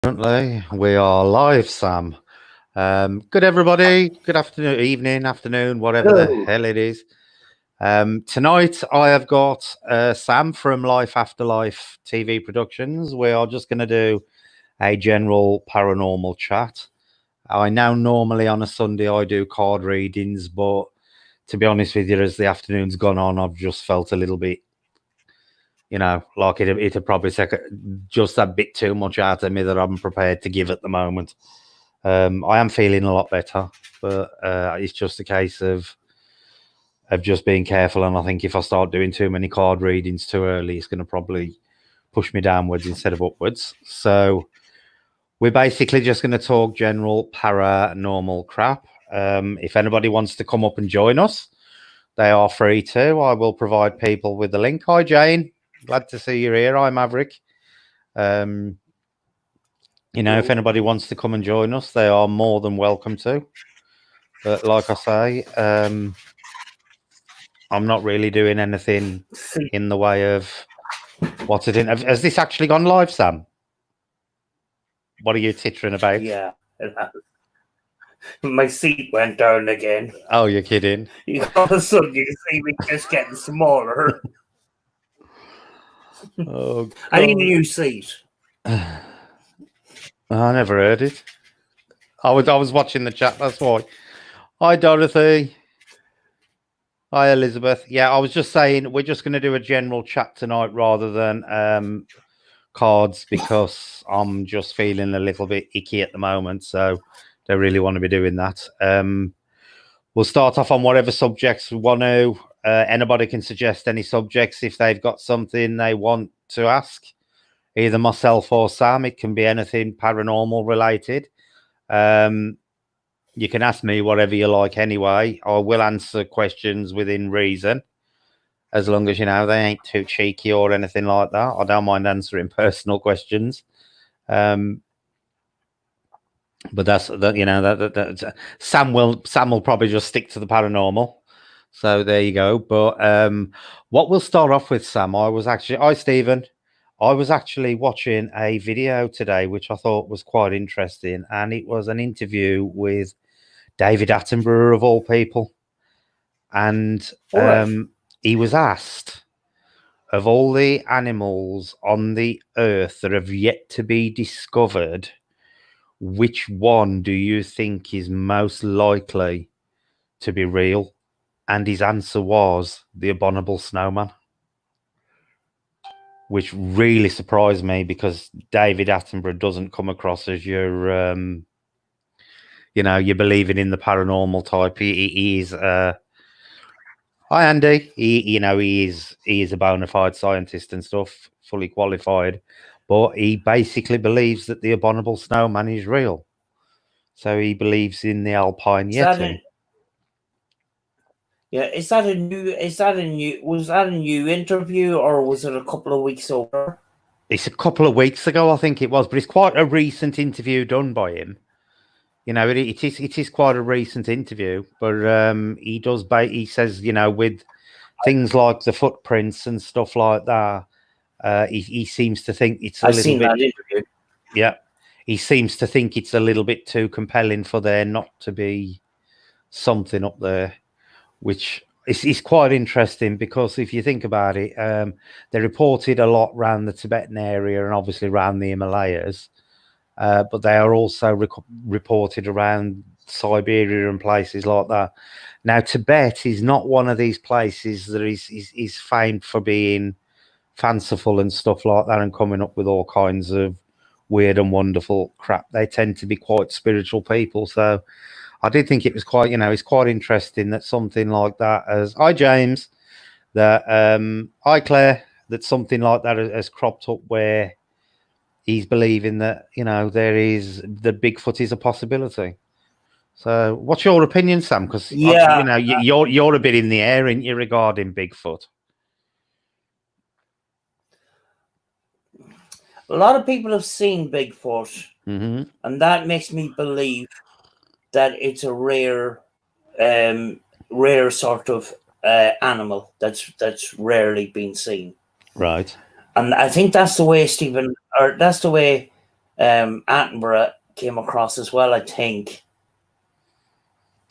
Currently, we are live, Sam. Good everybody. Good afternoon, evening, afternoon, whatever the hell it is. Tonight, I have got Sam from Life After Life TV Productions. We are just going to do a general paranormal chat. I know normally on a Sunday I do card readings, but to be honest with you, as the afternoon's gone on, I've just felt a little bit, like it'd probably take just a bit too much out of me that I'm prepared to give at the moment. I am feeling a lot better, but it's just a case of just being careful. And I think if I start doing too many card readings too early, it's going to probably push me downwards instead of upwards. So we're basically just going to talk general paranormal crap. If anybody wants to come up and join us, they are free to. I will provide people with the link. Hi, Jane. Glad to see you here. Hi, Maverick. If anybody wants to come and join us, they are more than welcome to. But like I say, I'm not really doing anything in the way of what's it in. Has this actually gone live, Sam? What are you tittering about? Yeah. My seat went down again. Oh, you're kidding. All of a sudden, you can see me just getting smaller. Oh, God. I need a new seat. I never heard it. I was watching the chat, that's why. Hi, Dorothy. Hi, Elizabeth. Yeah, I was just saying we're just going to do a general chat tonight rather than cards because I'm just feeling a little bit icky at the moment, so don't really want to be doing that. We'll start off on whatever subjects we want to. Anybody can suggest any subjects if they've got something they want to ask, either myself or Sam. It can be anything paranormal related. You can ask me whatever you like anyway. I will answer questions within reason, as long as, they ain't too cheeky or anything like that. I don't mind answering personal questions. But that's that. Sam will probably just stick to the paranormal. So there you go. But what we'll start off with, Sam, hi, Stephen. I was actually watching a video today, which I thought was quite interesting. And it was an interview with David Attenborough, of all people. And he was asked, of all the animals on the earth that have yet to be discovered, which one do you think is most likely to be real? And his answer was the abominable snowman, which really surprised me because David Attenborough doesn't come across as your, you're believing in the paranormal type. He is. Hi, Andy. He is a bona fide scientist and stuff, fully qualified, but he basically believes that the abominable snowman is real. So he believes in the Alpine Yeti. Was that a new interview, or was it a couple of weeks over? It's a couple of weeks ago, I think it was, but it's quite a recent interview done by him. It is quite a recent interview, but he does. He says, with things like the footprints and stuff like that, he seems to think it's a little bit. That interview. Yeah, he seems to think it's a little bit too compelling for there not to be something up there, which is quite interesting because if you think about it, they reported a lot around the Tibetan area and obviously around the Himalayas. But they are also reported around Siberia and places like that. Now, Tibet is not one of these places that is famed for being fanciful and stuff like that and coming up with all kinds of weird and wonderful crap. They tend to be quite spiritual people. So I did think it was quite, it's quite interesting that something like that hi, James, hi, Claire, that something like that has cropped up where he's believing that, the Bigfoot is a possibility. So what's your opinion, Sam? Because, you're a bit in the air, aren't you, regarding Bigfoot? A lot of people have seen Bigfoot, and that makes me believe that it's a rare sort of animal that's rarely been seen. Right. And I think that's the way that's the way Attenborough came across as well, I think.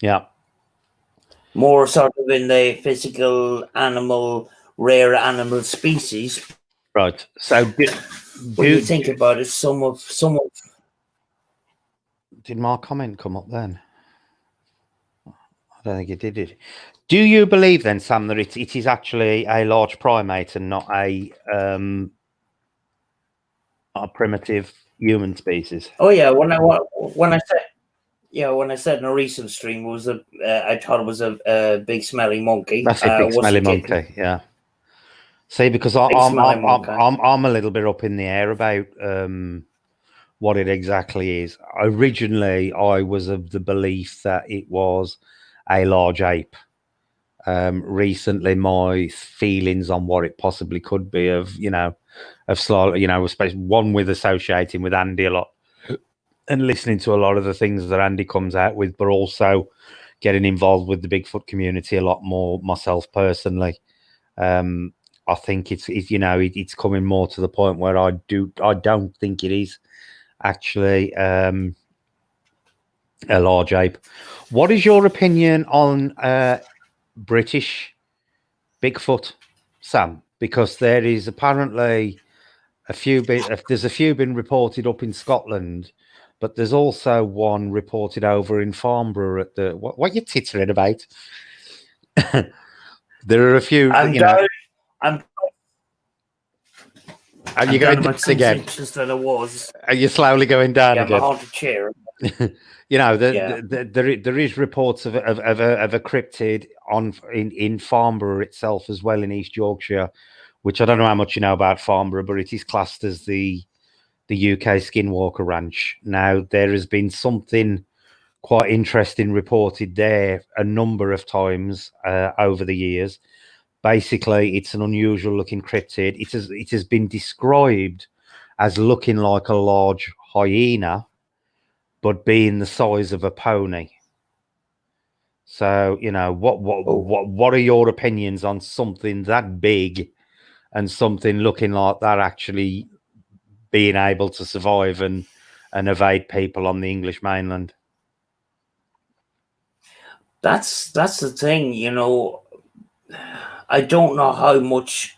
Yeah. More sort of in the physical animal, rare animal species. Right. So when you think about it, some of did my comment come up then? I don't think it did. Do you believe then, Sam, that it is actually a large primate and not a primitive human species? Oh yeah, when I said in a recent stream it was I thought it was a big smelly monkey. That's a big smelly monkey. Yeah. See, because I'm a little bit up in the air about what it exactly is. Originally, I was of the belief that it was a large ape. Recently, my feelings on what it possibly could be of slightly, especially one with associating with Andy a lot and listening to a lot of the things that Andy comes out with, but also getting involved with the Bigfoot community a lot more myself personally. I think it's coming more to the point where I don't think it is actually a large ape. What is your opinion on British Bigfoot, Sam? Because there is apparently there's a few been reported up in Scotland, but there's also one reported over in Farnborough at the what you tittering about? There are a few. Are you going down again? Than it was. Are you slowly going down again? My haunted chair. There is reports of a cryptid in Farnborough itself as well in East Yorkshire, which I don't know how much you know about Farnborough, but it is classed as the UK Skinwalker Ranch. Now there has been something quite interesting reported there a number of times over the years. Basically, it's an unusual looking cryptid. It has been described as looking like a large hyena, but being the size of a pony. So, what are your opinions on something that big and something looking like that actually being able to survive and evade people on the English mainland? That's the thing, I don't know how much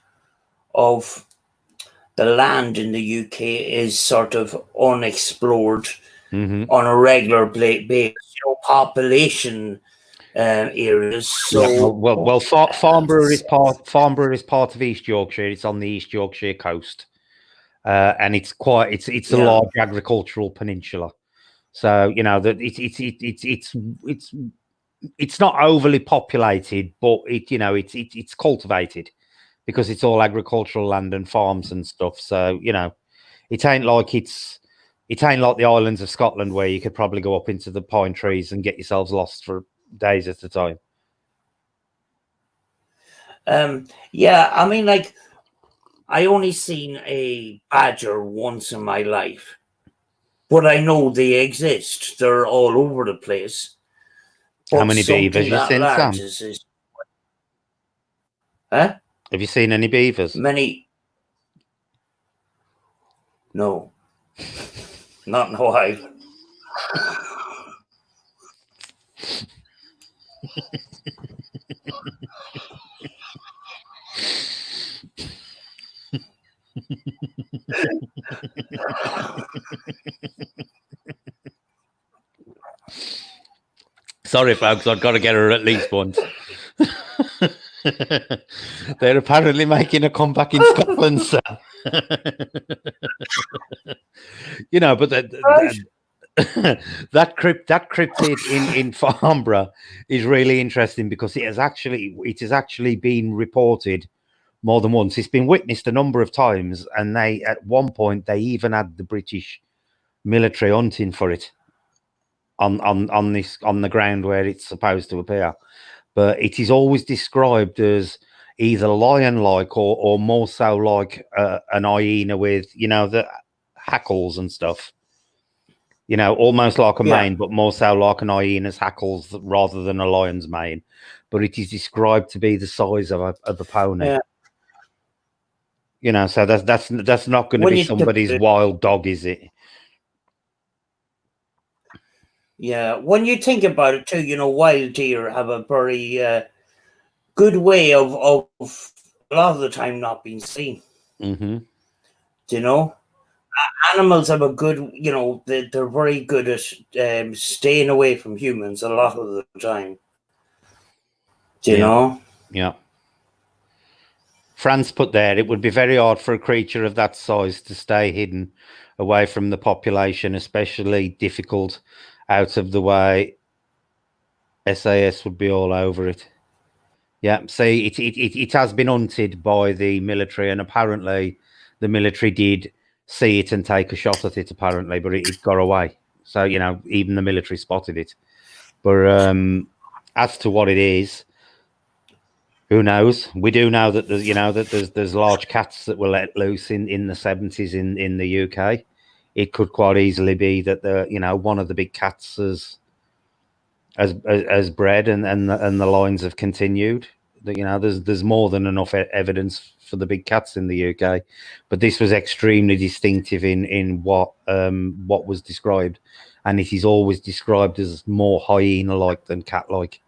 of the land in the UK is sort of unexplored on a regular basis, population areas. So Farnborough is part of East Yorkshire. It's on the East Yorkshire coast, and it's a large agricultural peninsula. So that it's not overly populated, but it's cultivated because it's all agricultural land and farms and stuff. So it ain't like the islands of Scotland where you could probably go up into the pine trees and get yourselves lost for days at a time. I mean, like, I only seen a badger once in my life, but I know they exist. They're all over the place. How many beavers you seen, Sam? Huh? Have you seen any beavers? Many. No. Not in Hawaii. Sorry, folks, I've got to get her at least once. They're apparently making a comeback in Scotland, Sam. But that cryptid in Farnborough is really interesting because it has actually been reported more than once. It's been witnessed a number of times, and at one point they even had the British military hunting for it on the ground where it's supposed to appear. But it is always described as either lion-like or more so like an hyena with the hackles and stuff. Almost like a mane, but more so like an hyena's hackles rather than a lion's mane. But it is described to be the size of a pony. So that's not going to be somebody's wild dog, is it? Yeah, when you think about it too, wild deer have a very good way of a lot of the time not being seen. Mm-hmm. Animals have a good, they're very good at staying away from humans a lot of the time. Yeah. France put there, it would be very hard for a creature of that size to stay hidden away from the population, especially difficult out of the way. SAS would be all over it. Yeah, see, it has been hunted by the military, and apparently the military did see it and take a shot at it, apparently, but it got away. So, even the military spotted it. But as to what it is, who knows? We do know that there's large cats that were let loose in the 70s in the UK. It could quite easily be that one of the big cats has bred and the lines have continued. There's more than enough evidence for the big cats in the UK, but this was extremely distinctive in what was described, and it is always described as more hyena-like than cat-like,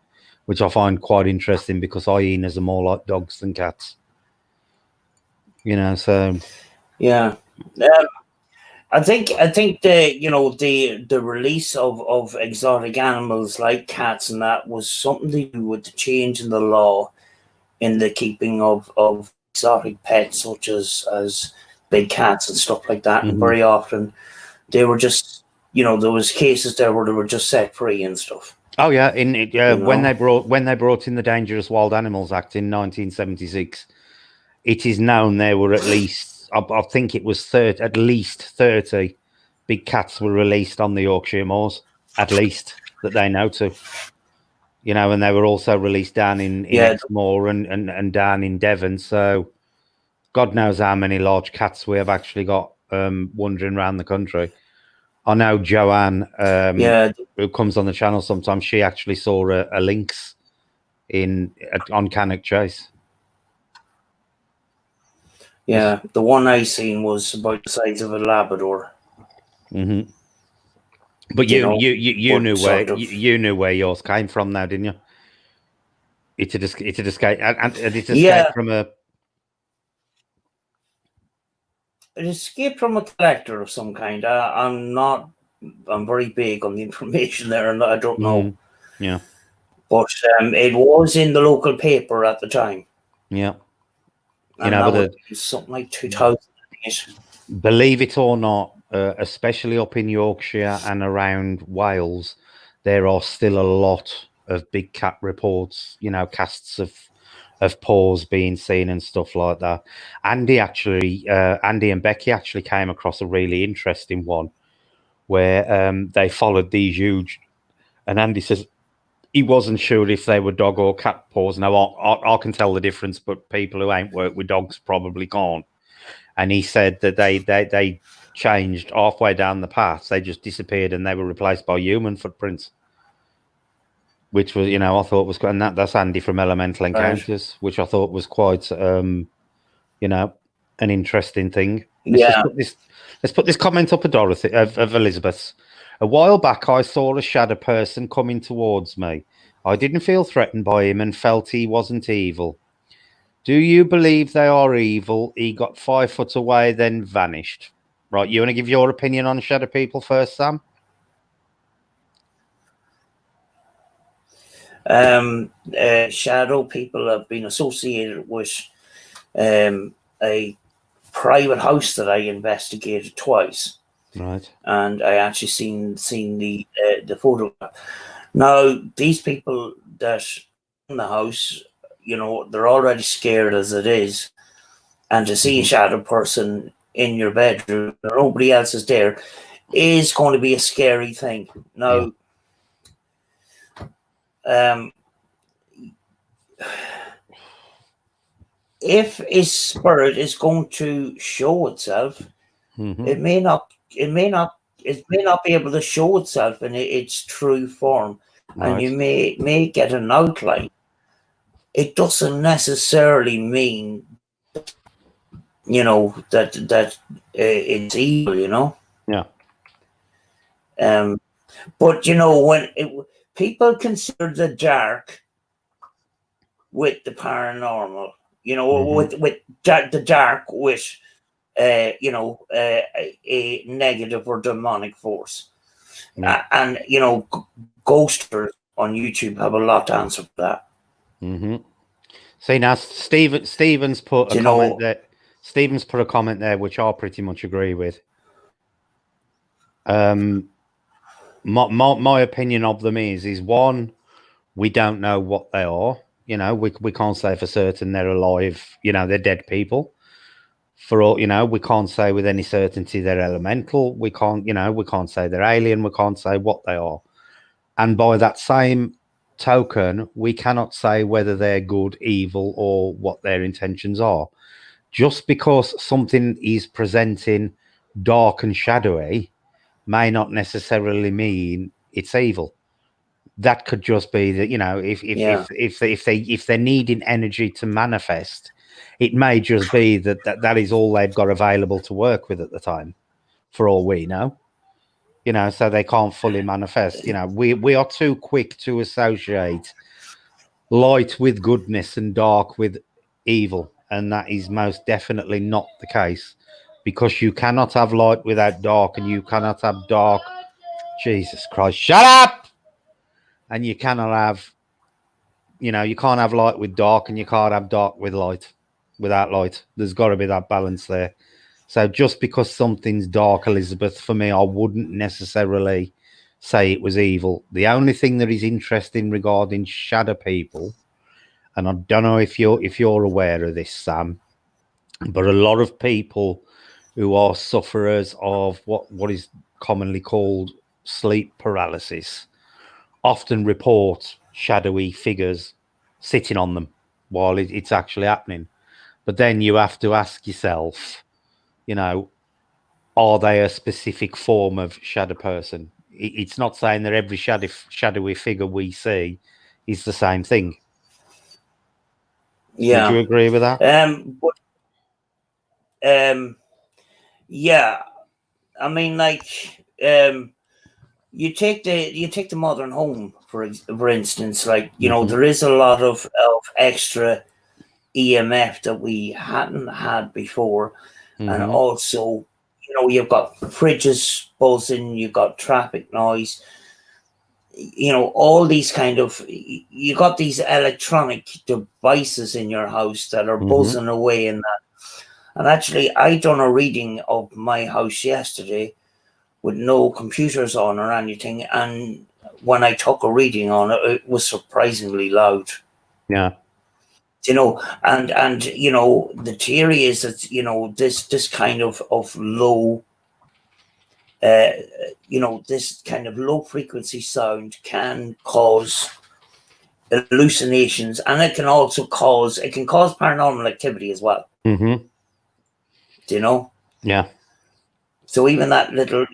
which I find quite interesting because hyenas are more like dogs than cats. So yeah. I think the release of exotic animals like cats and that was something to do with the change in the law in the keeping of exotic pets such as big cats and stuff like that. And very often they were just there was cases there where they were just set free and stuff. Oh yeah, when they brought in the Dangerous Wild Animals Act in 1976, it is known there were at least I think it was at least 30 big cats were released on the Yorkshire moors, at least that they know to. And they were also released down in Exmoor and down in Devon. So God knows how many large cats we have actually got wandering around the country. I know Joanne, who comes on the channel sometimes, she actually saw a lynx on Cannock Chase. Yeah, the one I seen was about the size of a Labrador. Mm-hmm. But you knew where yours came from now, didn't you? It had escaped, and it escaped from a. It escaped from a collector of some kind. I'm very big on the information there, and I don't know. Yeah. But it was in the local paper at the time. Yeah. And that would be something like 2008. Believe it or not, especially up in Yorkshire and around Wales, there are still a lot of big cat reports, casts of paws being seen and stuff like that. Andy and Becky actually came across a really interesting one where they followed these huge, and Andy says he wasn't sure if they were dog or cat paws. Now, I can tell the difference, but people who ain't worked with dogs probably can't. And he said that they changed halfway down the path. They just disappeared and they were replaced by human footprints, which was, I thought was quite, and that's Andy from Elemental Encounters, which I thought was quite, an interesting thing. Let's put this comment up of Elizabeth's. A while back, I saw a shadow person coming towards me. I didn't feel threatened by him and felt he wasn't evil. Do you believe they are evil? He got 5 foot away, then vanished. Right, you want to give your opinion on shadow people first, Sam? Shadow people have been associated with a private house that I investigated twice. Right. And I actually seen the photograph. Now, these people that in the house, they're already scared as it is. And to see a shadow person in your bedroom, nobody else is there, is going to be a scary thing. Now, if a spirit is going to show itself, it may not be able to show itself in its true form, and you may get an outline. It doesn't necessarily mean, that it's evil. Yeah. But when people consider the dark with the paranormal, with the dark with a negative or demonic force, and ghosters on YouTube have a lot to answer for that. See, now Stevens put a comment there. Stevens put a comment there, which I pretty much agree with. My opinion of them is one, we don't know what they are. We can't say for certain they're alive. They're dead people. For all, we can't say with any certainty they're elemental. We can't say they're alien. We can't say what they are. And by that same token, we cannot say whether they're good, evil, or what their intentions are. Just because something is presenting dark and shadowy may not necessarily mean it's evil. That could just be that, if they're needing energy to manifest, it may just be that is all they've got available to work with at the time, for all we know. So they can't fully manifest. We are too quick to associate light with goodness and dark with evil, and that is most definitely not the case, because you cannot have light without dark, and you cannot have dark. Jesus Christ, shut up! And you cannot have, you can't have light with dark, and you can't have dark with light without light. There's got to be that balance there. So just because something's dark, Elizabeth, for me, I wouldn't necessarily say it was evil. The only thing that is interesting regarding shadow people, and I don't know if you're aware of this, Sam, but a lot of people who are sufferers of what is commonly called sleep paralysis often report shadowy figures sitting on them while it's actually happening. But then you have to ask yourself, are they a specific form of shadow person? It's not saying that every shadowy figure we see is the same thing. Yeah. Would you agree with that? Yeah. I mean, you take the modern home for instance, there is a lot of extra EMF that we hadn't had before, and also you've got fridges buzzing, you've got traffic noise, all these kind of, you got these electronic devices in your house that are buzzing away in that. And actually, I done a reading of my house yesterday with no computers on or anything, and when I took a reading on it, it was surprisingly loud. Yeah. And the theory is that this kind of low this kind of low frequency sound can cause hallucinations, and it can also cause paranormal activity as well. Yeah. So even that little,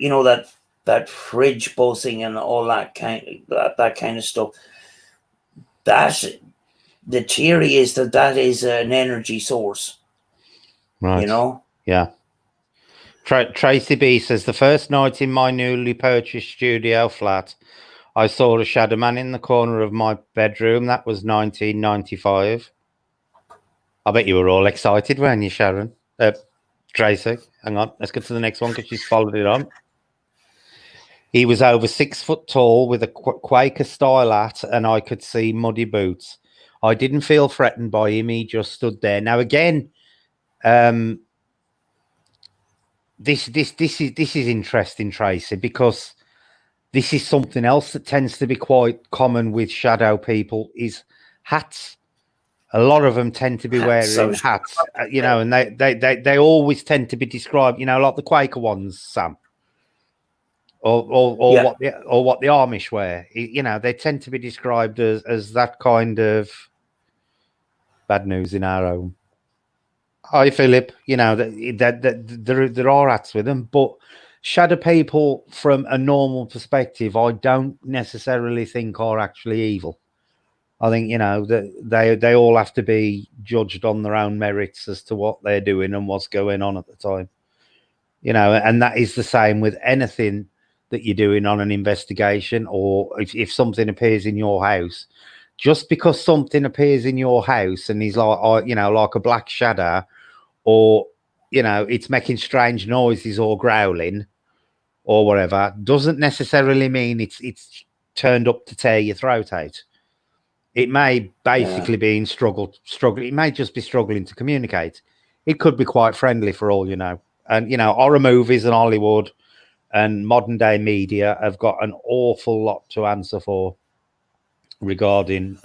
that fridge buzzing and all that kind of stuff, that the theory is that is an energy source. Right. Yeah. Tracy B says, the first night in my newly purchased studio flat, I saw a shadow man in the corner of my bedroom. That was 1995. I bet you were all excited, weren't you, Sharon? Tracy, hang on. Let's get to the next one because she's followed it on. He was over 6 foot tall with a Quaker style hat, and I could see muddy boots. I didn't feel threatened by him. He just stood there. Now, again, this is interesting, Tracy, because this is something else that tends to be quite common with shadow people is hats. A lot of them tend to be wearing hats, and they always tend to be described, like the Quaker ones, Sam, or what the Amish wear. They tend to be described as that kind of bad news in our home. Hi, Philip. There are hats with them, but shadow people, from a normal perspective, I don't necessarily think are actually evil. I think that they all have to be judged on their own merits as to what they're doing and what's going on at the time. And that is the same with anything that you're doing on an investigation, or if something appears in your house, just because something appears in your house and is like, you know, like a black shadow, or, you know, it's making strange noises or growling or whatever, doesn't necessarily mean it's turned up to tear your throat out. It may basically be struggling. It may just be struggling to communicate. It could be quite friendly for all you know. And, you know, horror movies and Hollywood and modern day media have got an awful lot to answer for regarding,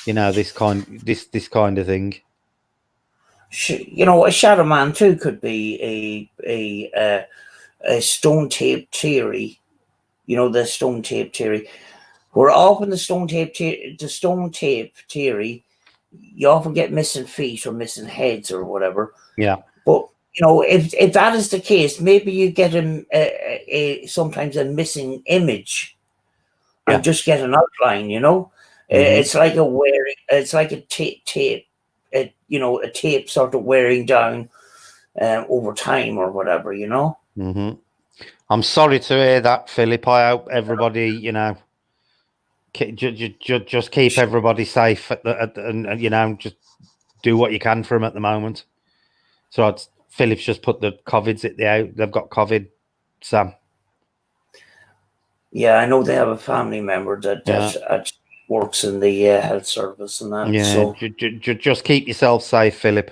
you know, this kind of thing. You know, a shadow man too could be a stone tape theory. You know, the stone tape theory. Where often the stone tape theory, you often get missing feet or missing heads or whatever. Yeah. But you know, if that is the case, maybe you get sometimes a missing image and just get an outline. You know, it's like a tape. You know, a tape sort of wearing down over time or whatever. You know. I'm sorry to hear that, Philip. I hope everybody, you know, just keep everybody safe and you know, just do what you can for them at the moment. So Philip's just put the COVIDs at the out. They've got COVID, Sam. Yeah, I know they have a family member that works in the health service and that. Yeah, so just keep yourself safe, Philip.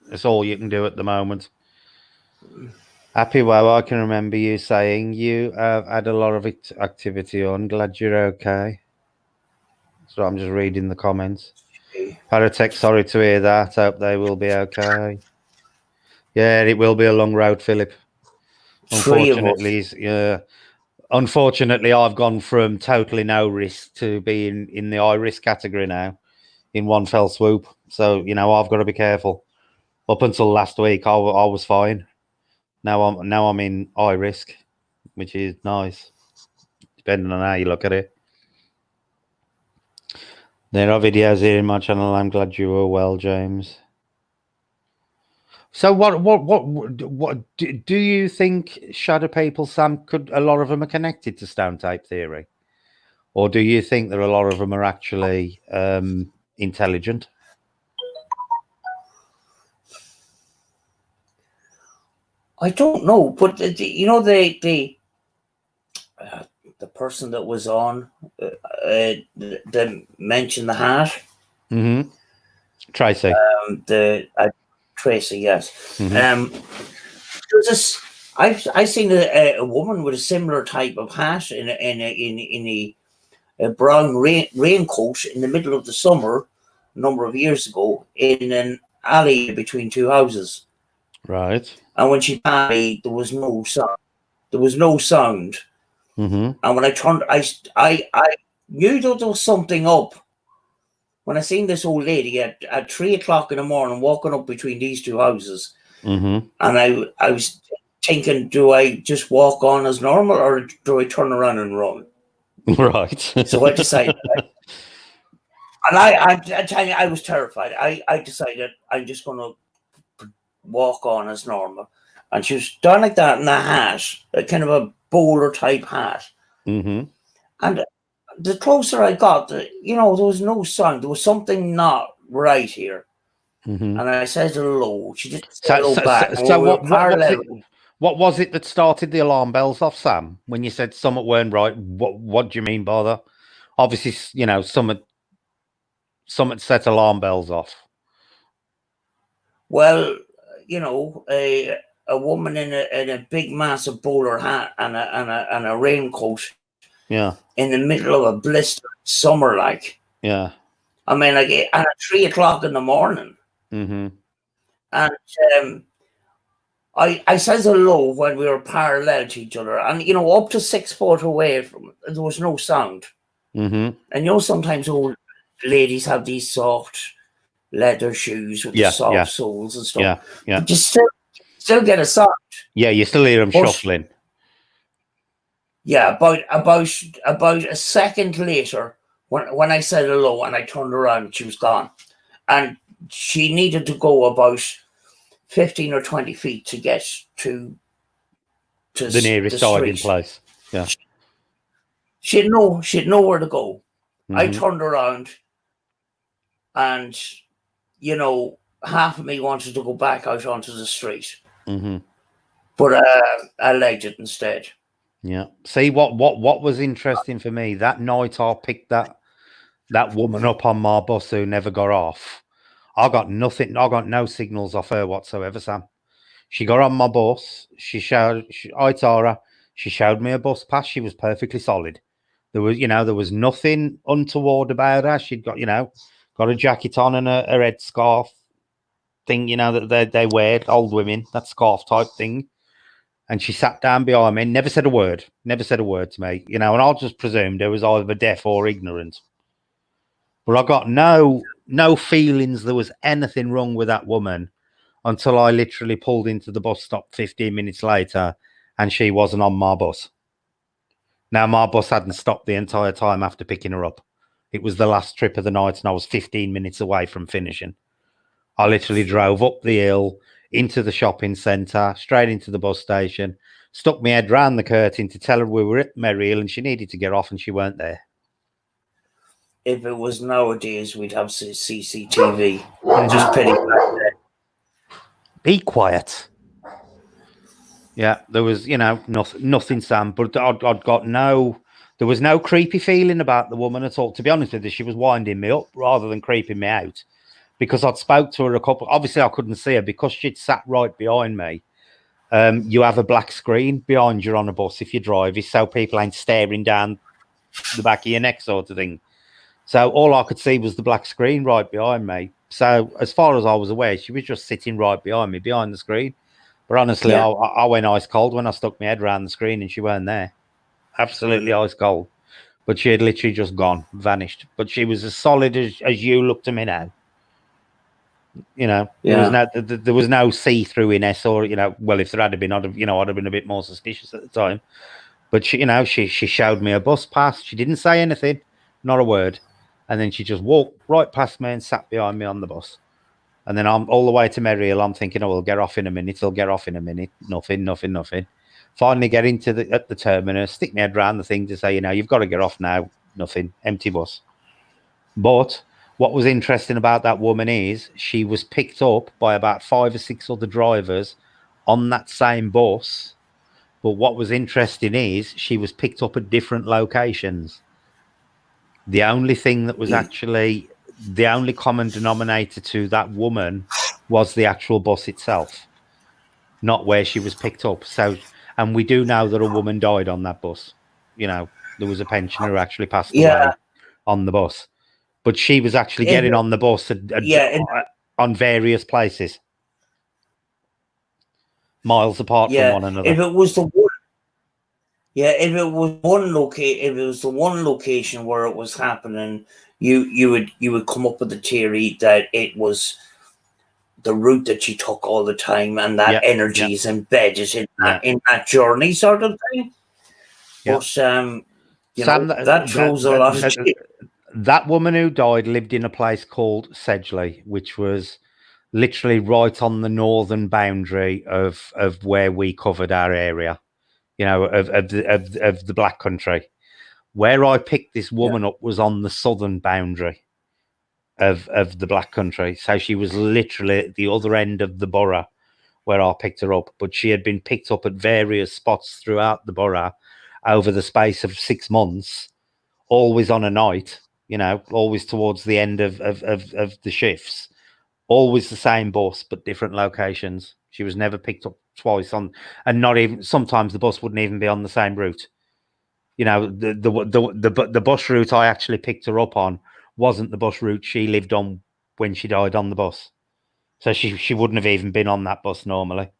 That's all you can do at the moment. Happy Wow, I can remember you saying you had a lot of activity on. Glad you're okay. So I'm just reading the comments. Paratech, sorry to hear that. Hope they will be okay. Yeah, it will be a long road, Philip. Unfortunately, unfortunately, I've gone from totally no risk to being in the high risk category now in one fell swoop. So, you know, I've got to be careful. Up until last week, I was fine. Now I'm in high risk, which is nice, depending on how you look at it. There are videos here in my channel. I'm glad you were well, James. So what do you think shadow people, Sam, a lot of them are connected to stone tape theory? Or do you think that a lot of them are actually intelligent? I don't know, but you know, the person that was on that mentioned the hat. Tracy. Tracy, yes. There's this. I've seen a woman with a similar type of hat in a brown raincoat in the middle of the summer a number of years ago in an alley between two houses. Right. And when she passed me, there was no sound. There was no sound. And when I turned, I knew that there was something up. When I seen this old lady at 3 o'clock in the morning walking up between these two houses, and I was thinking, do I just walk on as normal or do I turn around and run? Right. So I decided, and I tell you, I was terrified. I decided I'm just going to walk on as normal. And she was down like that in a hat, a kind of a bowler type hat. And the closer I got, you know, there was no sound. There was something not right here. And I said hello. She didn't say hello back. So what was it that started the alarm bells off, Sam? When you said something weren't right, what do you mean by that? Obviously, you know, something set alarm bells off. Well, you know, a woman in a big massive bowler hat and a raincoat. Yeah. In the middle of a blistered summer, like. Yeah. I mean, like, and at 3 o'clock in the morning. And I says hello when we were parallel to each other, and you know, up to 6 foot away from, there was no sound. And you know, sometimes old ladies have these soft leather shoes with the soft soles and stuff. But you still get a sound. Yeah, you still hear them shuffling. Yeah, about a second later, when I said hello and I turned around, she was gone, and she needed to go about 15 or 20 feet to get to to the nearest the hiding street. place. Yeah. She had nowhere to go. I Mm-hmm. turned around, and half of me wanted to go back out onto the street, Mm-hmm. but I legged it instead. Yeah. See what was interesting for me that night. I picked that woman up on my bus who never got off. I got nothing. I got no signals off her whatsoever, Sam. She got on my bus. I told her. She showed me a bus pass. She was perfectly solid. There was nothing untoward about her. She'd got, got a jacket on and a red scarf thing, that they wear, old women, that scarf type thing. And she sat down behind me and never said a word. Never said a word to me, and I just presumed I was either deaf or ignorant. But I got no feelings there was anything wrong with that woman until I literally pulled into the bus stop 15 minutes later and she wasn't on my bus. Now, my bus hadn't stopped the entire time after picking her up. It was the last trip of the night and I was 15 minutes away from finishing. I literally drove up the hill, into the shopping centre, straight into the bus station, stuck my head round the curtain to tell her we were at Merrill and she needed to get off and she weren't there. If it was nowadays, we'd have CCTV. Just pity that. Be quiet. Yeah, there was, nothing, Sam. But I'd got there was no creepy feeling about the woman at all. To be honest with you, she was winding me up rather than creeping me out, because I'd spoke to her a couple. Obviously, I couldn't see her because she'd sat right behind me. You have a black screen behind you on a bus if you drive, so people ain't staring down the back of your neck, sort of thing. So all I could see was the black screen right behind me. So as far as I was aware, she was just sitting right behind me, behind the screen. But honestly, Yeah. I went ice cold when I stuck my head around the screen and she weren't there. Absolutely ice cold. But she had literally just gone, vanished. But she was as solid as you look to me now. There was no see-throughiness, or well, if there had been, I'd have been a bit more suspicious at the time. But she showed me a bus pass. She didn't say anything, not a word, and then she just walked right past me and sat behind me on the bus. And then I'm all the way to Merrill. I'm thinking, oh, we'll get off in a minute. He'll get off in a minute. Nothing. Finally get at the terminus, stick my head round the thing to say, you've got to get off now. Nothing. Empty bus. But what was interesting about that woman is she was picked up by about 5 or 6 other drivers on that same bus. But what was interesting is she was picked up at different locations. The only thing that was actually the only common denominator to that woman was the actual bus itself, not where she was picked up. So, and we do know that a woman died on that bus. There was a pensioner who actually passed away on the bus, but she was actually getting on the bus on various places, miles apart from one another. If it was the one, if it was the one location where it was happening, you would come up with the theory that it was the route that she took all the time, and that energy is embedded in that journey, sort of thing. But Sam, that throws a lot of shit. That woman who died lived in a place called Sedgley, which was literally right on the northern boundary of where we covered our area, of the Black Country. Where I picked this woman up was on the southern boundary of the Black Country. So she was literally at the other end of the borough where I picked her up. But she had been picked up at various spots throughout the borough over the space of 6 months, always on a night, always towards the end of the shifts. Always the same bus, but different locations. She was never picked up twice on, and not even sometimes the bus wouldn't even be on the same route. The bus route I actually picked her up on wasn't the bus route she lived on when she died on the bus. So she wouldn't have even been on that bus normally.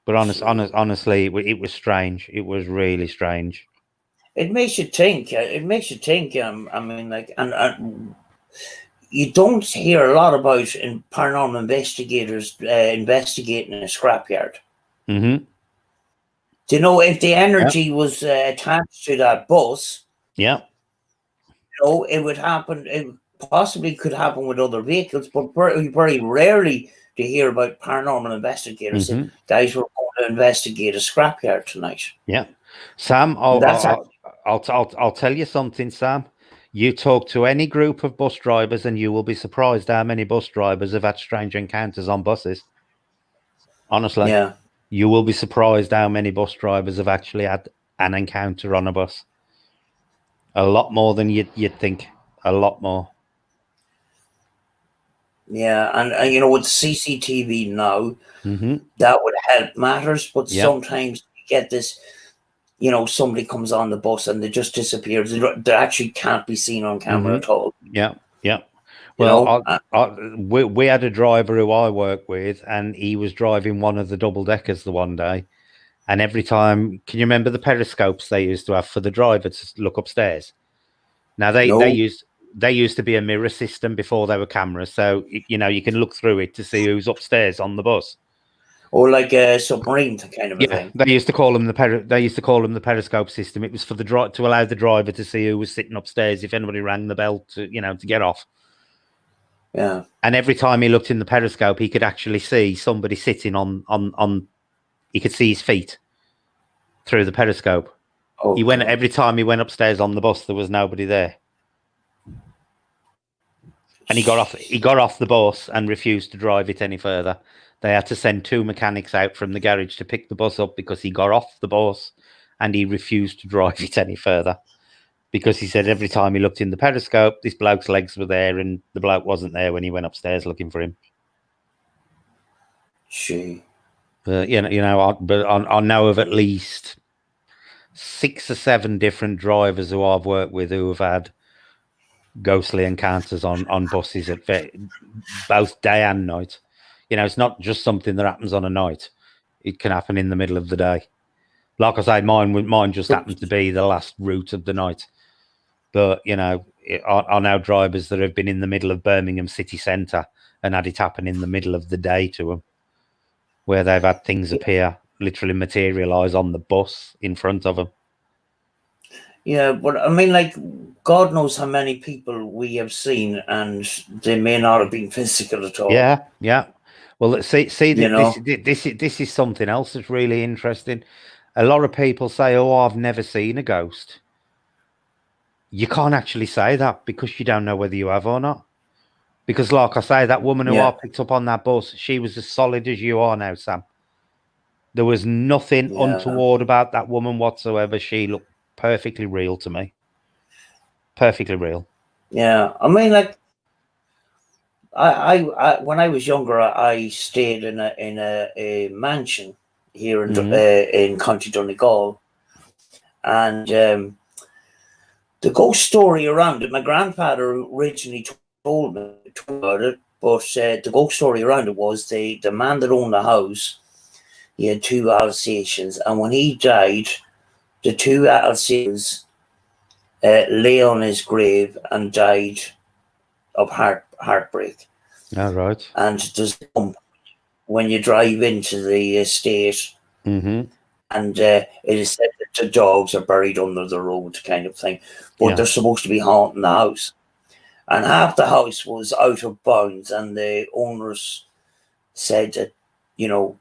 But honestly, it was strange. It was really strange. It makes you think. I mean, like, and you don't hear a lot about paranormal investigators investigating a scrapyard. Mm-hmm. Do you know if the energy was attached to that bus? Yeah. It would happen. It possibly could happen with other vehicles, but very, very rarely to hear about paranormal investigators. Mm-hmm. Guys were going to investigate a scrapyard tonight. Yeah, Sam, I'll tell you something, Sam. You talk to any group of bus drivers, and you will be surprised how many bus drivers have had strange encounters on buses. Honestly, yeah, you will be surprised how many bus drivers have actually had an encounter on a bus. A lot more than you'd think. A lot more. Yeah, and you know, with CCTV now, mm-hmm. that would help matters. But sometimes you get this, you know, somebody comes on the bus and they just disappear. They actually can't be seen on camera mm-hmm. at all. Yeah, yeah. Well, we had a driver who I work with, and he was driving one of the double deckers the one day. And every time, can you remember the periscopes they used to have for the driver to look upstairs? Now they used to be a mirror system before they were cameras, so you know you can look through it to see who's upstairs on the bus. Or like a submarine kind of a thing. They used to call them the periscope system. It was for to allow the driver to see who was sitting upstairs if anybody rang the bell to get off. Yeah. And every time he looked in the periscope, he could actually see somebody sitting on. He could see his feet through the periscope. Oh, every time he went upstairs on the bus, there was nobody there. And he got off the bus and refused to drive it any further. They had to send 2 mechanics out from the garage to pick the bus up because he got off the bus and he refused to drive it any further. Because he said every time he looked in the periscope, this bloke's legs were there and the bloke wasn't there when he went upstairs looking for him. Gee. But I know of at least 6 or 7 different drivers who I've worked with who have had ghostly encounters on buses at both day and night. You know, it's not just something that happens on a night. It can happen in the middle of the day. Like I say, mine just happened to be the last route of the night. But, you know, I know drivers that have been in the middle of Birmingham city centre and had it happen in the middle of the day to them, where they've had things appear, literally materialise on the bus in front of them. Yeah, but I mean, like, God knows how many people we have seen, and they may not have been physical at all. Yeah, yeah. Well, see, this is something else that's really interesting. A lot of people say, "Oh, I've never seen a ghost." You can't actually say that because you don't know whether you have or not. Because, like I say, that woman who I picked up on that bus, she was as solid as you are now, Sam. There was nothing untoward about that woman whatsoever. She looked perfectly real to me. Perfectly real. Yeah, I mean, like, I when I was younger, I stayed in a mansion here in County Donegal, and the ghost story around it. My grandfather originally told me about it, but the ghost story around it was the man that owned the house. He had 2 Alsatians, and when he died, the 2 Alsatians lay on his grave and died of heartbreak. All right. And there's a bump when you drive into the estate, and it is said that the dogs are buried under the road, kind of thing. But they're supposed to be haunting the house, and half the house was out of bounds, and the owners said that, you know,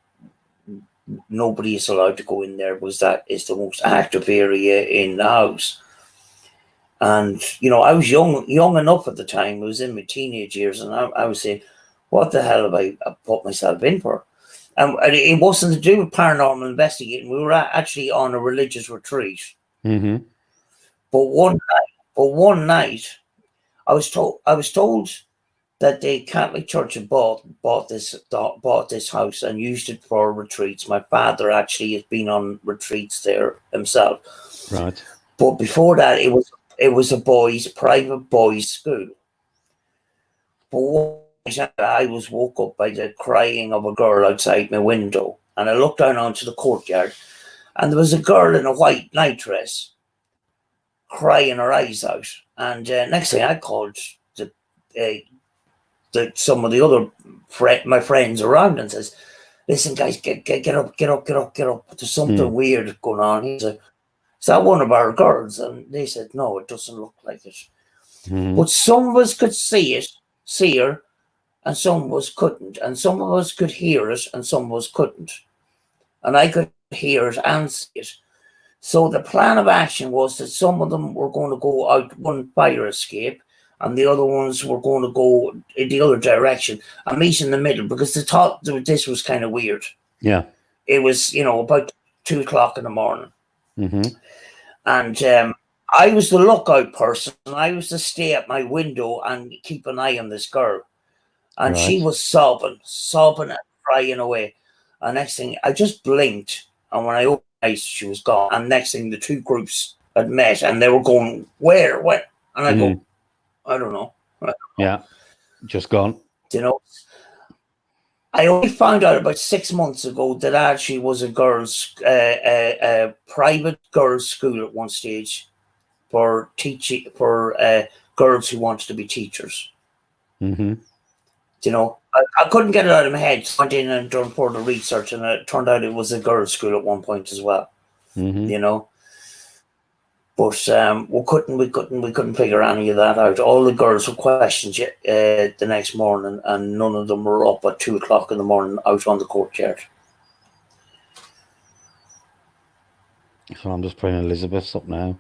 nobody is allowed to go in there because that is the most active area in the house. And, you know, I was young enough at the time. I was in my teenage years, and I was saying, what the hell have I put myself in for? And it wasn't to do with paranormal investigating. We were actually on a religious retreat. Mm-hmm. But one night, I was told that the Catholic Church had bought this house and used it for retreats. My father actually has been on retreats there himself. Right. But before that, it was a private boys' school. But I was woke up by the crying of a girl outside my window, and I looked down onto the courtyard, and there was a girl in a white nightdress crying her eyes out. And next thing, I called some of the other my friends around and says, "Listen, guys, get up. There's something weird going on." He said, "Is that one of our girls?" And they said, "No, it doesn't look like it." But some of us could see her and some of us couldn't, and some of us could hear it, and some of us couldn't. And I could hear it and see it. So the plan of action was that some of them were going to go out one fire escape, and the other ones were going to go in the other direction and meet in the middle, because they thought this was kind of weird. Yeah. It was, about 2 o'clock in the morning. Mm-hmm. And I was the lookout person. I was to stay at my window and keep an eye on this girl. And she was sobbing and crying away. And next thing, I just blinked. And when I opened my eyes, she was gone. And next thing, the two groups had met and they were going, where? And I go, I don't know. Yeah, just gone. I only found out about 6 months ago that actually was a girls' a private girls' school at one stage for teaching for girls who wanted to be teachers. Mm-hmm. I couldn't get it out of my head. So I went in and done further research, and it turned out it was a girls' school at one point as well. Mm-hmm. But we couldn't figure any of that out. All the girls were questioned the next morning, and none of them were up at 2 o'clock in the morning out on the courtyard. So I'm just putting Elizabeth's up now.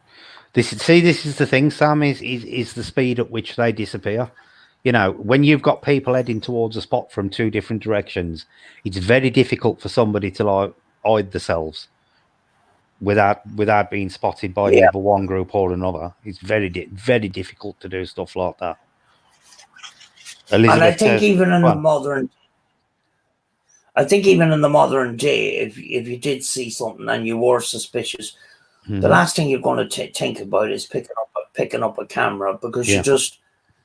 This is the thing, Sam, is the speed at which they disappear. When you've got people heading towards a spot from two different directions, it's very difficult for somebody to hide themselves without being spotted by either one group or another. It's very difficult to do stuff like that. Elizabeth and I think says, even in the modern day, if you did see something and you were suspicious, the last thing you're going to think about is picking up a camera, because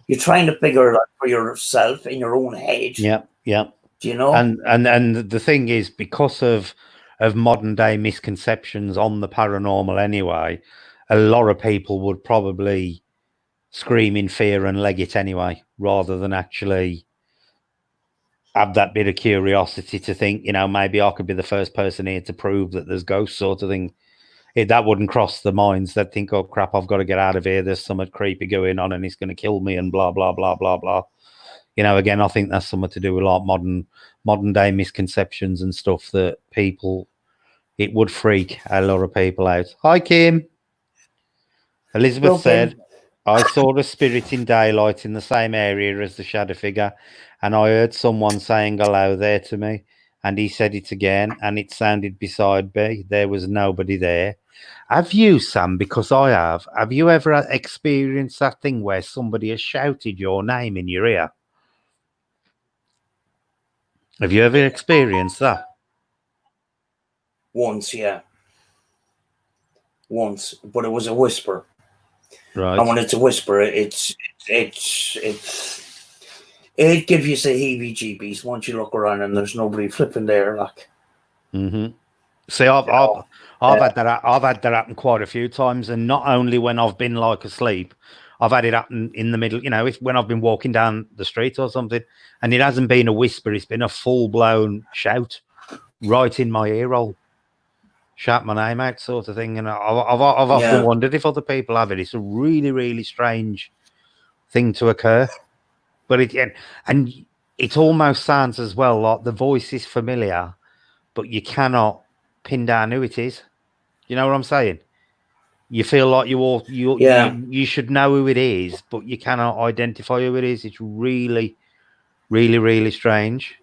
you're trying to figure it out for yourself in your own head. Yeah. Do you know? And the thing is, because of modern day misconceptions on the paranormal anyway, a lot of people would probably scream in fear and leg it anyway, rather than actually have that bit of curiosity to think, maybe I could be the first person here to prove that there's ghosts, sort of thing. That wouldn't cross the minds. They'd think, oh crap, I've got to get out of here, there's something creepy going on and he's going to kill me and blah blah blah blah blah. Again, I think that's something to do with like modern day misconceptions and stuff that it would freak a lot of people out. Hi, Kim. Elizabeth said, I saw the spirit in daylight in the same area as the shadow figure, and I heard someone saying hello there to me, and he said it again, and it sounded beside me. There was nobody there. Have you, Sam, because I have you ever experienced that thing where somebody has shouted your name in your ear? Have you ever experienced that? Once, yeah. Once, but it was a whisper. Right. And when it's a whisper, it gives you the heebie-jeebies once you look around and there's nobody flipping there, like. Mm-hmm. See, I've had that happen quite a few times, and not only when I've been like asleep, I've had it happen in the middle. When I've been walking down the street or something, and it hasn't been a whisper; it's been a full-blown shout right in my ear hole, shout my name out, sort of thing. And I've often wondered if other people have it. It's a really, really strange thing to occur, but it almost sounds as well like the voice is familiar, but you cannot pin down who it is. You know what I'm saying? You feel like you should know who it is, but you cannot identify who it is. It's really, really, really strange.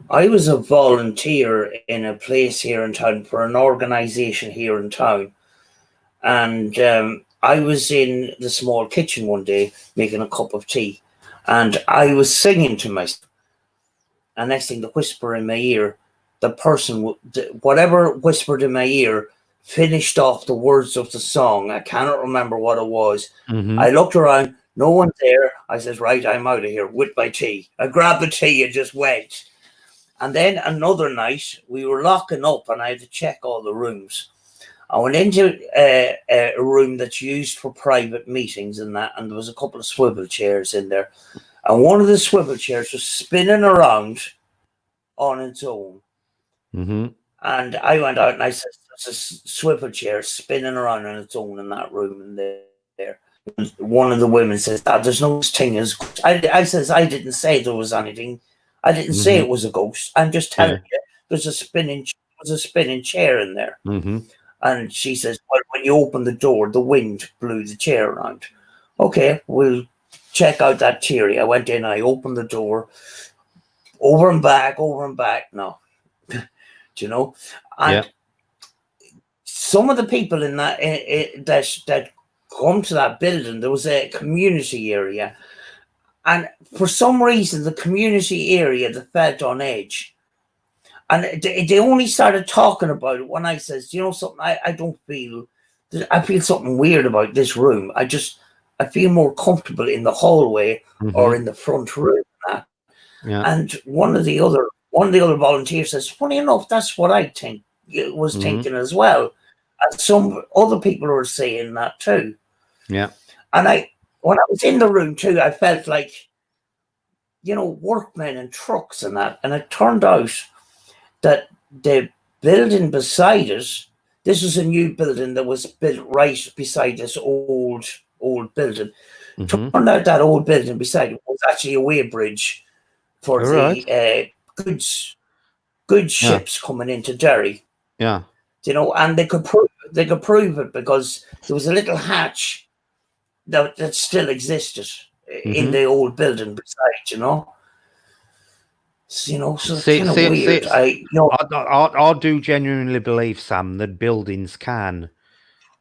I was a volunteer in a place here in town for an organization here in town, and I was in the small kitchen one day making a cup of tea, and I was singing to myself. And next thing, the whisper in my ear, the person, whatever whispered in my ear, finished off the words of the song. I cannot remember what it was. Mm-hmm. I looked around, no one's there. I says, right, I'm out of here with my tea. I grabbed the tea and just went. And then another night, we were locking up and I had to check all the rooms. I went into a room that's used for private meetings and that, and there was a couple of swivel chairs in there. And one of the swivel chairs was spinning around on its own. Mm-hmm. And I went out and I said, there's a swivel chair spinning around on its own in that room in there. one of the women says, "Dad, there's no such thing as ghosts." I says, "I didn't say there was anything. I didn't say it was a ghost. I'm just telling you, there's a spinning chair in there." And she says, "Well, when you open the door, the wind blew the chair around." Okay, we'll check out that theory. I went in, I opened the door, over and back. No, do you know? And some of the people in that that come to that building, there was a community area, and for some reason, the community area they felt on edge, and they only started talking about it when I says, "You know something? I don't feel. I feel something weird about this room. I feel more comfortable in the hallway or in the front room." And one of the other volunteers says, "Funny enough, that's what I was thinking as well." And some other people were saying that too. Yeah. And when I was in the room too, I felt like, you know, workmen and trucks and that. And it turned out that the building beside us, this was a new building that was built right beside this old building. Turned out that old building beside it was actually a weighbridge for the goods ships coming into Derry. Yeah. You know, and they could prove it because there was a little hatch that still existed in the old building beside, you know. So, you know, so it's kind of weird. I do genuinely believe, Sam, that buildings can,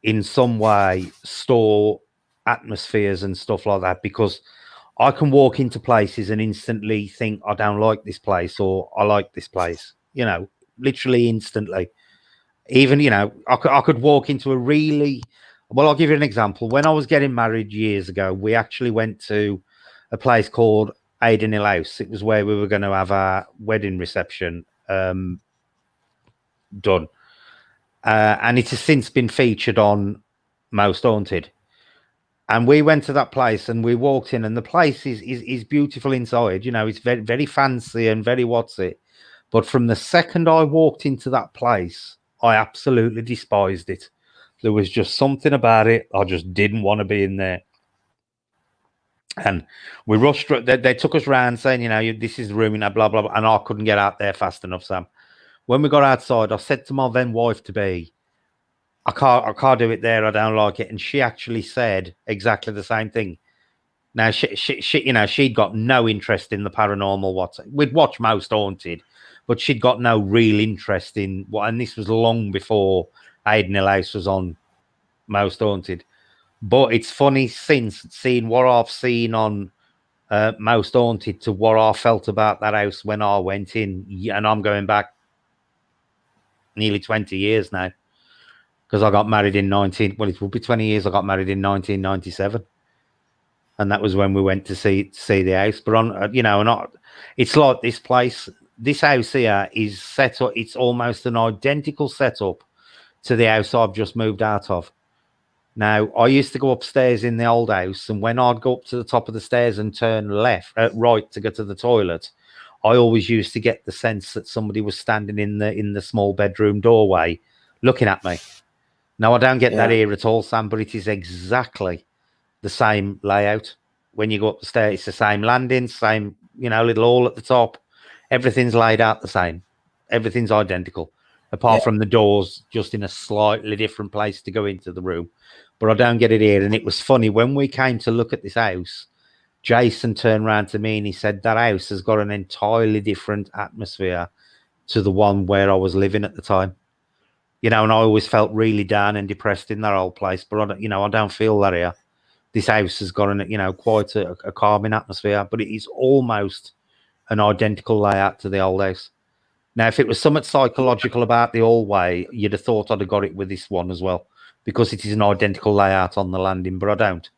in some way, store atmospheres and stuff like that, because I can walk into places and instantly think I don't like this place or I like this place, you know, literally instantly. Even, you know, I could walk into a really, well, I'll give you an example. When I was getting married years ago, we actually went to a place called Aidenhill House. It was where we were going to have our wedding reception done. And it has since been featured on Most Haunted. And we went to that place and we walked in, and the place is beautiful inside. You know, it's very, very fancy and very what's it. But from the second I walked into that place, I absolutely despised it. There was just something about it. I just didn't want to be in there. And we rushed. They took us round saying, you know, this is the room, you know, blah, blah, blah. And I couldn't get out there fast enough, Sam. When we got outside, I said to my then wife-to-be, I can't do it there. I don't like it. And she actually said exactly the same thing. Now, she you know, she'd got no interest in the paranormal. We'd watch Most Haunted, but she'd got no real interest in what. And this was long before Aidenhill House was on Most Haunted. But it's funny since seeing what I've seen on Most Haunted to what I felt about that house when I went in, and I'm going back nearly 20 years now, because I got married in well, it will be 20 years. I got married in 1997. And that was when we went to see the house. But on, you know, it's like this place, this house here is set up. It's almost an identical setup to the house I've just moved out of. Now, I used to go upstairs in the old house, and when I'd go up to the top of the stairs and turn right to go to the toilet, I always used to get the sense that somebody was standing in the small bedroom doorway, looking at me. Now, I don't get that here at all, Sam, but it is exactly the same layout. When you go up the stairs, it's the same landing, same, you know, little hall at the top. Everything's laid out the same. Everything's identical, apart from the doors, just in a slightly different place to go into the room. But I don't get it here. And it was funny, when we came to look at this house, Jason turned around to me and he said, that house has got an entirely different atmosphere to the one where I was living at the time. You know, and I always felt really down and depressed in that old place. But, I don't feel that here. This house has got quite a calming atmosphere, but it is almost an identical layout to the old house. Now, if it was something psychological about the hallway, you'd have thought I'd have got it with this one as well, because it is an identical layout on the landing, but I don't.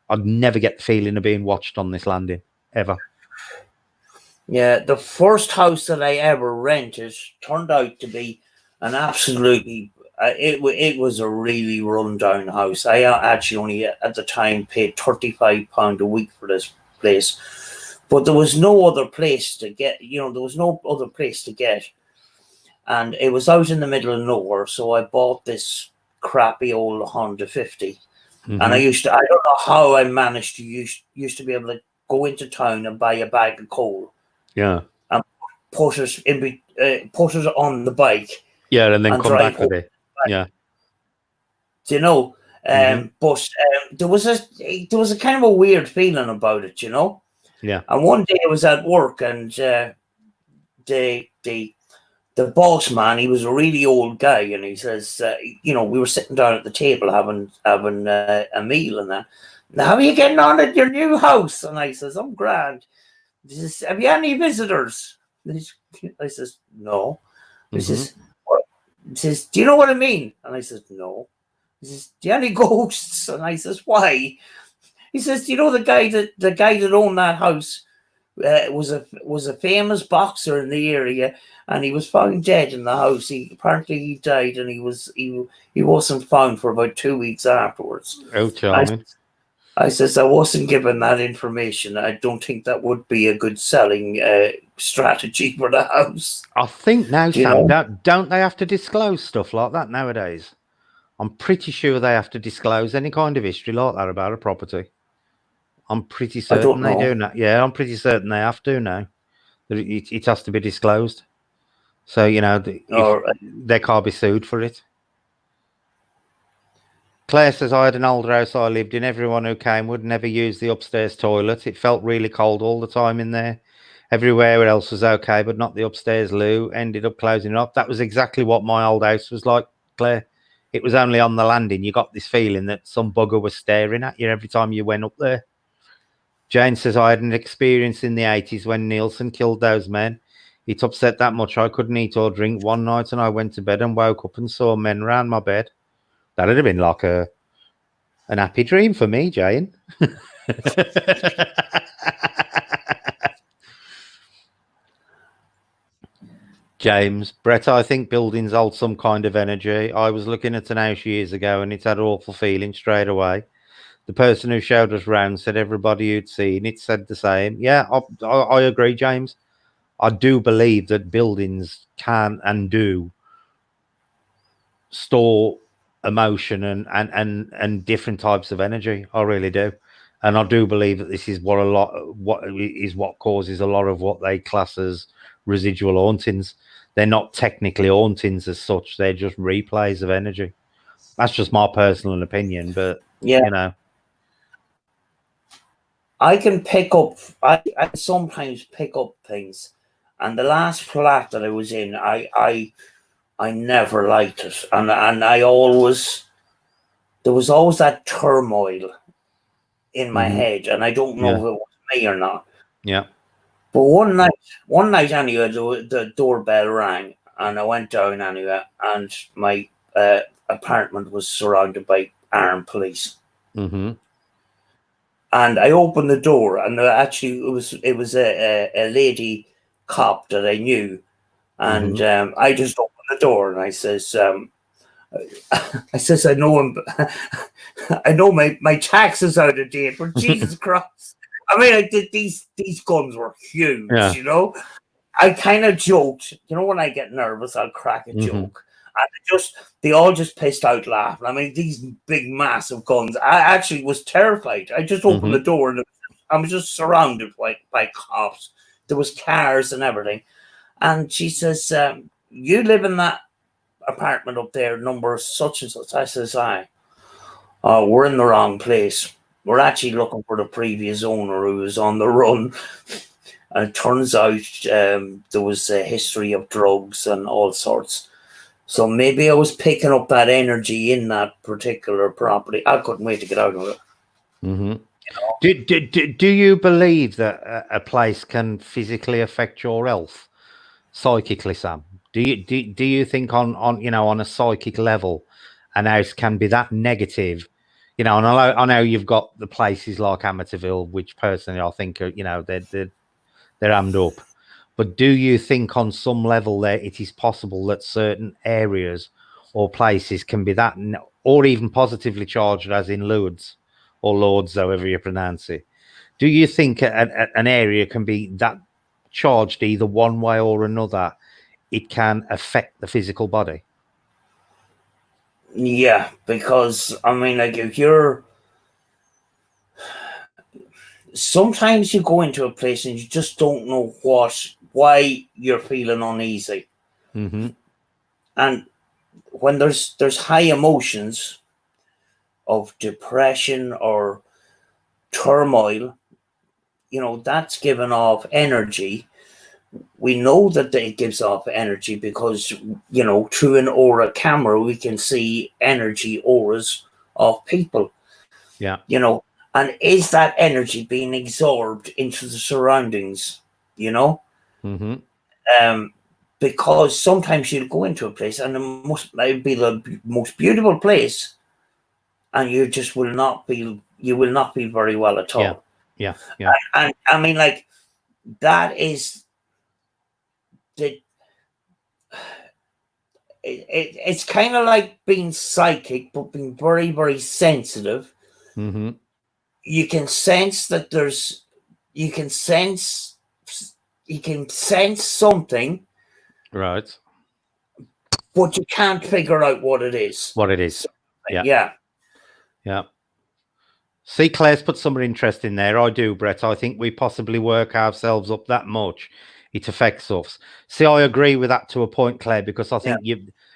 I'd never get the feeling of being watched on this landing, ever. Yeah, the first house that I ever rented turned out to be an absolutely... it was a really run-down house. I actually only, at the time, paid £35 a week for this place. But there was no other place to get, And it was out in the middle of nowhere, so I bought this crappy old Honda 50. And I don't know how I managed to used to be able to go into town and buy a bag of coal. Yeah. And put it on the bike. Yeah, and then come back with it. Yeah. Do you know? But there was a kind of a weird feeling about it, you know. Yeah. And one day I was at work, and the boss man, he was a really old guy, and he says, we were sitting down at the table having a meal, and that. Now, how are you getting on at your new house? And I says, I'm grand. He says, have you any visitors? I says, no. He says, what? He says, do you know what I mean? And I says, no. He says, do you have any ghosts? And I says, why? He says, do you know the guy that owned that house was a famous boxer in the area, and he was found dead in the house. Apparently he died, and he wasn't found for about 2 weeks afterwards. Oh, charming. I says, I wasn't given that information. I don't think that would be a good selling strategy for the house. I think now, Sam, don't they have to disclose stuff like that nowadays? I'm pretty sure they have to disclose any kind of history like that about a property. I'm pretty certain they do now. Yeah, I'm pretty certain they have to now. It has to be disclosed. So, they can't be sued for it. Claire says, I had an old house I lived in. Everyone who came would never use the upstairs toilet. It felt really cold all the time in there. Everywhere else was okay, but not the upstairs loo. Ended up closing it up. That was exactly what my old house was like, Claire. It was only on the landing. You got this feeling that some bugger was staring at you every time you went up there. Jane says, I had an experience in the 80s when Nielsen killed those men. It upset that much I couldn't eat or drink one night, and I went to bed and woke up and saw men round my bed. That'd have been like an happy dream for me, Jane. James, Brett, I think buildings hold some kind of energy. I was looking at an house years ago, and it had an awful feeling straight away. The person who showed us round said everybody who'd seen it said the same. Yeah, I agree, James. I do believe that buildings can and do store emotion and different types of energy. I really do. And I do believe that this is what causes a lot of what they class as residual hauntings. They're not technically hauntings as such. They're just replays of energy. That's just my personal opinion, but yeah. I can pick up. I sometimes pick up things, and the last flat that I was in, I never liked it, and I always there was always that turmoil in my head, and I don't know if it was me or not. Yeah. But one night anyway, the doorbell rang, and I went down anyway, and my apartment was surrounded by armed police. And I opened the door, and actually it was a lady cop that I knew, and I just opened the door, and I says, I know him. I know my tax is out of date, but Jesus Christ! I mean, I did these guns were huge, you know. I kind of joked, you know, when I get nervous, I'll crack a joke. And they all just pissed out laughing. I mean, these big, massive guns. I actually was terrified. I just opened the door, and I was just surrounded by cops. There was cars and everything. And she says, you live in that apartment up there, number such and such. I says, we're in the wrong place. We're actually looking for the previous owner who was on the run. And it turns out there was a history of drugs and all sorts. So maybe I was picking up that energy in that particular property. I couldn't wait to get out of it. You know? Do you believe that a place can physically affect your health psychically, Sam? Do you think on a psychic level, an house can be that negative? You know, and I know you've got the places like Amateurville, which personally I think are, they're hammed up. But do you think on some level there it is possible that certain areas or places can be that, or even positively charged, as in Lourdes or Lords, however you pronounce it? Do you think an area can be that charged either one way or another? It can affect the physical body. Yeah, because I mean, like if you're sometimes you go into a place and you just don't know why you're feeling uneasy. And when there's high emotions of depression or turmoil, you know, that's giving off energy. We know that it gives off energy because, you know, through an aura camera, we can see energy auras of people. Yeah. You know, and is that energy being absorbed into the surroundings, you know? Because sometimes you'll go into a place and it might be the most beautiful place, and you just will not be very well at all. Yeah. And I mean, like, that is the it's kind of like being psychic, but being very, very sensitive. You can sense that you can sense something, right, but you can't figure out what it is. So, yeah. See, Claire's put some interest in there. I do, Brett. I think we possibly work ourselves up that much. It affects us. See, I agree with that to a point, Claire, because I think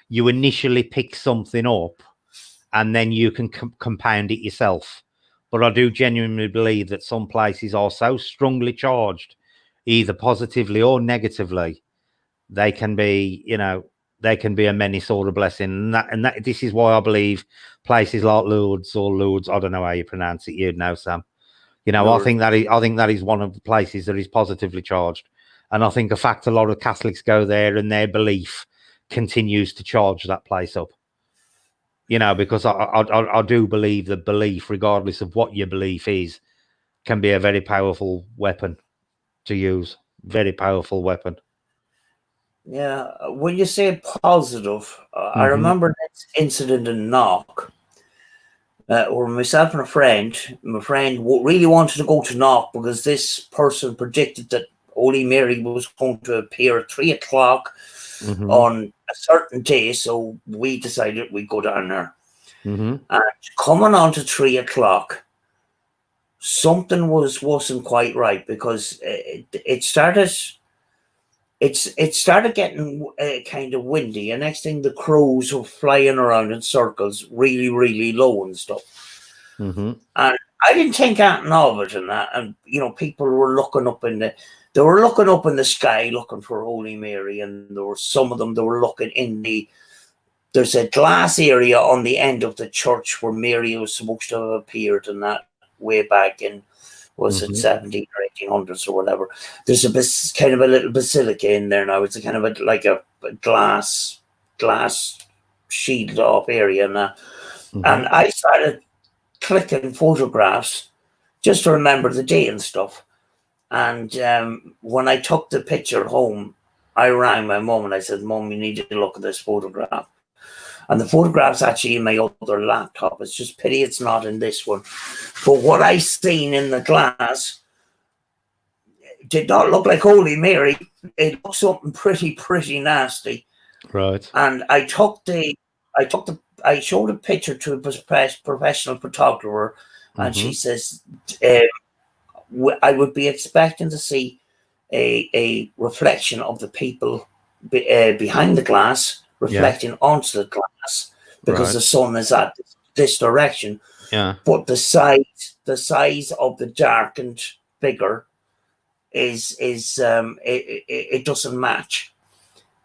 you initially pick something up and then you can compound it yourself. But I do genuinely believe that some places are so strongly charged, either positively or negatively, they can be, you know, they can be a many sort of blessing. And that this is why I believe places like Lourdes, I don't know how you pronounce it, you'd know, Sam. You know, I think that is one of the places that is positively charged. And I think the fact a lot of Catholics go there and their belief continues to charge that place up. You know, because I do believe that belief, regardless of what your belief is, can be a very powerful weapon to use. Very powerful weapon. Yeah, when you say positive, I remember that incident in Knock, where myself and my friend really wanted to go to Knock because this person predicted that Holy Mary was going to appear at 3 o'clock on a certain day, so we decided we'd go down there. And coming on to 3 o'clock, something wasn't quite right, because it started getting kind of windy, and next thing the crows were flying around in circles really, really low and stuff. And I didn't think anything of it and that, and you know, people were looking up in the sky looking for Holy Mary, and there were some of them that were looking in there's a glass area on the end of the church where Mary was supposed to have appeared, and that way back in, was it 17 or 1800s or whatever. There's a kind of a little basilica in there now. It's a kind of like a glass sheeted off area and that. And I started clicking photographs just to remember the day and stuff. And when I took the picture home, I rang my mum and I said, "Mum, you need to look at this photograph." And the photograph's actually in my other laptop. It's just pity it's not in this one. But what I seen in the glass did not look like Holy Mary. It looked something pretty nasty. Right. And I showed a picture to a professional photographer, and she says, I would be expecting to see a reflection of the people behind the glass reflecting onto the glass, because the sun is at this direction. Yeah. But the size of the darkened figure is it doesn't match.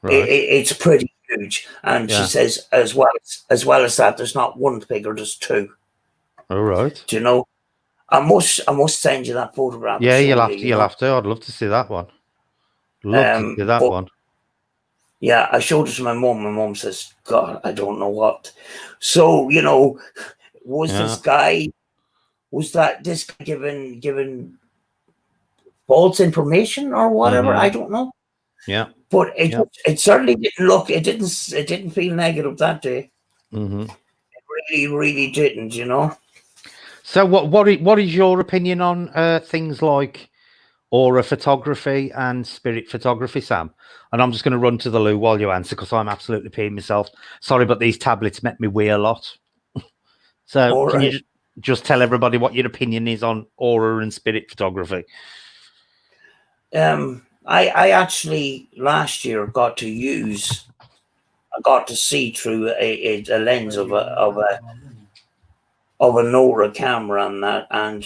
Right. It's pretty huge. And she says, as well as that, there's not one figure, there's two. All right. Do you know? I must send you that photograph. Yeah, you'll have to. I'd love to see that one. One. Yeah, I showed it to my mum. My mum says, "God, I don't know what." So, you know, this guy given false information or whatever? I don't know. Yeah. But it certainly didn't look. It didn't feel negative that day. It really didn't. You know. So what is your opinion on things like aura photography and spirit photography, Sam? And I'm just going to run to the loo while you answer, because I'm absolutely peeing myself. Sorry, but these tablets make me wee a lot. So just tell everybody what your opinion is on aura and spirit photography. I actually last year got to see through a lens of an aura camera and that, and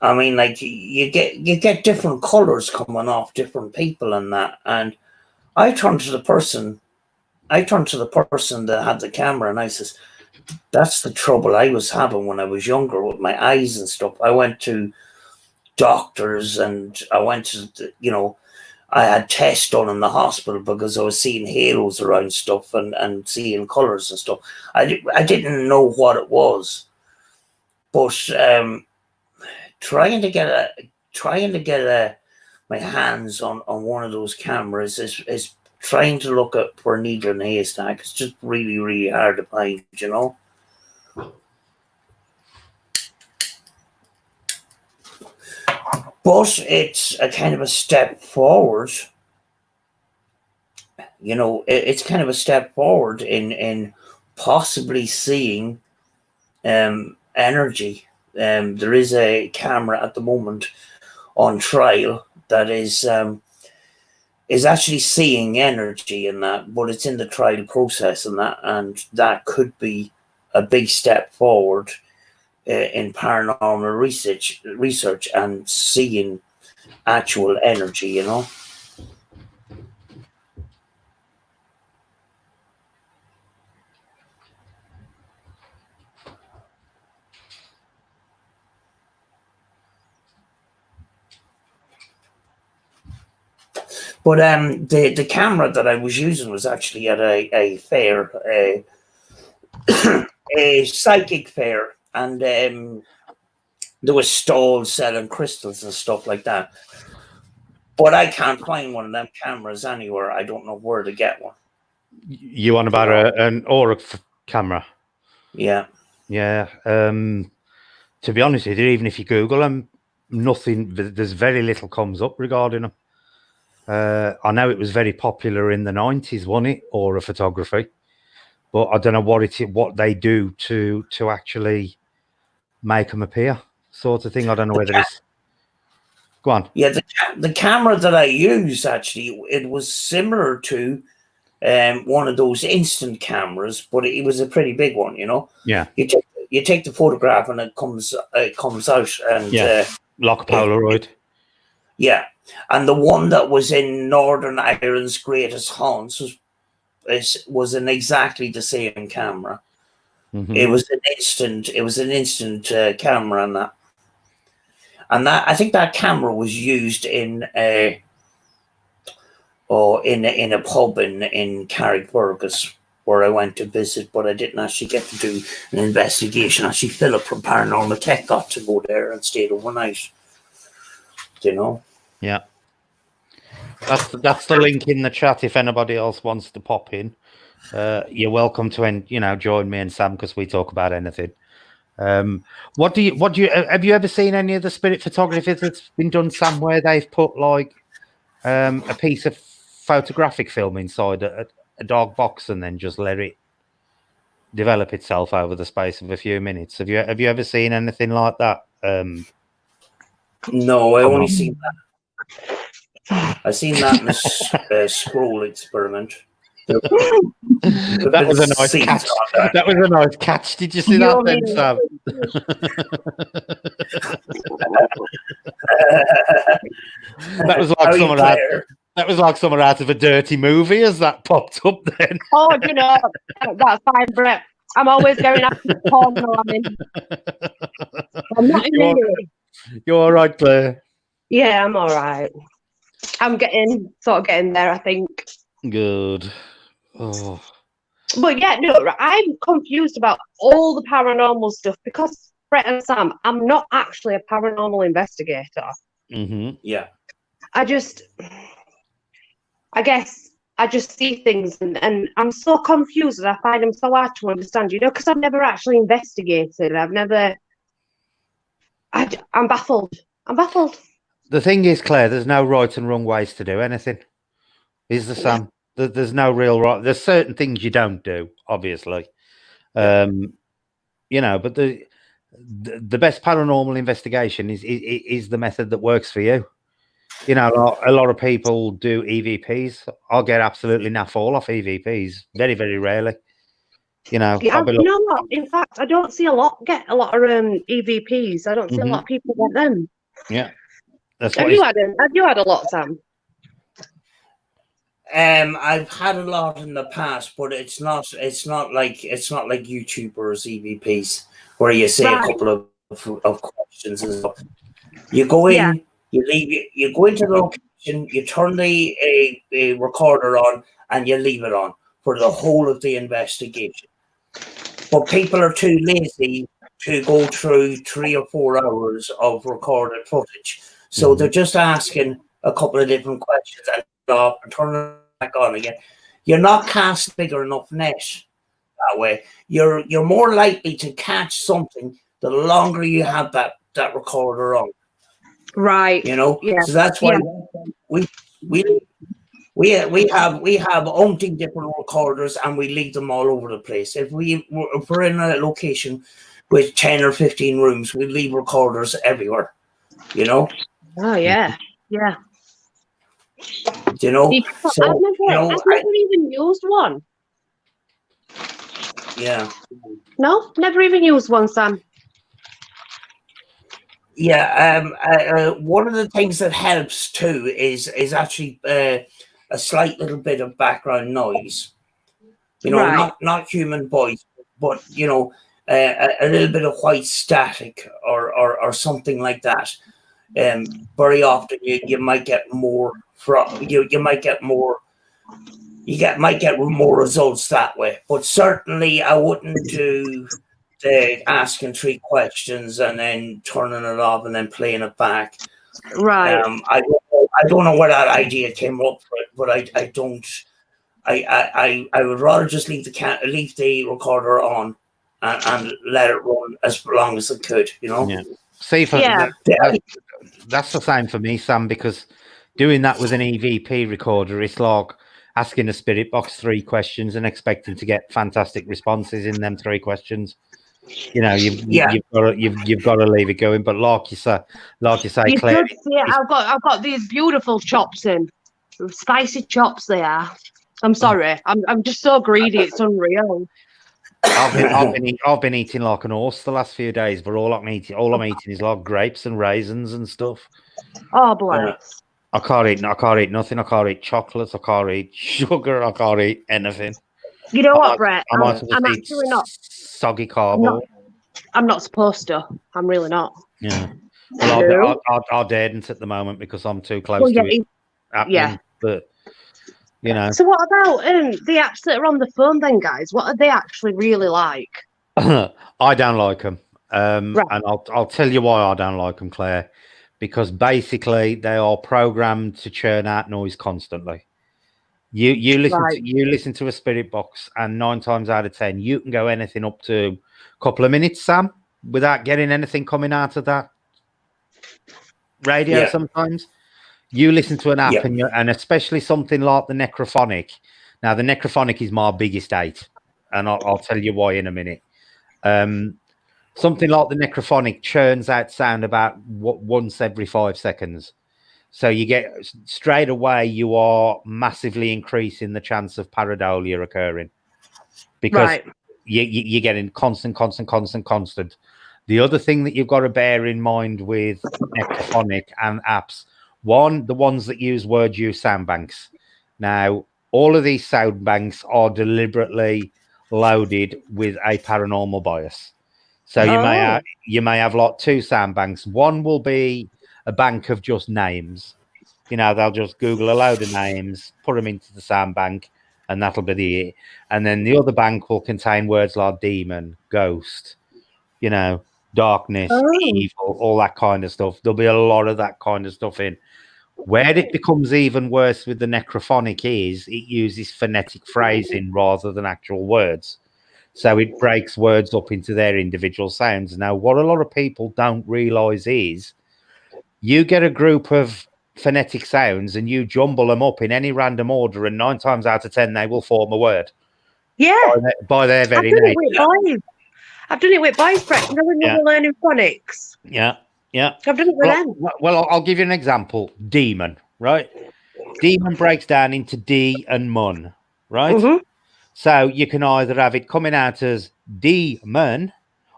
I mean, like you get different colors coming off different people and that, and I turned to the person that had the camera, and I says, "That's the trouble I was having when I was younger with my eyes and stuff. I went to doctors, and I went to, I had tests done in the hospital because I was seeing halos around stuff and seeing colors and stuff. I didn't know what it was, but trying to get my hands on one of those cameras is trying to look at for a needle in a haystack. It's just really, really hard to find, But it's a kind of a step forward. It's kind of a step forward in possibly seeing energy. There is a camera at the moment on trial that is actually seeing energy in that, but it's in the trial process and that could be a big step forward in paranormal research and seeing actual energy, But the camera that I was using was actually at a fair, a psychic fair, and there was stalls selling crystals and stuff like that. But I can't find one of them cameras anywhere. I don't know where to get one. You want about an aura camera? Yeah. Yeah. To be honest with you, even if you Google them, there's very little comes up regarding them. I know it was very popular in the 90s, wasn't it? Aura photography. But I don't know what they do to actually make them appear, sort of thing. I don't know whether it's... Go on. Yeah, the camera that I used, actually, it was similar to one of those instant cameras, but it was a pretty big one, Yeah. You take the photograph and it comes out, and like a Polaroid. Yeah, and the one that was in Northern Ireland's greatest haunts was an exactly the same camera. Mm-hmm. It was an instant camera, and that I think that camera was used in a pub in Carrickfergus where I went to visit, but I didn't actually get to do an investigation. Actually, Philip from Paranormal Tech got to go there and stayed overnight. Yeah. That's the link in the chat. If anybody else wants to pop in, you're welcome to join me and Sam, because we talk about anything. What do you have you ever seen any of the spirit photography that's been done, Sam, where they've put like a piece of photographic film inside a dark box and then just let it develop itself over the space of a few minutes? Have you ever seen anything like that? No, I only seen that. I seen that in a scroll experiment. That was a nice catch. That was a nice catch. Did you see that then, Sam? That was like someone out. That was like someone out of a dirty movie. As that popped up, then. Oh, that's fine, Brett. I'm always going after the corner. I'm not in the... You're all right, Claire. Yeah, I'm all right. I'm getting there, I think. Good. Oh. But yeah, no, I'm confused about all the paranormal stuff because, Brett and Sam, I'm not actually a paranormal investigator. Mm-hmm. Yeah. I guess I just see things and I'm so confused and I find them so hard to understand, because I've never actually investigated. I'm baffled. I'm baffled. The thing is, Claire, there's no right and wrong ways to do anything. Is there, Sam? There's no real right. There's certain things you don't do, obviously. you know, but the best paranormal investigation is the method that works for you. You know, a lot of people do EVPs. I'll get absolutely naff all off EVPs. Very, very rarely. You know, Yeah, you know what? In fact, I don't see get a lot of EVPs. I don't see a lot of people get them. Yeah, that's Have you had a lot, Sam? I've had a lot in the past, but it's not like YouTubers EVPs where you say a couple of questions and stuff. You go in, you go into the location, you turn the recorder on, and you leave it on for the whole of the investigation. But people are too lazy to go through 3 or 4 hours of recorded footage, so they're just asking a couple of different questions and off and turn it back on again. You're not cast bigger enough net that way. You're more likely to catch something the longer you have that recorder on. Right. You know. Yeah. So that's why we have umpteen different recorders and we leave them all over the place. If we're in a location with 10 or 15 rooms, we leave recorders everywhere. You know. Oh yeah. Yeah. You know, so, I've never even used one. Yeah. No, never even used one, Sam. Yeah. One of the things that helps too is actually a slight little bit of background noise. You know, not human voice, but you know, a little bit of white static or something like that. Very often you might get more might get more results that way. But certainly I wouldn't do the asking 3 questions and then turning it off and then playing it back. Right. I don't know where that idea came up from, but I don't. I would rather just leave the recorder on and let it run as long as it could. You know. Yeah. See, that's the same for me, Sam, because doing that with an EVP recorder, it's like asking a spirit box 3 questions and expecting to get fantastic responses in them 3 questions. You know, you've got to leave it going. But like you say, Claire, I've got these beautiful chops in, spicy chops. They are. I'm sorry, I'm just so greedy. It's unreal. I've been eating like an horse the last few days, but all I'm eating is like grapes and raisins and stuff. Oh, bless. I can't eat nothing. I can't eat chocolates. I can't eat sugar. I can't eat anything. You know what, Brett? I'm actually not soggy cardboard. I'm not supposed to. I'm really not. Yeah. Well, I daren't at the moment because I'm too close to it happening. Yeah. But you know. So what about the apps that are on the phone then, guys? What are they actually really like? I don't like them. And I'll tell you why I don't like them, Claire. Because basically they are programmed to churn out noise constantly. You listen to a spirit box, and 9 times out of 10 you can go anything up to a couple of minutes, Sam, without getting anything coming out of that radio. Sometimes you listen to an app and especially something like the Necrophonic. Now the Necrophonic is my biggest hate, and I'll tell you why in a minute. Something like the Necrophonic churns out sound about once every 5 seconds. So you get straight away, you are massively increasing the chance of pareidolia occurring because you're getting constant. The other thing that you've got to bear in mind with Necrophonic and apps, the ones that use word use sound banks. Now, all of these sound banks are deliberately loaded with a paranormal bias. So you may have like 2 sound banks. One will be a bank of just names. You know, they'll just Google a load of names, put them into the sound bank, and that'll be it. And then the other bank will contain words like demon, ghost, you know, darkness, evil, all that kind of stuff. There'll be a lot of that kind of stuff in. Where it becomes even worse with the Necrophonic is it uses phonetic phrasing rather than actual words. So it breaks words up into their individual sounds. Now, what a lot of people don't realize is you get a group of phonetic sounds and you jumble them up in any random order, and 9 times out of 10 they will form a word. Yeah. By their very nature. I've done it with boys, Brett. You know when you're learning phonics? Yeah. I've done it with them. Well, I'll give you an example. Demon, right? Demon breaks down into D and mun, right? Mm-hmm. So you can either have it coming out as demon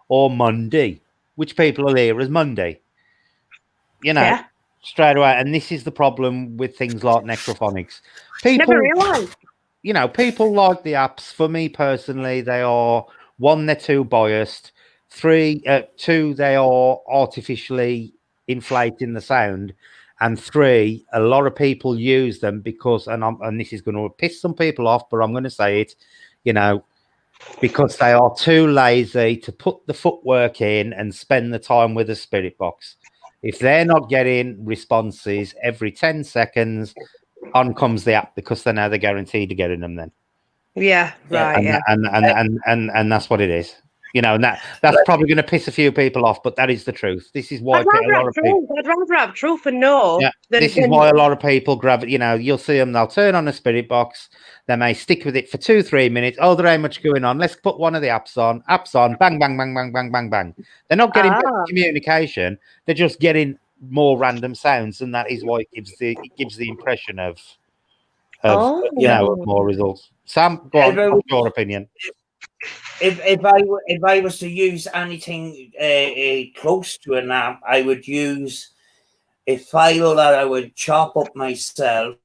or Monday, which people will hear as Monday. You know, straight away. And this is the problem with things like necrophonics. People, never realised. You know, people like the apps. For me personally, they are, one, they're too biased. Two, they are artificially inflating the sound. And three, a lot of people use them because, and this is going to piss some people off, but I'm going to say it, you know, because they are too lazy to put the footwork in and spend the time with a spirit box. If they're not getting responses every 10 seconds, on comes the app, because they know they're guaranteed to getting them then. Yeah, right. And that's what it is. You know, and that's probably going to piss a few people off, but that is the truth. This is why I'd rather have truth and no. Yeah, this is why a lot of people grab it. You know, you'll see them, they'll turn on a spirit box, they may stick with it for 2-3 minutes. Oh, there ain't much going on. Let's put one of the apps on, bang, bang, bang, bang, bang, bang, bang. They're not getting better communication, they're just getting more random sounds, and that is why it gives the impression of you know, of more results. Sam, go on, what's your opinion? If I was to use anything close to an app, I would use a file that I would chop up myself,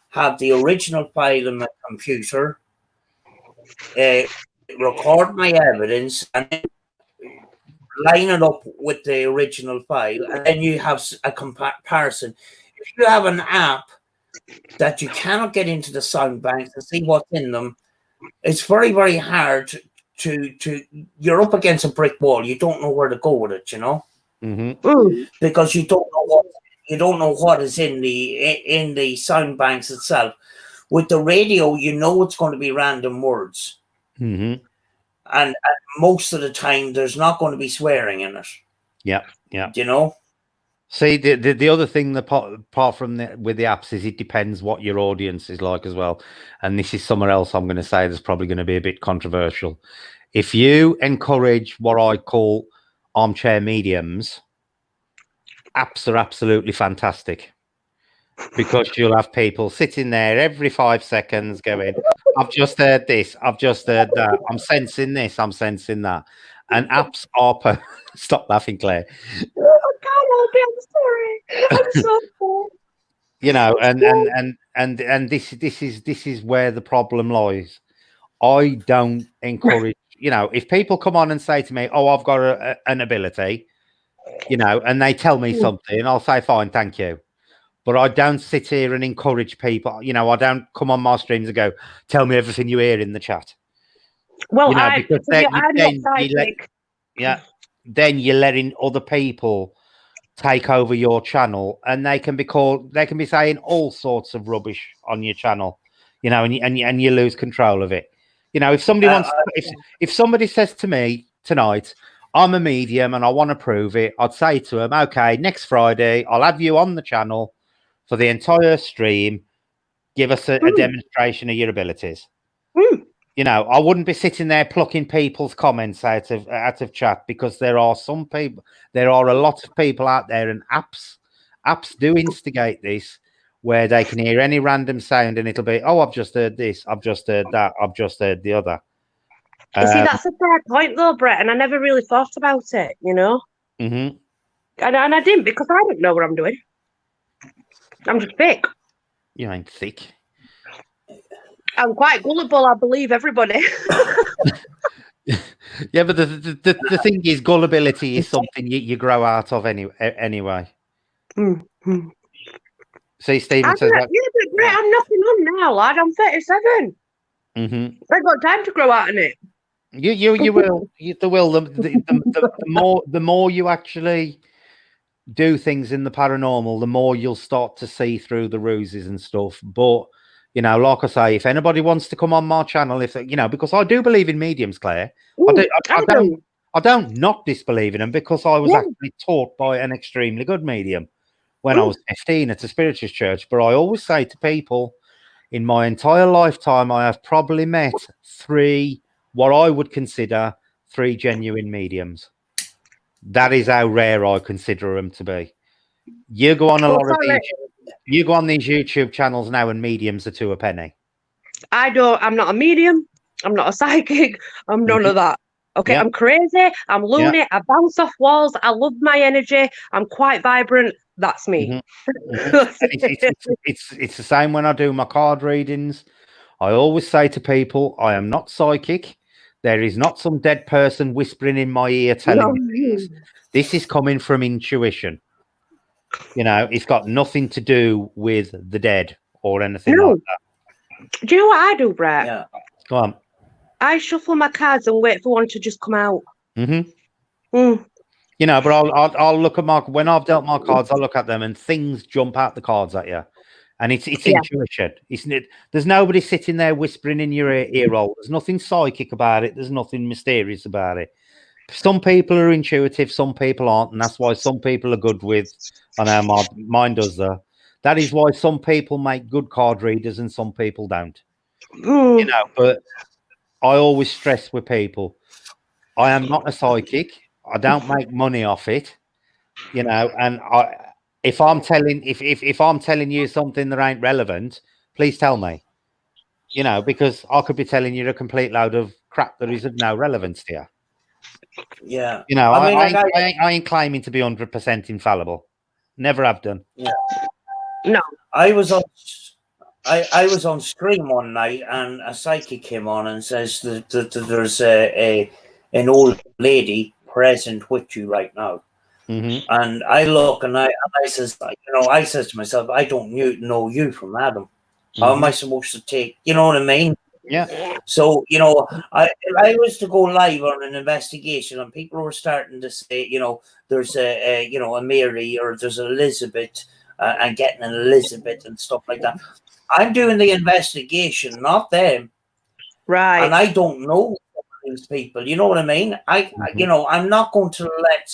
have the original file in my computer, record my evidence, and then line it up with the original file, and then you have a comparison. If you have an app that you cannot get into the sound banks and see what's in them, it's very, very hard to you're up against a brick wall. You don't know where to go with it, you know, because you don't know what is in the sound banks itself. With the radio, you know it's going to be random words, and most of the time there's not going to be swearing in it. Yeah. You know. See, the other thing, apart from with the apps, is it depends what your audience is like as well. And this is somewhere else I'm going to say that's probably going to be a bit controversial. If you encourage what I call armchair mediums, apps are absolutely fantastic, because you'll have people sitting there every 5 seconds going, I've just heard this, I've just heard that, I'm sensing this, I'm sensing that. And apps are stop laughing, Claire. I'm sorry. I'm so sorry. You know, and this is where the problem lies. I don't encourage, you know, if people come on and say to me, oh, I've got an ability, you know, and they tell me something, I'll say, fine, thank you. But I don't sit here and encourage people. You know, I don't come on my streams and go, tell me everything you hear in the chat. Well, you know, because then you're letting other people take over your channel, and they can be saying all sorts of rubbish on your channel, you know, and you lose control of it. You know, if somebody if somebody says to me tonight, I'm a medium and I want to prove it, I'd say to them, okay, next Friday I'll have you on the channel for the entire stream. Give us a demonstration of your abilities. You know, I wouldn't be sitting there plucking people's comments out of chat, because there are a lot of people out there, and apps do instigate this, where they can hear any random sound and it'll be, oh, I've just heard this, I've just heard that, I've just heard the other. You see, that's a fair point though, Brett, and I never really thought about it, you know. And I didn't, because I don't know what I'm doing. I'm just thick. You ain't thick. I'm quite gullible, I believe everybody. Yeah, but the thing is, gullibility is something you grow out of anyway. See, Stephen says that. Yeah, but Brett, I'm knocking on now, lad. I'm 37. I've got time to grow out in it. You will. There will. The more you actually do things in the paranormal, the more you'll start to see through the ruses and stuff. But you know, like I say, if anybody wants to come on my channel, if you know, because I do believe in mediums, Claire. I don't not disbelieve in them, because I was actually taught by an extremely good medium when I was 15 at a spiritualist church. But I always say to people, in my entire lifetime, I have probably met what I would consider 3 genuine mediums. That is how rare I consider them to be. You go on a lot of these. You go on these YouTube channels now, and mediums are 2 a penny. I'm not a medium. I'm not a psychic. I'm none of that. Okay, I'm crazy. I'm loony. I bounce off walls. I love my energy. I'm quite vibrant. That's me. It's the same when I do my card readings. I always say to people, I am not psychic. There is not some dead person whispering in my ear telling me things. This is coming from intuition. You know, it's got nothing to do with the dead or anything like that. Do you know what I do, Brett? Yeah. Go on. I shuffle my cards and wait for one to just come out. You know, but I'll look at when I've dealt my cards, I look at them and things jump out the cards at you. And it's intuition, isn't it? There's nobody sitting there whispering in your ear roll. There's nothing psychic about it. There's nothing mysterious about it. Some people are intuitive, some people aren't, and that's why some people are good with. I know mine does that. That is why some people make good card readers and some people don't. You know, but I always stress with people, I am not a psychic. I don't make money off it. You know, and if I'm telling you something that ain't relevant, please tell me. You know, because I could be telling you a complete load of crap that is of no relevance to you. Yeah. You know, I ain't claiming to be 100% infallible. Never have done. Yeah. No. I was on stream one night and a psychic came on and says that there's an old lady present with you right now. And I look and I says, you know, I says to myself, I don't know you from Adam. How am I supposed to take, you know what I mean? Yeah. So, you know, I was to go live on an investigation and people were starting to say, you know, there's a Mary or there's Elizabeth and getting an Elizabeth and stuff like that. I'm doing the investigation, not them. Right. And I don't know these people. You know what I mean? You know, I'm not going to let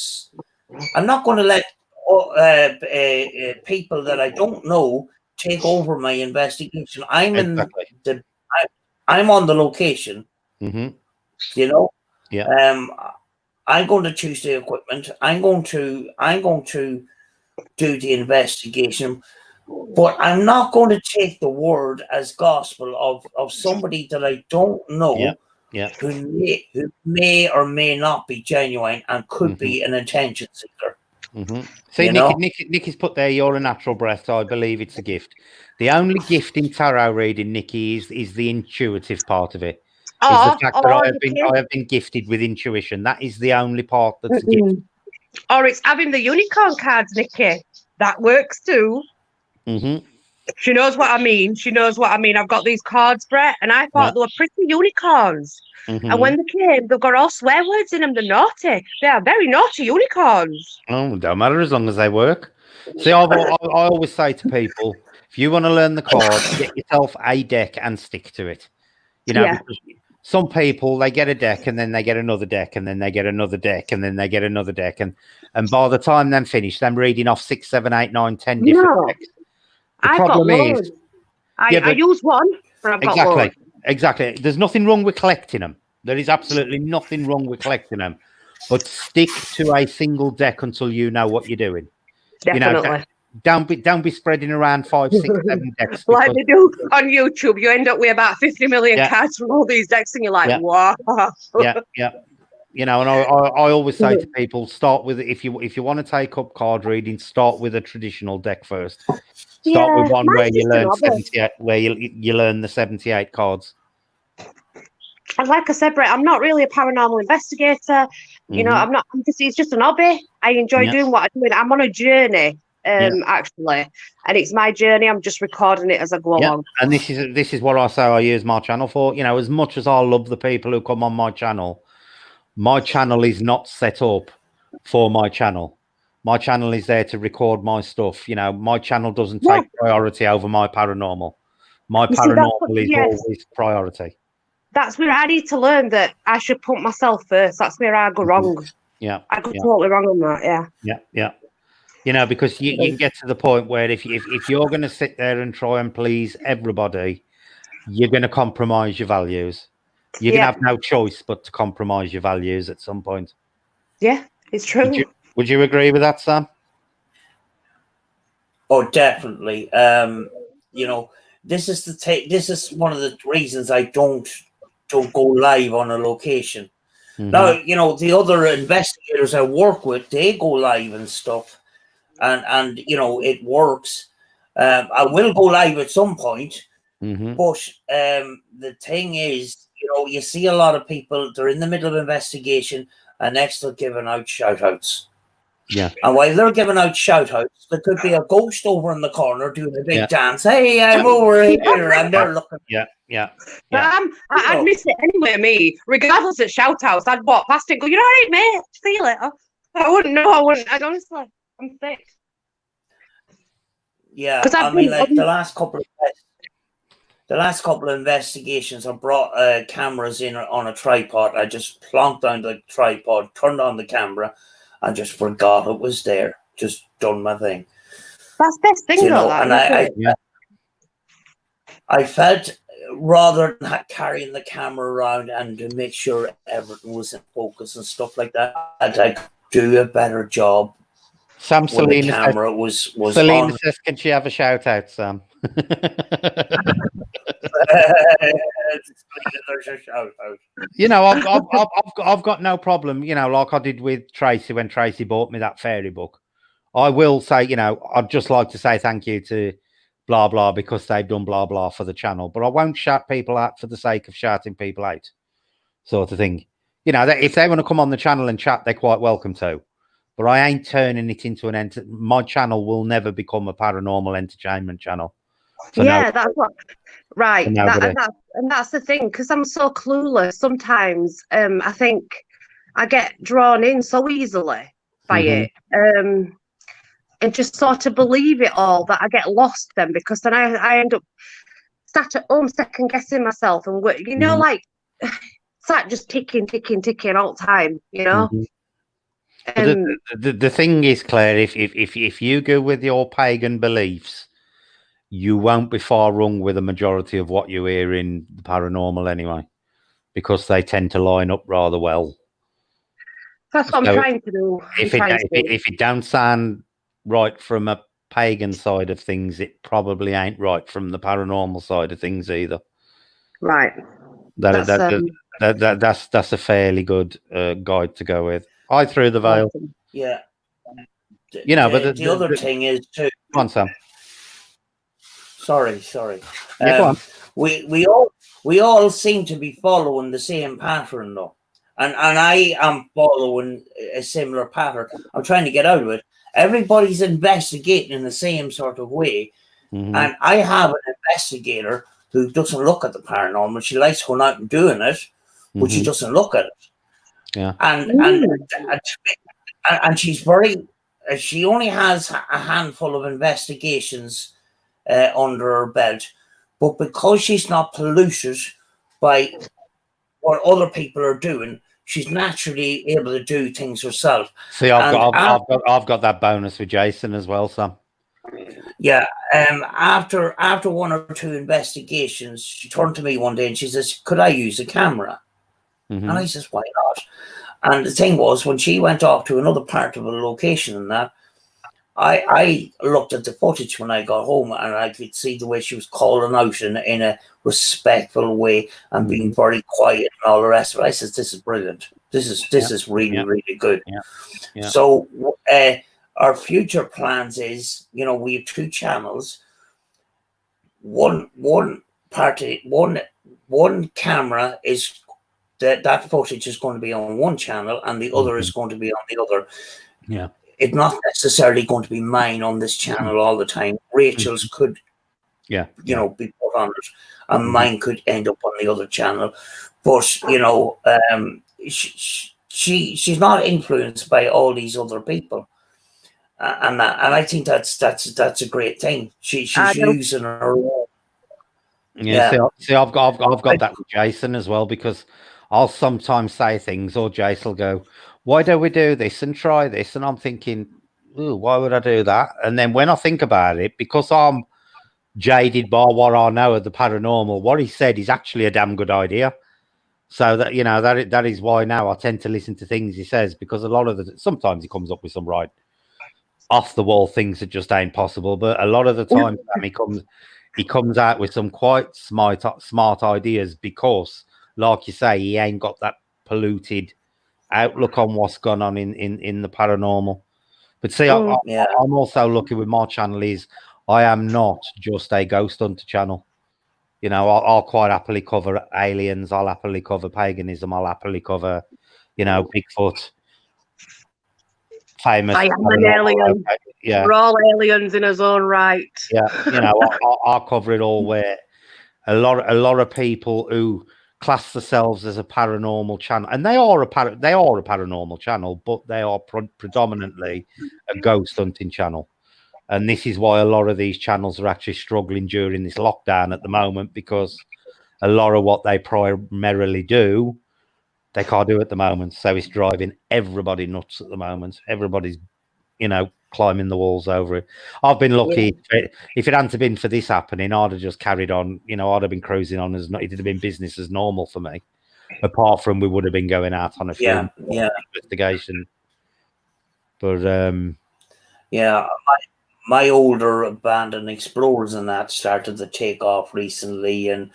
people that I don't know take over my investigation. I'm on the location. You know. Yeah. I'm going to choose the equipment. I'm going to do the investigation, but I'm not going to take the word as gospel of somebody that I don't know. Yeah. Who may or may not be genuine and could be an attention seeker. See, Nikki's put there, you're a natural breath. I believe it's a gift. The only gift in tarot reading, Nikki, is the intuitive part of it. Is the fact that I have been gifted with intuition. That is the only part that's a gift. Or it's having the unicorn cards, Nikki. That works too. She knows what I mean. I've got these cards, Brett, and I thought they were pretty unicorns. And when they came, they've got all swear words in them. They're naughty. They are very naughty unicorns. Oh, don't matter as long as they work. See, I always say to people, if you want to learn the cards, get yourself a deck and stick to it. You know, because some people, they get a deck and then they get another deck and then they get another deck and then they get another deck. And by the time they're finished, they're reading off 6, 7, 8, 9, 10 different decks. The problem is... I use one, but I've got loads. Exactly. There's nothing wrong with collecting them. There is absolutely nothing wrong with collecting them. But stick to a single deck until you know what you're doing. Definitely. You know, don't be spreading around 5, 6, 7 decks. Like they do on YouTube. You end up with about 50 million cards from all these decks and you're like, wow. Yeah. You know, and I always say to people, start with, if you want to take up card reading, start with a traditional deck first. Start with one where you learn 78, where you learn the 78 cards. And like I said, Brett, I'm not really a paranormal investigator. You know, it's just an hobby. I enjoy doing what I'm doing. I'm on a journey, actually. And it's my journey. I'm just recording it as I go along. And this is what I say I use my channel for. You know, as much as I love the people who come on my channel is not set up for my channel. My channel is there to record my stuff. You know, my channel doesn't take priority over my paranormal. My paranormal is always priority. That's where I need to learn that I should put myself first. That's where I go wrong. Yeah. I go totally wrong on that, Yeah. You know, because you can get to the point where if you're going to sit there and try and please everybody, you're going to compromise your values. You're going to have no choice but to compromise your values at some point. Yeah, it's true. Would you agree with that, Sam? Oh, definitely. You know, this is one of the reasons I don't go live on a location. Now, you know, the other investigators I work with, they go live and stuff, and you know, it works. I will go live at some point, but the thing is, you know, you see a lot of people, they're in the middle of investigation, and next they're giving out shout outs. Yeah. And while they're giving out shout outs, there could be a ghost over in the corner doing a big dance. Hey, I'm over here, and they're looking. Yeah. I'd miss it anyway, me. Regardless of shout outs, I'd walk past it and go, "You're all right, mate. See you later." I wouldn't know. I'd honestly, I'm sick. Yeah, I mean, like the last couple of investigations, I brought cameras in on a tripod. I just plonked down the tripod, turned on the camera, and just forgot it was there. Just done my thing. That's the best thing, you though. know, and I felt, rather than carrying the camera around and to make sure everything was in focus and stuff like that, I'd do a better job. Sam, Selena, the camera was Selena on. says, "Can she have a shout out, Sam?" There's a shout out. You know, I've got no problem. You know, like I did with Tracy when Tracy bought me that fairy book. I will say, you know, I'd just like to say thank you to blah blah because they've done blah blah for the channel, but I won't shout people out for the sake of shouting people out, sort of thing. You know, if they want to come on the channel and chat, they're quite welcome to. But I ain't turning it into my channel will never become a paranormal entertainment channel. Yeah, that's what. Right, and that's the thing, because I'm so clueless. Sometimes, I think I get drawn in so easily by it, and just sort of believe it all that I get lost then, because then I end up sat at home second guessing myself, and you know, like it's like just ticking all the time, you know. The thing is, Claire, if you go with your pagan beliefs, you won't be far wrong with a majority of what you hear in the paranormal anyway, because they tend to line up rather well. That's what I'm trying to do. If it don't sound right from a pagan side of things, it probably ain't right from the paranormal side of things either. Right. That's a fairly good guide to go with. I threw the veil. Yeah. You know, but the other thing is too. Come on, Sam. Sorry. Yeah, go on. We all seem to be following the same pattern though. And I am following a similar pattern. I'm trying to get out of it. Everybody's investigating in the same sort of way. And I have an investigator who doesn't look at the paranormal. She likes going out and doing it, but she doesn't look at it. Yeah. And she's very, she only has a handful of investigations under her belt, but because she's not polluted by what other people are doing, she's naturally able to do things herself. See, I've got that bonus with Jason as well, Sam. Yeah. After one or two investigations, she turned to me one day and she says, "Could I use a camera?" And I says, "Why not?" And the thing was, when she went off to another part of a location and that, I looked at the footage when I got home, and I could see the way she was calling out in a respectful way and being very quiet and all the rest of it. I said, "This is brilliant. This is really, really good." Yeah. So our future plans is, you know, we have two channels. One camera is that footage is going to be on one channel, and the other is going to be on the other. Yeah. It's not necessarily going to be mine on this channel all the time. Rachel's could, you know, be put on it, and mine could end up on the other channel. But you know, she's not influenced by all these other people, and I think that's a great thing. She's using her own. Yeah. See, I've got that with Jason as well, because I'll sometimes say things, or Jason will go, "Why don't we do this and try this?" And I'm thinking, "Ooh, why would I do that?" And then when I think about it, because I'm jaded by what I know of the paranormal, what he said is actually a damn good idea. So that, you know, that is why now I tend to listen to things he says, because a lot of sometimes he comes up with some right off the wall things that just ain't possible, but a lot of the time he comes out with some quite smart ideas, because, like you say, he ain't got that polluted outlook on what's gone on in the paranormal. But see, I'm also lucky with my channel is I am not just a ghost hunter channel. You know, I'll quite happily cover aliens. I'll happily cover paganism. I'll happily cover, you know, Bigfoot. Famous. I am an alien. Yeah, we're all aliens in his own right. Yeah, you know, I'll cover it all. Where a lot of people who class themselves as a paranormal channel, and they are a paranormal channel, but they are predominantly a ghost hunting channel. And this is why a lot of these channels are actually struggling during this lockdown at the moment, because a lot of what they primarily do, they can't do at the moment. So it's driving everybody nuts at the moment. Everybody's, you know, climbing the walls over it. I've been lucky. Yeah. If it hadn't been for this happening, I'd have just carried on. You know, I'd have been cruising on as it'd have been business as normal for me. Apart from we would have been going out on a film investigation. But my older abandoned explorers and that started to take off recently, and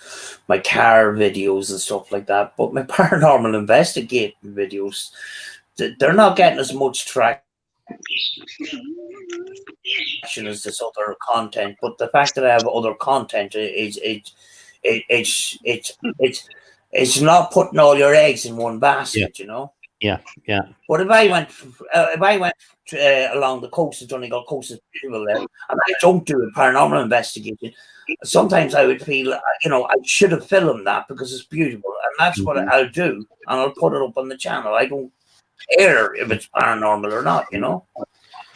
my car videos and stuff like that. But my paranormal investigating videos, they're not getting as much traction as this other content. But the fact that I have other content it's not putting all your eggs in one basket, you know. Yeah. But if I went along the coast of Donegal coast of people there, and I don't do a paranormal investigation, sometimes I would feel, you know, I should have filmed that because it's beautiful, and that's what I'll do, and I'll put it up on the channel. I don't care if it's paranormal or not, you know.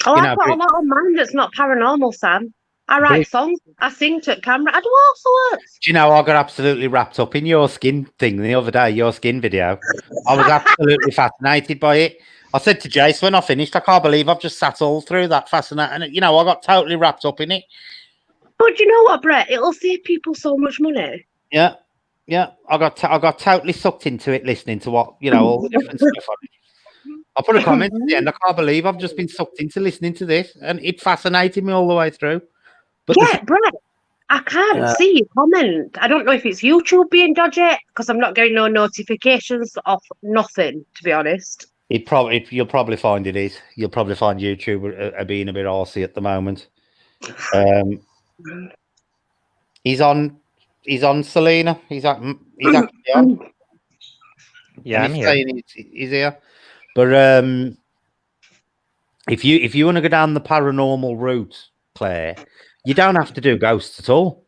Oh, I've got a lot of mine that's not paranormal, Sam. I write songs, I sing to camera, I do all sorts. Do you know, I got absolutely wrapped up in your skin thing the other day, your skin video. I was absolutely fascinated by it. I said to Jace when I finished, I can't believe I've just sat all through that fascinating. And, you know, I got totally wrapped up in it. But you know what, Brett? It'll save people so much money. Yeah. I got totally sucked into it, listening to what, you know, all the different stuff on it. I put a comment at the end. I can't believe I've just been sucked into listening to this, and it fascinated me all the way through. But yeah, Brett, I can't see your comment. I don't know if it's YouTube being dodgy, because I'm not getting no notifications of nothing, to be honest. You'll probably find it is. You'll probably find YouTube are being a bit arsey at the moment. He's on Selena. He's actually on. Yeah, I'm here. He's here. But if you want to go down the paranormal route, Claire, you don't have to do ghosts at all.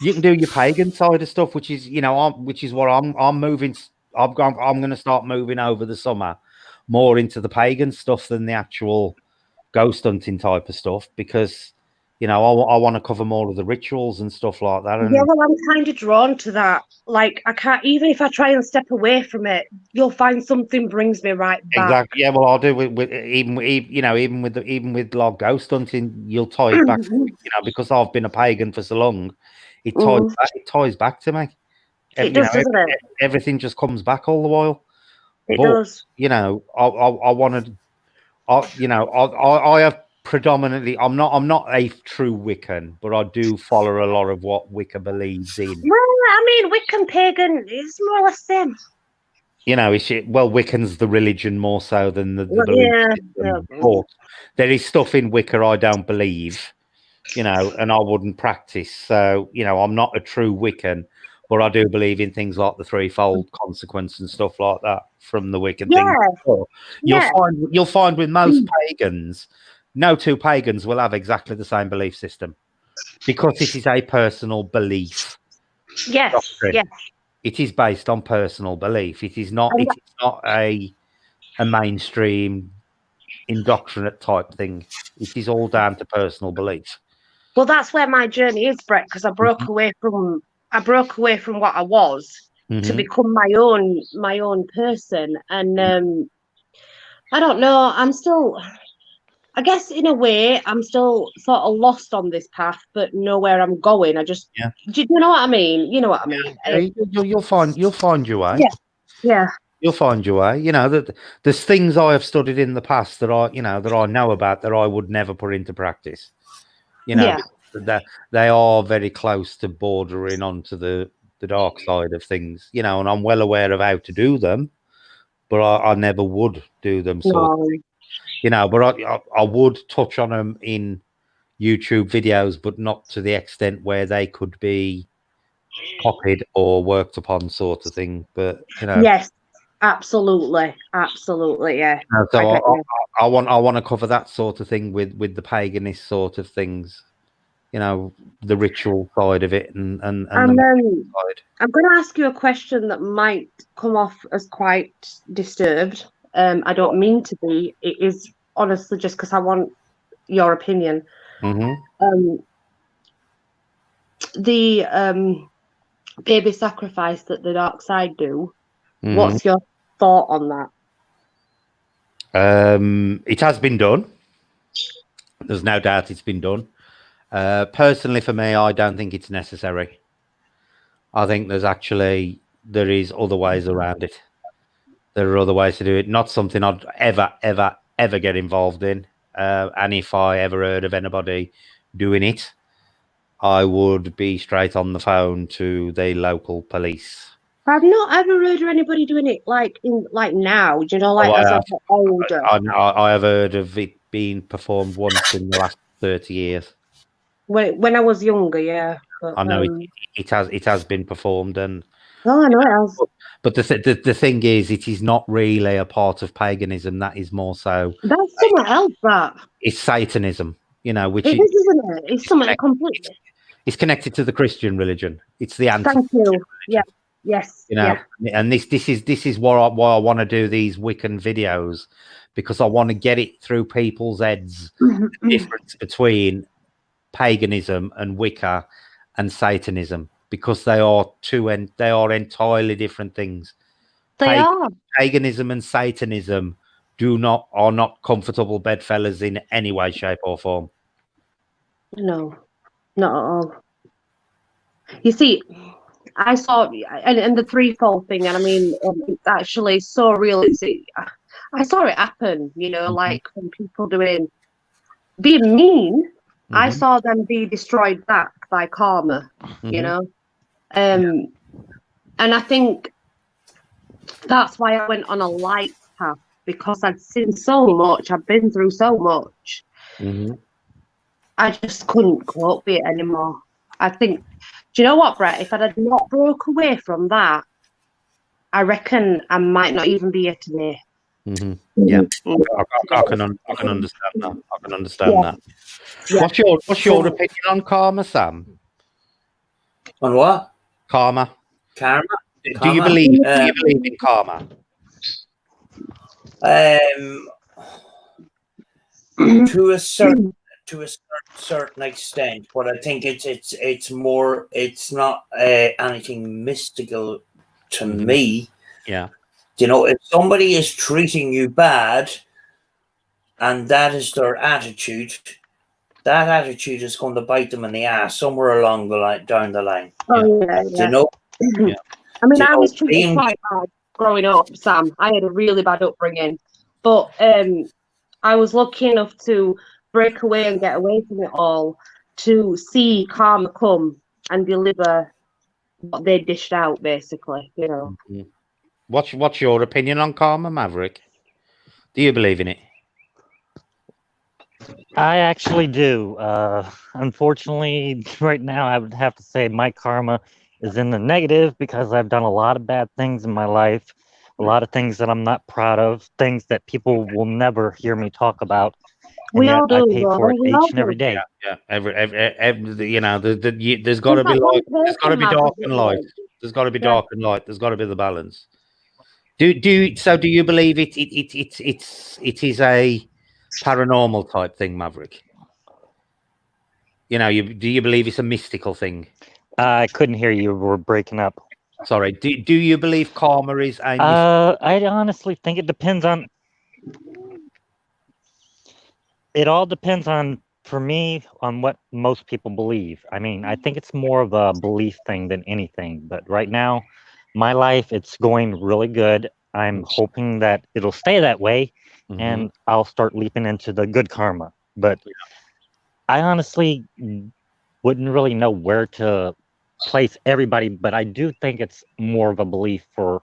You can do your pagan side of stuff, which is, you know, which is what I'm moving. I'm going to start moving over the summer more into the pagan stuff than the actual ghost hunting type of stuff, because, you know, I want to cover more of the rituals and stuff like that. And yeah, well, I'm kind of drawn to that. Like, I can't, even if I try and step away from it, you'll find something brings me right back. Exactly. Yeah, well, I'll do even with like ghost hunting, you'll tie it back. You know, because I've been a pagan for so long, it ties back to me. Doesn't it? Everything just comes back all the while. It does. You know, I wanted. I have predominantly. I'm not a true Wiccan, but I do follow a lot of what Wicca believes in. Well, I mean, Wiccan pagan is more or less the same. You know, Wiccan's the religion more so than the belief system. But there is stuff in Wicca I don't believe, you know, and I wouldn't practice. So, you know, I'm not a true Wiccan, but I do believe in things like the threefold consequence and stuff like that from the Wiccan thing. So you'll find with most pagans, no two pagans will have exactly the same belief system, because it is a personal belief. Yes. Doctrine. Yes. It is based on personal belief. It is not. It is not a mainstream indoctrinate type thing. It is all down to personal belief. Well, that's where my journey is, Brett, because I broke away from what I was to become my own person, and I don't know. I'm still, I guess, in a way, I'm still sort of lost on this path, but know where I'm going. I just, do you know what I mean? You know what I mean? You'll find your way. Yeah. You'll find your way. You know, that there's things I have studied in the past that I know about that I would never put into practice. You know, that they are very close to bordering onto the dark side of things. You know, and I'm well aware of how to do them, but I never would do them. No. You know, but I would touch on them in YouTube videos, but not to the extent where they could be copied or worked upon, sort of thing. But you know, yes, absolutely, yeah. so I want to cover that sort of thing with the paganist sort of things. You know, the ritual side of it, and the side. I'm going to ask you a question that might come off as quite disturbed. I don't mean to be. It is honestly just because I want your opinion. The baby sacrifice that the dark side do. What's your thought on that? It has been done. There's no doubt it's been done. Personally, for me, I don't think it's necessary. I think there is other ways around it. There are other ways to do it. Not something I'd ever get involved in. And if I ever heard of anybody doing it, I would be straight on the phone to the local police. I've not ever heard of anybody doing it like now. Do you know, like as I get older? I have heard of it being performed once in the last 30 years. When I was younger, yeah. But, I know it has been performed, and I know it has. But the thing is, it is not really a part of paganism. That is more so. That's something else. That it's Satanism, you know, which it is, isn't it? It's something completely. It's connected to the Christian religion. It's the anti. Thank you. Yeah. Yes. You know, and this is why I want to do these Wiccan videos, because I want to get it through people's heads the difference between paganism and Wicca and Satanism, because they are entirely different things. They are. Paganism and Satanism are not comfortable bedfellows in any way, shape, or form. No, not at all. You see, I saw and the threefold thing, and I mean, it's actually so real. I saw it happen. You know, like when people being mean. I saw them be destroyed back by karma, you know? And I think that's why I went on a light path, because I'd seen so much, I've been through so much. I just couldn't cope with it anymore. I think, do you know what, Brett? If I had not broke away from that, I reckon I might not even be here today. Yeah, I can understand that. I can understand that. Yeah. What's your opinion on karma, Sam? On what? Karma. Karma. Do you believe in karma? To a certain extent, but I think it's more. It's not anything mystical to me. Yeah. You know, if somebody is treating you bad, and that is their attitude, that attitude is going to bite them in the ass somewhere along the line, down the line. Oh yeah. You know. Yeah. I mean, I was treated quite bad growing up, Sam. I had a really bad upbringing, but I was lucky enough to break away and get away from it all, to see karma come and deliver what they dished out, basically. You know. What's your opinion on karma, Maverick? Do you believe in it? I actually do. Unfortunately, right now, I would have to say my karma is in the negative, because I've done a lot of bad things in my life, a lot of things that I'm not proud of, things that people will never hear me talk about. We all do. I pay for it each and every day. Yeah. Every you know, there's got to be light. There's got to be dark and light. There's got to be dark and light. There's got to be the balance. Do you believe it is a paranormal type thing, Maverick? You know, do you believe it's a mystical thing? I couldn't hear you. We're breaking up. Sorry. Do you believe karma is a I honestly think it depends on. It all depends on, for me, on what most people believe. I mean, I think it's more of a belief thing than anything. But right now, my life, it's going really good. I'm hoping that it'll stay that way, and I'll start leaping into the good karma. But I honestly wouldn't really know where to place everybody, but I do think it's more of a belief for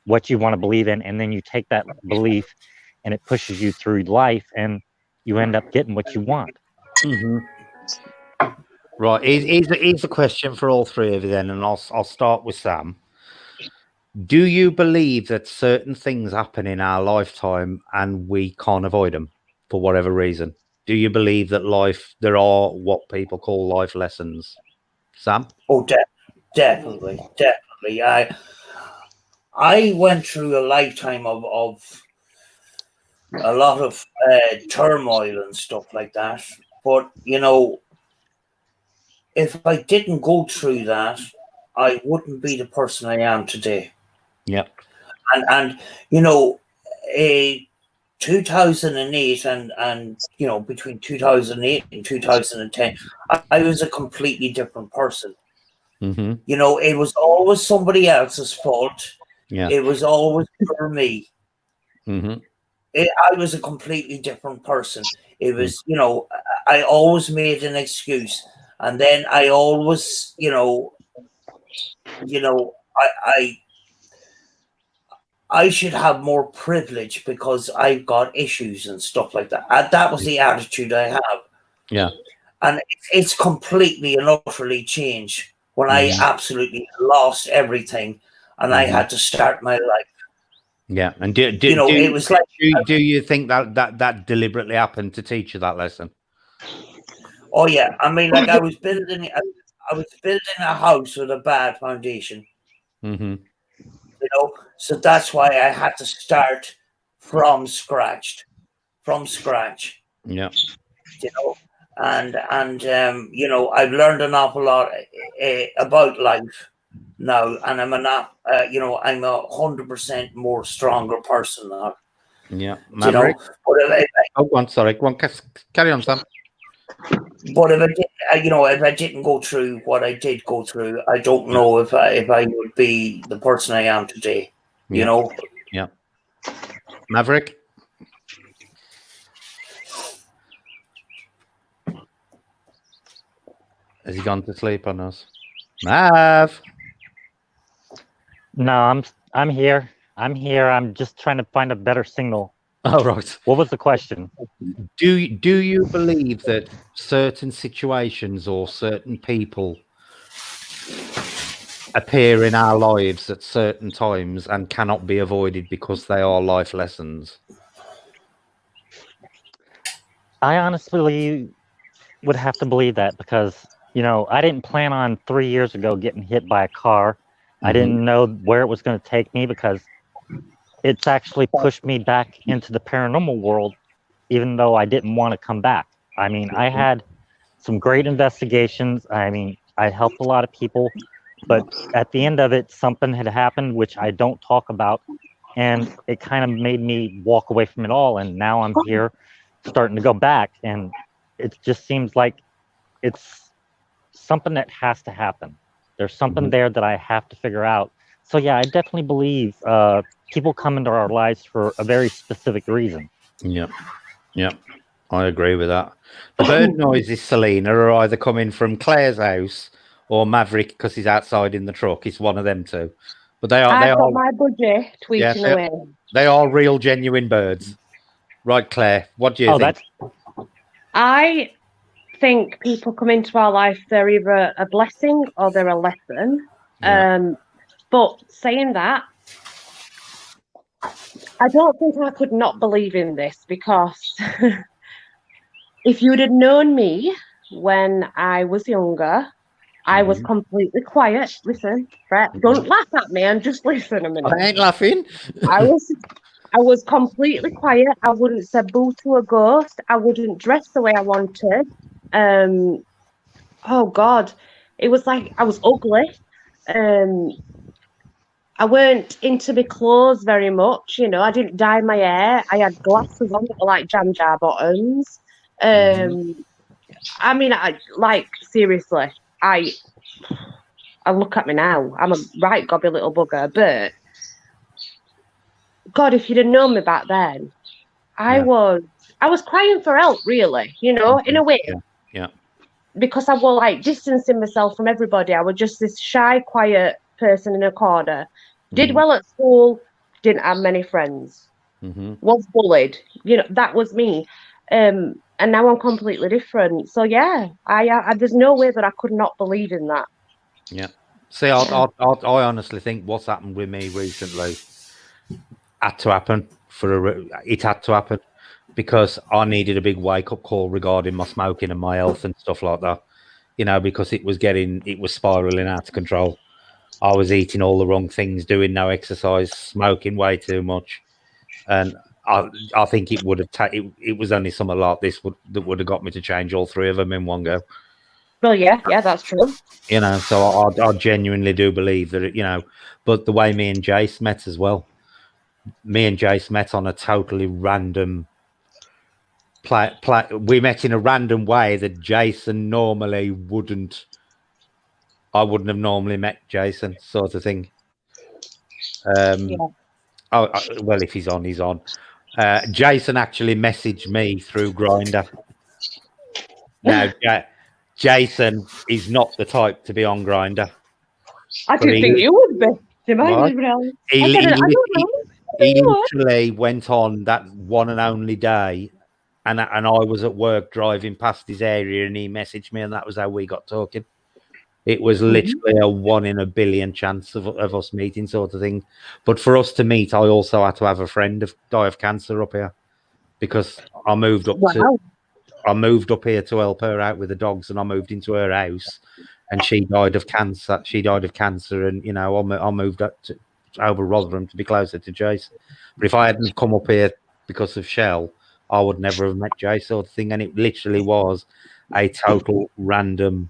what you want to believe in, and then you take that belief and it pushes you through life, and you end up getting what you want. Right. Here's a question for all three of you then, and I'll start with Sam. Do you believe that certain things happen in our lifetime and we can't avoid them for whatever reason? Do you believe that there are what people call life lessons? Sam? Oh, definitely. I went through a lifetime of a lot of turmoil and stuff like that. But, you know, if I didn't go through that, I wouldn't be the person I am today. Yeah. And you know, 2008 and you know, between 2008 and 2010, I was a completely different person. You know, it was always somebody else's fault. Yeah. It was always for me. I was a completely different person. It was, you know, I always made an excuse, and then I always, I should have more privilege because I've got issues and stuff like that. And that was the attitude I have. Yeah. And it's completely and utterly changed when I absolutely lost everything and I had to start my life. Yeah. And it was like, do you think that deliberately happened to teach you that lesson? Oh yeah, I mean, like I was building a house with a bad foundation. You know, so that's why I had to start from scratch. Yeah. You know, and you know, I've learned an awful lot about life now, and I'm you know, I'm 100% more stronger person now. Yeah, Maverick. Go on, sorry. Go on, carry on, Sam. But if I did, you know, if I didn't go through what I did go through, I don't know if I would be the person I am today. You know. Yeah. Maverick. Has he gone to sleep on us? Mav. No, I'm here. I'm just trying to find a better signal. Oh, right. What was the question? Do you believe that certain situations or certain people appear in our lives at certain times and cannot be avoided because they are life lessons? I honestly would have to believe that because, you know, I didn't plan on 3 years ago getting hit by a car. I didn't know where it was going to take me because it's actually pushed me back into the paranormal world, even though I didn't want to come back. I mean, I had some great investigations. I mean, I helped a lot of people, but at the end of it, something had happened, which I don't talk about. And it kind of made me walk away from it all. And now I'm here starting to go back. And it just seems like it's something that has to happen. There's something there that I have to figure out. So yeah, I definitely believe people come into our lives for a very specific reason. Yeah. Yeah. I agree with that. The bird noises, Selena, are either coming from Claire's house or Maverick because he's outside in the truck. It's one of them two. But I've got my budgie tweeting away. They are real, genuine birds. Right, Claire, what do you think? I think people come into our life, they're either a blessing or they're a lesson. Yeah. But saying that, I don't think I could not believe in this because if you'd have known me when I was younger, I was completely quiet. Listen, Brett, don't laugh at me and just listen a minute. I ain't laughing. I was completely quiet. I wouldn't say boo to a ghost. I wouldn't dress the way I wanted. Oh God, it was like I was ugly. I weren't into my clothes very much, you know. I didn't dye my hair. I had glasses on that were like jam jar bottoms. I mean, seriously, I And look at me now. I'm a right gobby little bugger. But God, if you'd have known me back then, I was crying for help, really, in a way. Yeah. Because I was like distancing myself from everybody. I was just this shy, quiet person in a corner. Did well at school, didn't have many friends. Was bullied. That was me. And now I'm completely different. So yeah, I there's no way that I could not believe in that. Yeah. See, I honestly think what's happened with me recently had to happen it had to happen because I needed a big wake up call regarding my smoking and my health and stuff like that. Because it was spiraling out of control. I was eating all the wrong things, doing no exercise, smoking way too much, and I think it would have it was only something like this that would have got me to change all three of them in one go. Well, yeah, that's true. So I genuinely do believe that but the way me and Jace met as well. Me and Jace met on a totally random we met in a random way that Jason normally wouldn't. I wouldn't have normally met Jason, sort of thing. Oh, well, if he's on, he's on. Jason actually messaged me through Grindr. Now, Jason is not the type to be on Grindr. I didn't think you would be. He literally went on that one and only day, and I was at work driving past his area, and he messaged me, and that was how we got talking. It was literally a 1 in a billion chance of us meeting, sort of thing. But for us to meet, I also had to have a friend die of cancer up here, because I moved up here to help her out with the dogs, and I moved into her house, and she died of cancer. And I moved up over Rotherham to be closer to Jace. But if I hadn't come up here because of Shell, I would never have met Jace, sort of thing. And it literally was a total random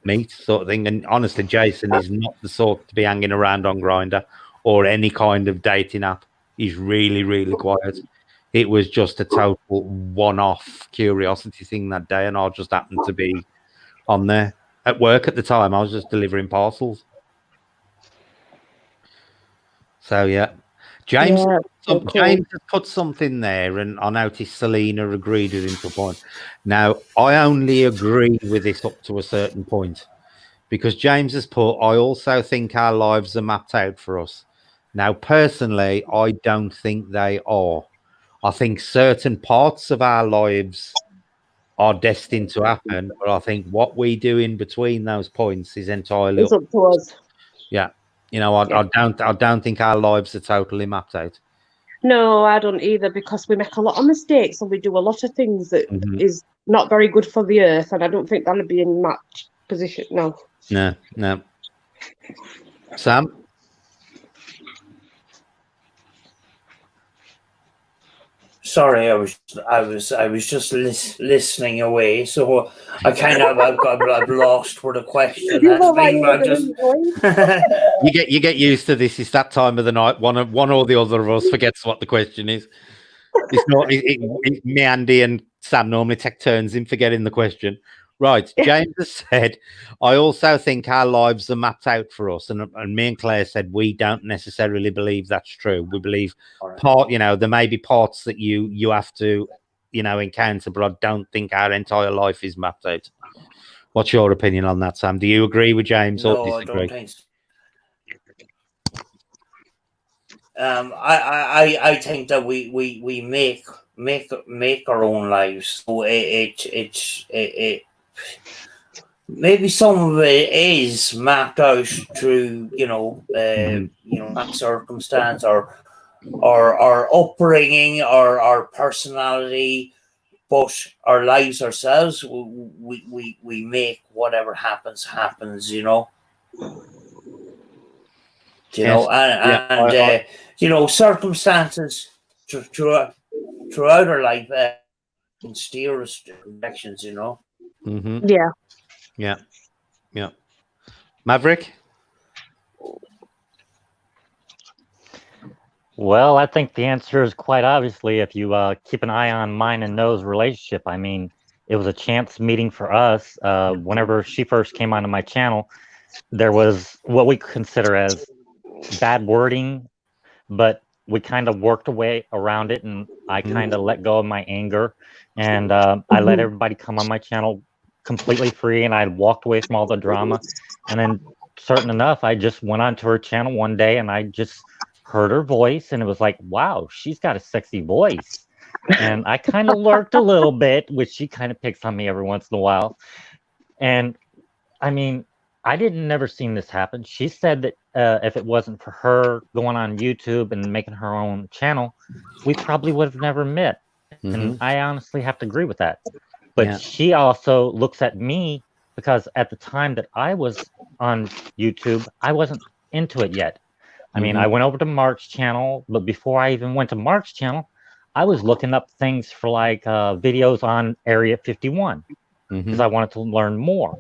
meet, sort of thing. And honestly, Jason is not the sort to be hanging around on Grindr or any kind of dating app. He's really, really quiet. It was just a total one-off curiosity thing that day, and I just happened to be on there at work at the time. I was just delivering parcels. So yeah, James has put something there, and I noticed Selena agreed with him to a point. Now, I only agree with this up to a certain point, because James has put, I also think our lives are mapped out for us. Now, personally, I don't think they are. I think certain parts of our lives are destined to happen, but I think what we do in between those points is entirely up to us. Yeah. I don't think our lives are totally mapped out. No, I don't either, because we make a lot of mistakes and we do a lot of things that is not very good for the earth, and I don't think that'll be in match position. No. Sam? Sorry, I was just listening away, so I kind of I've lost where the question has been. You get used to this. It's that time of the night. One or the other of us forgets what the question is. It's not. Me, Andy, and Sam normally take turns in forgetting the question. Right, James has said, I also think our lives are mapped out for us. And me and Claire said, we don't necessarily believe that's true. We believe there may be parts that you have to, encounter, but I don't think our entire life is mapped out. What's your opinion on that, Sam? Do you agree with James or disagree? I don't think so. I think that we make our own lives. So it maybe some of it is mapped out through circumstance or our upbringing or our personality, but our lives ourselves, we make whatever happens. Circumstances throughout our life can steer us directions. Yeah. Maverick? Well, I think the answer is quite obviously if you keep an eye on mine and Noah's relationship. I mean, it was a chance meeting for us. Whenever she first came onto my channel, there was what we consider as bad wording, but we kind of worked away around it, and I kind of let go of my anger, and I let everybody come on my channel completely free, and I walked away from all the drama. And then, certain enough, I just went onto her channel one day, and I just heard her voice, and it was like, wow, she's got a sexy voice. And I kind of lurked a little bit, which she kind of picks on me every once in a while. And I mean, I didn't never seen this happen. She said that if it wasn't for her going on YouTube and making her own channel, we probably would have never met. And I honestly have to agree with that. But she also looks at me because at the time that I was on YouTube, I wasn't into it yet. I mean, I went over to Mark's channel, but before I even went to Mark's channel, I was looking up things for like videos on Area 51 because I wanted to learn more.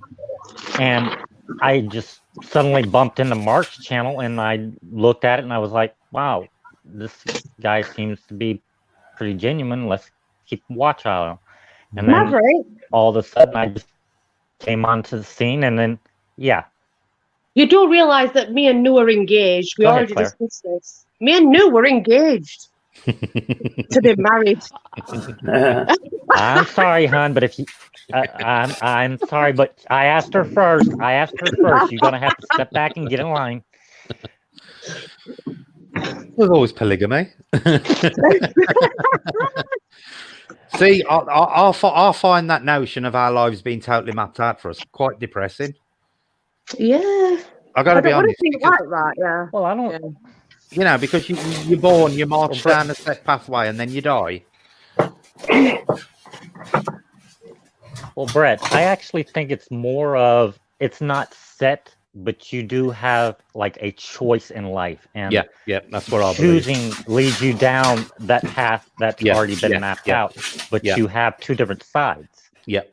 And I just suddenly bumped into Mark's channel, and I looked at it, and I was like, wow, this guy seems to be pretty genuine. Let's keep watch on him. And then all of a sudden, I just came onto the scene, and then, You do realize that me and Nu are engaged. We already discussed this. Me and Nu were engaged to be married. I'm sorry, hon, but if you... I'm sorry, but I asked her first. You're going to have to step back and get in line. There's always polygamy. See, I find that notion of our lives being totally mapped out for us quite depressing. Yeah. I got to be honest. Like that, yeah. Well, I don't... You know, because you're born, you march down a set pathway, and then you die. Well, Brett, I actually think it's more of, it's not set, but you do have like a choice in life. And yeah, that's what I believe. Choosing leads you down that path that's already been mapped out, but you have two different sides. Yep.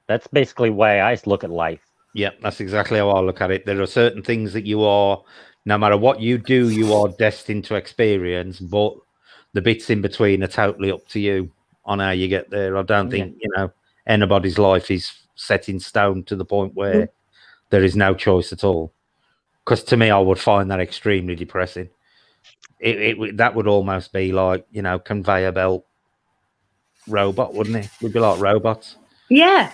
That's basically why I look at life. Yeah, that's exactly how I look at it. There are certain things that you are, no matter what you do, you are destined to experience, but the bits in between are totally up to you on how you get there. I don't think, anybody's life is set in stone to the point where there is no choice at all. Because to me, I would find that extremely depressing. That would almost be like, conveyor belt robot, wouldn't it? We'd be like robots. Yeah.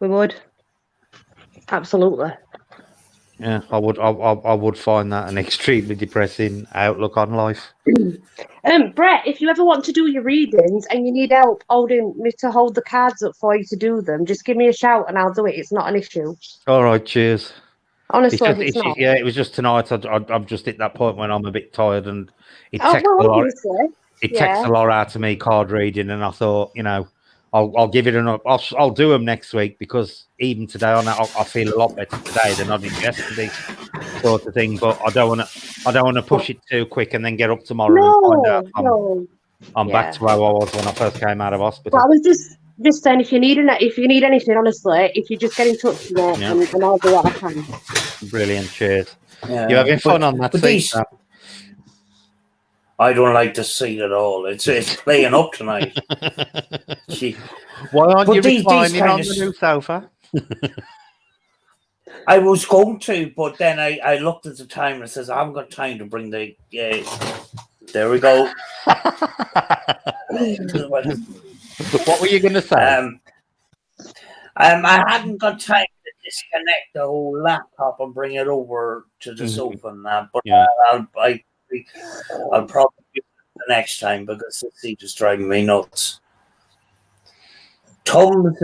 We would. Absolutely. Yeah, I would find that an extremely depressing outlook on life. Brett, if you ever want to do your readings and you need help holding me to hold the cards up for you to do them, just give me a shout and I'll do it. It's not an issue. All right, cheers. Honestly, it's not. Yeah, it was just tonight. I'm just at that point when I'm a bit tired, and it takes a lot out of me card reading, and I thought, I'll give it I'll do them next week, because even today I feel a lot better today than I did yesterday, sort of thing. But I don't want to push it too quick and then get up tomorrow and find out I'm back to where I was when I first came out of hospital. Well, I was just saying, if you need anything, honestly, if you just get in touch with me, and I'll do what I can. Brilliant, cheers. You having fun on that seat? I don't like the seat at all. It's playing up tonight. Why aren't you reclining on the new sofa? I was going to, but then I looked at the time and it says I haven't got time to bring the. There we go. What were you going to say? I hadn't got time to disconnect the whole laptop and bring it over to the sofa and that, but I'll probably do it the next time, because the seat is driving me nuts. Tom's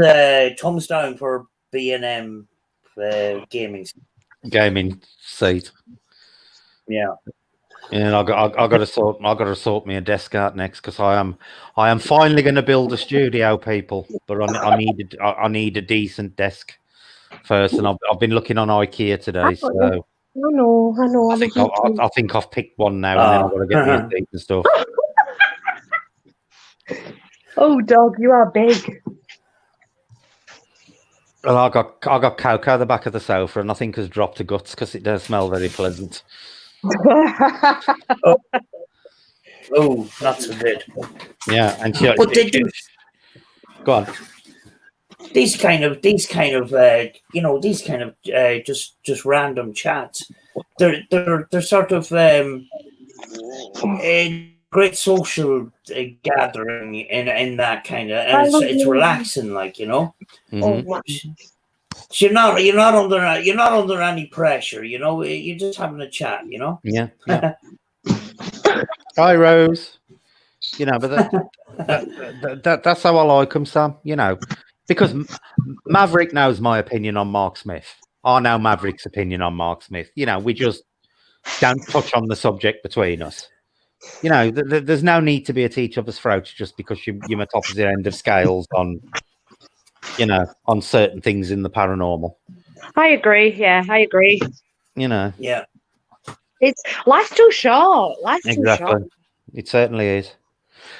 down for B&M gaming seat. Yeah. And I got to sort me a desk out next, because I am finally going to build a studio, people. But I need a decent desk first, and I've been looking on IKEA today. So I know. I think I've picked one now, and then I've got to get my seat and stuff. Oh, dog, you are big. Well, I got Coco at the back of the sofa, and I think has dropped to guts because it does smell very pleasant. Oh, not so good. Yeah, and go on. these kind of just random chats. They're sort of a great social gathering in that kind of, and it's relaxing, like, you know. Mm-hmm. So you're not under any pressure, you know. You're just having a chat, you know. Yeah. Hi, Rose. You know, but that's how I like them, Sam. You know, because Maverick knows my opinion on Mark Smith. I know Maverick's opinion on Mark Smith. You know, we just don't touch on the subject between us. You know, there's no need to be at each other's throats just because you're at opposite end of scales on, you know, on certain things in the paranormal. I agree. Yeah, I agree. You know. Yeah. It's life's too short. Life's too short. It certainly is.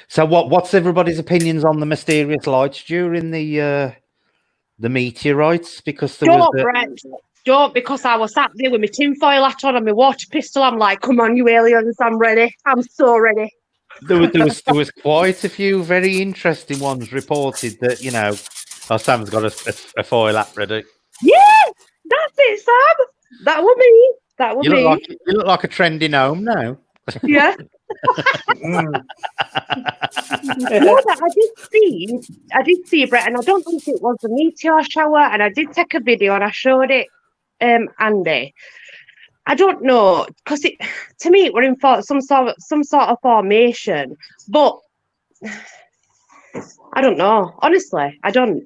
So what's everybody's opinions on the mysterious lights during the meteorites? Because there was Brett. Don't, because I was sat there with my tinfoil hat on and my water pistol. I'm like, come on, you aliens, I'm ready. I'm so ready. There was quite a few very interesting ones reported that, you know, Sam's got a foil hat ready. Yeah, that's it, Sam. That was me. That was me. You look like a trendy gnome now. Yeah. No, I did see, Brett, and I don't think it was the meteor shower, and I did take a video and I showed it Andy. I don't know, because to me it were in some sort of formation, but I don't know. Honestly, I don't.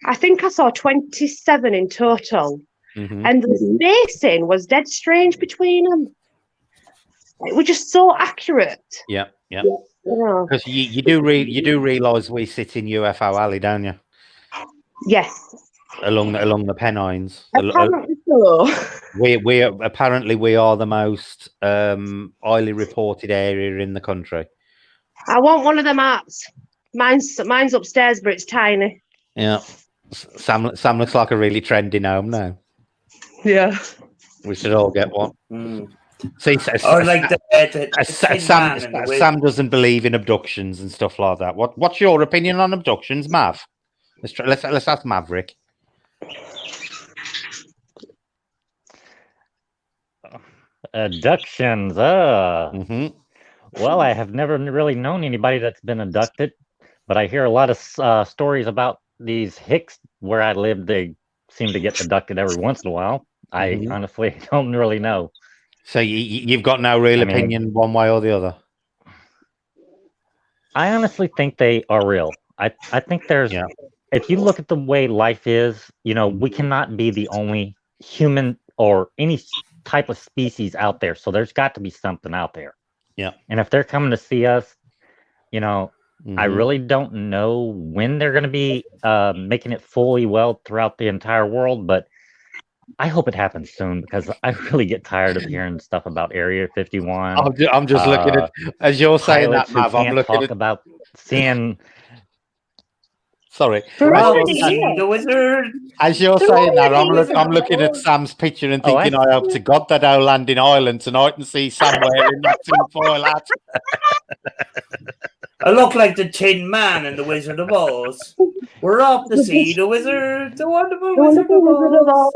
I think I saw 27 in total, and the spacing was dead strange between them. It was just so accurate. Yeah. Because you do realise we sit in UFO Alley, don't you? Yes. Along the Pennines. Apparently so. We are the most highly reported area in the country. I want one of them apps. Mine's upstairs, but it's tiny. Yeah. Sam looks like a really trendy gnome now. Yeah. We should all get one. See, Sam doesn't believe in abductions and stuff like that. What's your opinion on abductions, Mav? Let's ask Maverick. Abductions. Well, I have never really known anybody that's been abducted, but I hear a lot of stories about these Hicks where I live. They seem to get abducted every once in a while. I honestly don't really know. So you've got no real opinion one way or the other? I honestly think they are real. I think there's, if you look at the way life is, you know, we cannot be the only human or any type of species out there. So there's got to be something out there. Yeah. And if they're coming to see us, you know, I really don't know when they're going to be making it fully well throughout the entire world, but I hope it happens soon because I really get tired of hearing stuff about Area 51. I'm just looking at, as you're saying that, Mav, I'm looking at about seeing. Sorry. As you're saying that, I'm looking at Sam's picture and thinking, I hope to God that I'll land in Ireland tonight and see Sam wearing that tinfoil hat. I look like the Tin Man in the Wizard of Oz. We're off to see the wizard, the wonderful Wizard of Oz.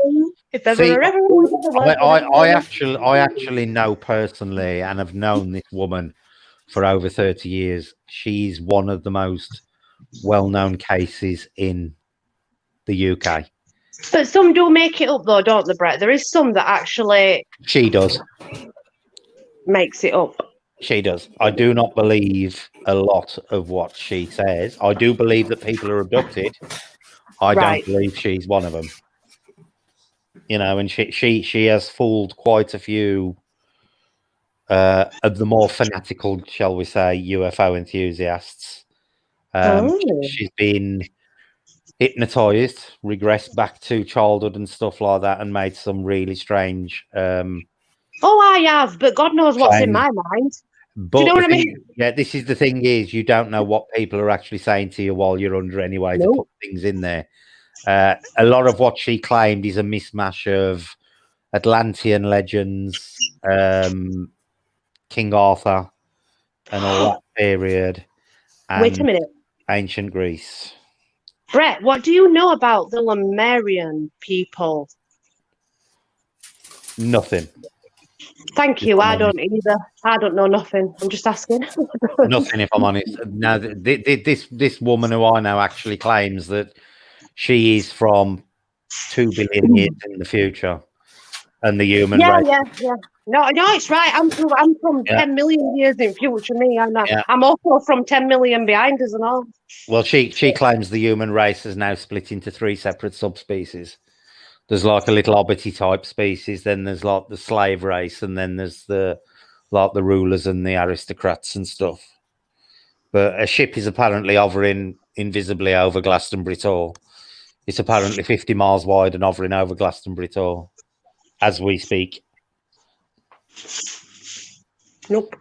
See, I actually know personally and have known this woman for over 30 years. She's one of the most well-known cases in the UK. But some do make it up though, don't they, Brett? There is some that actually... She does. Makes it up. She does. I do not believe a lot of what she says. I do believe that people are abducted. I don't believe she's one of them. You know, and she has fooled quite a few of the more fanatical, shall we say, UFO enthusiasts. She's been hypnotized, regressed back to childhood and stuff like that, and made some really strange. I have, but God knows what's in my mind. But do you know what I mean? Yeah, this is the thing: is you don't know what people are actually saying to you while you're under anyway to put things in there. A lot of what she claimed is a mismatch of Atlantean legends, King Arthur, and all that period. And wait a minute. Ancient Greece. Brett, what do you know about the Lemurian people? Nothing. Thank you. I don't either. I don't know nothing. I'm just asking. Nothing, if I'm honest. Now, this woman who I know actually claims that she is from 2 billion years in the future, and the human race. Yeah. No, it's right. I'm from 10 million years in future. Me, I'm also from 10 million behind us and all. Well, she claims the human race is now split into 3 separate subspecies. There's like a little hobbity type species, then there's like the slave race, and then there's the rulers and the aristocrats and stuff. But a ship is apparently hovering invisibly over Glastonbury Tor. It's apparently 50 miles wide and hovering over Glastonbury Tor as we speak. Nope.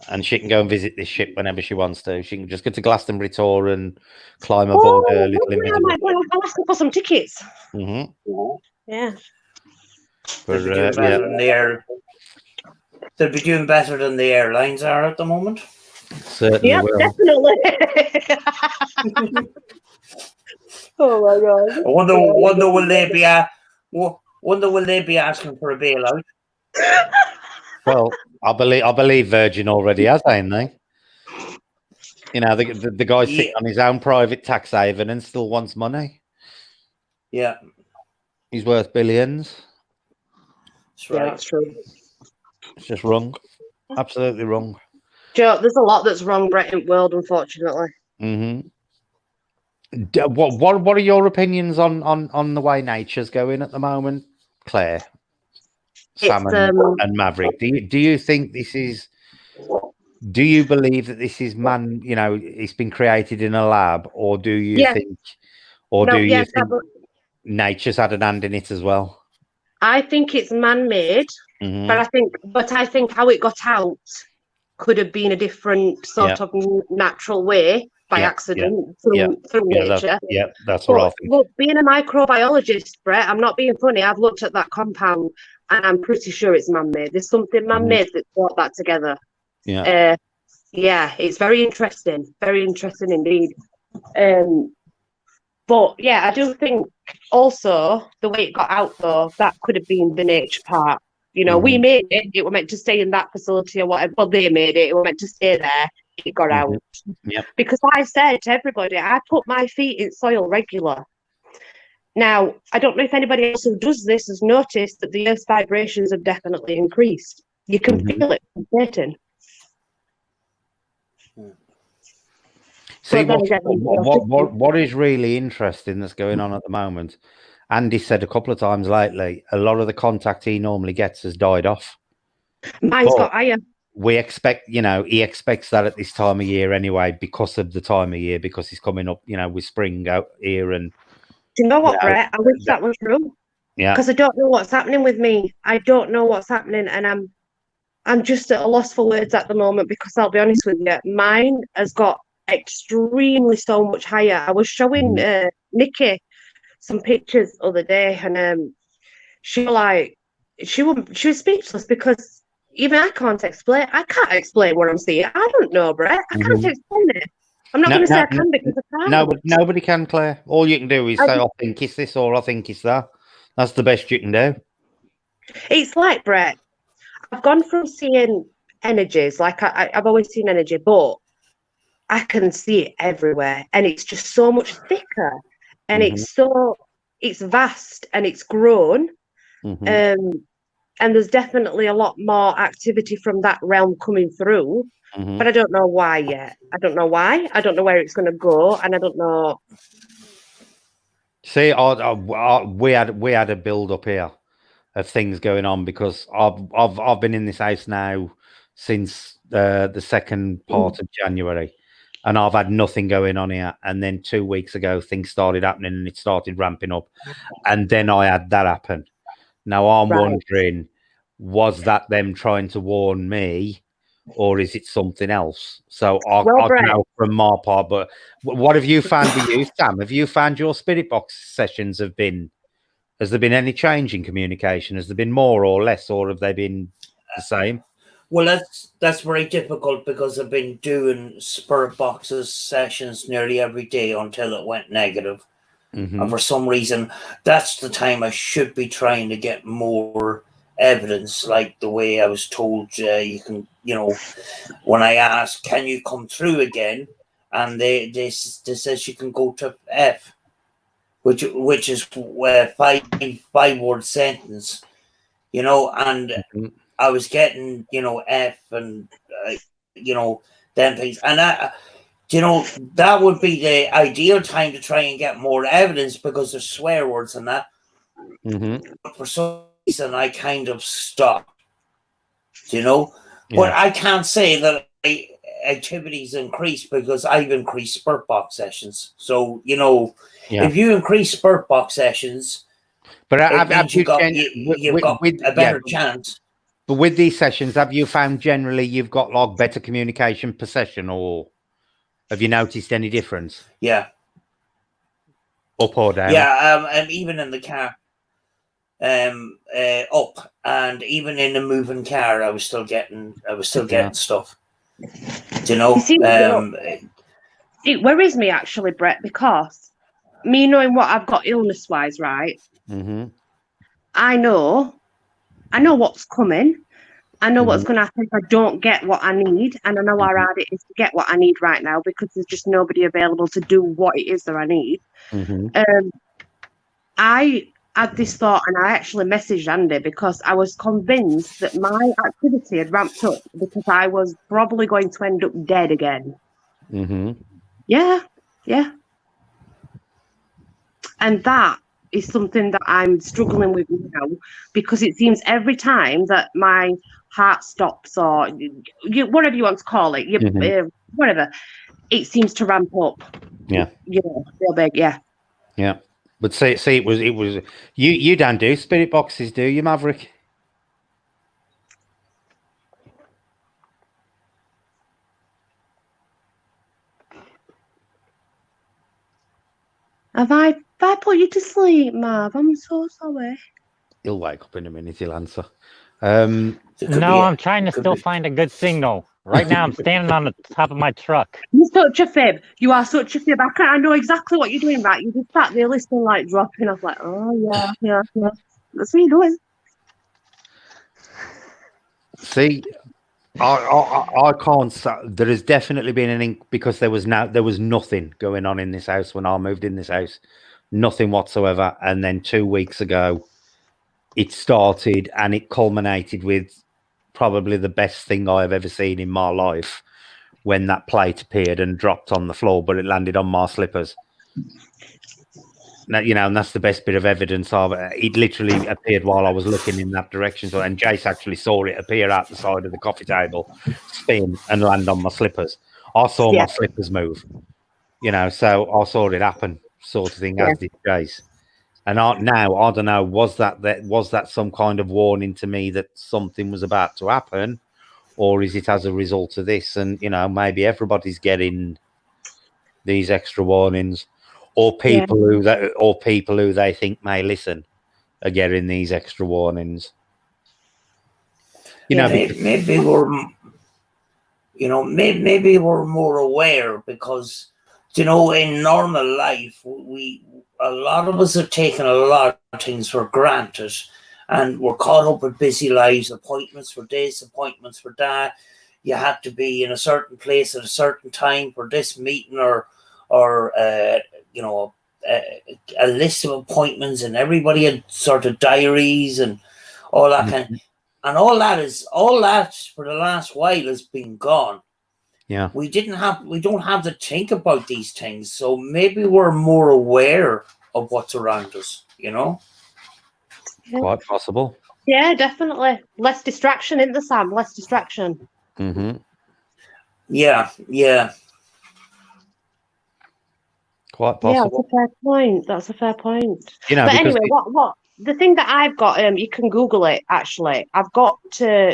And she can go and visit this ship whenever she wants to. She can just go to Glastonbury Tor and climb aboard a little invisible. I'll ask her for some tickets. Yeah. They'll be doing better than the air. They'll be doing better than the airlines are at the moment. Certainly will. Definitely. Oh my god! I wonder will they be asking for a bailout? Well, I believe Virgin already has, ain't they? You know, the guy's sitting on his own private tax haven and still wants money. Yeah, he's worth billions. That's right. Yeah, that's true. It's just wrong. Absolutely wrong. Joe, there's a lot that's wrong, Brett, in the world, unfortunately. What are your opinions on the way nature's going at the moment, Claire? Sam and Maverick. Do you think this is? Do you believe that this is man? You know, it's been created in a lab, or do you think? Or do you think nature's had an hand in it as well? I think it's man-made, but I think how it got out could have been a different sort of natural way by accident through nature. That's what I think. Look, being a microbiologist, Brett, I'm not being funny. I've looked at that compound and I'm pretty sure it's man-made. There's something man-made that brought that together. Yeah, it's very interesting indeed. But yeah, I do think also the way it got out though, that could have been the nature part. You know, we made it. It was meant to stay in that facility or whatever. Well, they made it. It was meant to stay there. It got out. Because I said to everybody, I put my feet in soil regular. Now, I don't know if anybody else who does this has noticed that the Earth's vibrations have definitely increased. You can feel it vibrating. See, what is really interesting that's going on at the moment, Andy said a couple of times lately, a lot of the contact he normally gets has died off. Mine's got higher. We expect, he expects that at this time of year anyway, because of the time of year, because he's coming up, with spring out here. And do you know what, Brett? I wish that was true. Yeah. Because I don't know what's happening with me. I don't know what's happening, and I'm just at a loss for words at the moment, because I'll be honest with you, mine has got extremely so much higher. I was showing Nikki some pictures the other day, and she was speechless, because even I can't explain what I'm seeing. I don't know, Brett. I can't explain it. I'm not going to say I can, because I can't. Nobody can, Claire. All you can do is say, I think it's this, or I think it's that. That's the best you can do. It's like, Brett, I've gone from seeing energies, like I've always seen energy, but I can see it everywhere, and it's just so much thicker, and it's vast, and it's grown, and there's definitely a lot more activity from that realm coming through, but I don't know why yet. I don't know why. I don't know where it's going to go, and I don't know. See, we had a build up here of things going on, because I've been in this house now since the second part of January. And I've had nothing going on here. And then 2 weeks ago, things started happening, and it started ramping up. And then I had that happen. Now, I'm wondering, was that them trying to warn me, or is it something else? So I don't know from my part. But what have you found with you, Sam? Have you found your spirit box sessions has there been any change in communication? Has there been more or less, or have they been the same? Well, that's very difficult because I've been doing spirit boxes sessions nearly every day until it went negative. And for some reason, that's the time I should be trying to get more evidence, like the way I was told you can, when I asked, can you come through again? And they says you can go to F, which is five-word sentence, and I was getting, F and, them things. And that would be the ideal time to try and get more evidence because there's swear words and that. But for some reason, I kind of stopped, But I can't say that my activities increased because I've increased spirit box sessions. So, if you increase spirit box sessions, but you've got a better chance. But with these sessions, have you found generally you've got like better communication per session, or have you noticed any difference? Yeah. Up or down? Yeah, and even in the car, up, and even in a moving car, I was still getting stuff. It worries me actually, Brett, because me knowing what I've got illness-wise, right? I know what's coming. I know what's going to happen if I don't get what I need, and I know how hard it is to get what I need right now because there's just nobody available to do what it is that I need. I had this thought, and I actually messaged Andy because I was convinced that my activity had ramped up because I was probably going to end up dead again. Yeah. And that is something that I'm struggling with now because it seems every time that my heart stops or whatever you want to call it, whatever, it seems to ramp up. Yeah. Real big, yeah. Yeah. But see, it was you don't do spirit boxes, do you, Maverick? Have I put you to sleep, Mav? I'm so sorry. He'll wake up in a minute, he'll answer. No, I'm trying to still find a good signal. Right now, I'm standing on the top of my truck. You're such a fib. You are such a fib. I know exactly what you're doing, right? You just sat there listening, like dropping off, like, oh, yeah. That's what you're doing. See, I can't. There has definitely been because there was nothing going on in this house when I moved in this house, nothing whatsoever. And then 2 weeks ago, it started and it culminated with probably the best thing I have ever seen in my life when that plate appeared and dropped on the floor, but it landed on my slippers. Now, and that's the best bit of evidence of it. It literally appeared while I was looking in that direction. So, and Jace actually saw it appear out the side of the coffee table, spin and land on my slippers. I saw my slippers move, so I saw it happen, sort of thing, as did Jace. And I don't know, was that some kind of warning to me that something was about to happen, or is it as a result of this? And maybe everybody's getting these extra warnings, or people who they think may listen are getting these extra warnings. Maybe we're more aware because in normal life a lot of us have taken a lot of things for granted, and we're caught up with busy lives, appointments for this, appointments for that. You had to be in a certain place at a certain time for this meeting, or a list of appointments, and everybody had sort of diaries and all that kind of, and all that for the last while has been gone. Yeah, we don't have to think about these things, so maybe we're more aware of what's around us. Quite possible. Yeah, definitely. Less distraction, isn't there, Sam? Less distraction. Yeah. Quite possible. Yeah, that's a fair point. But anyway, what the thing that I've got, you can Google it, actually. I've got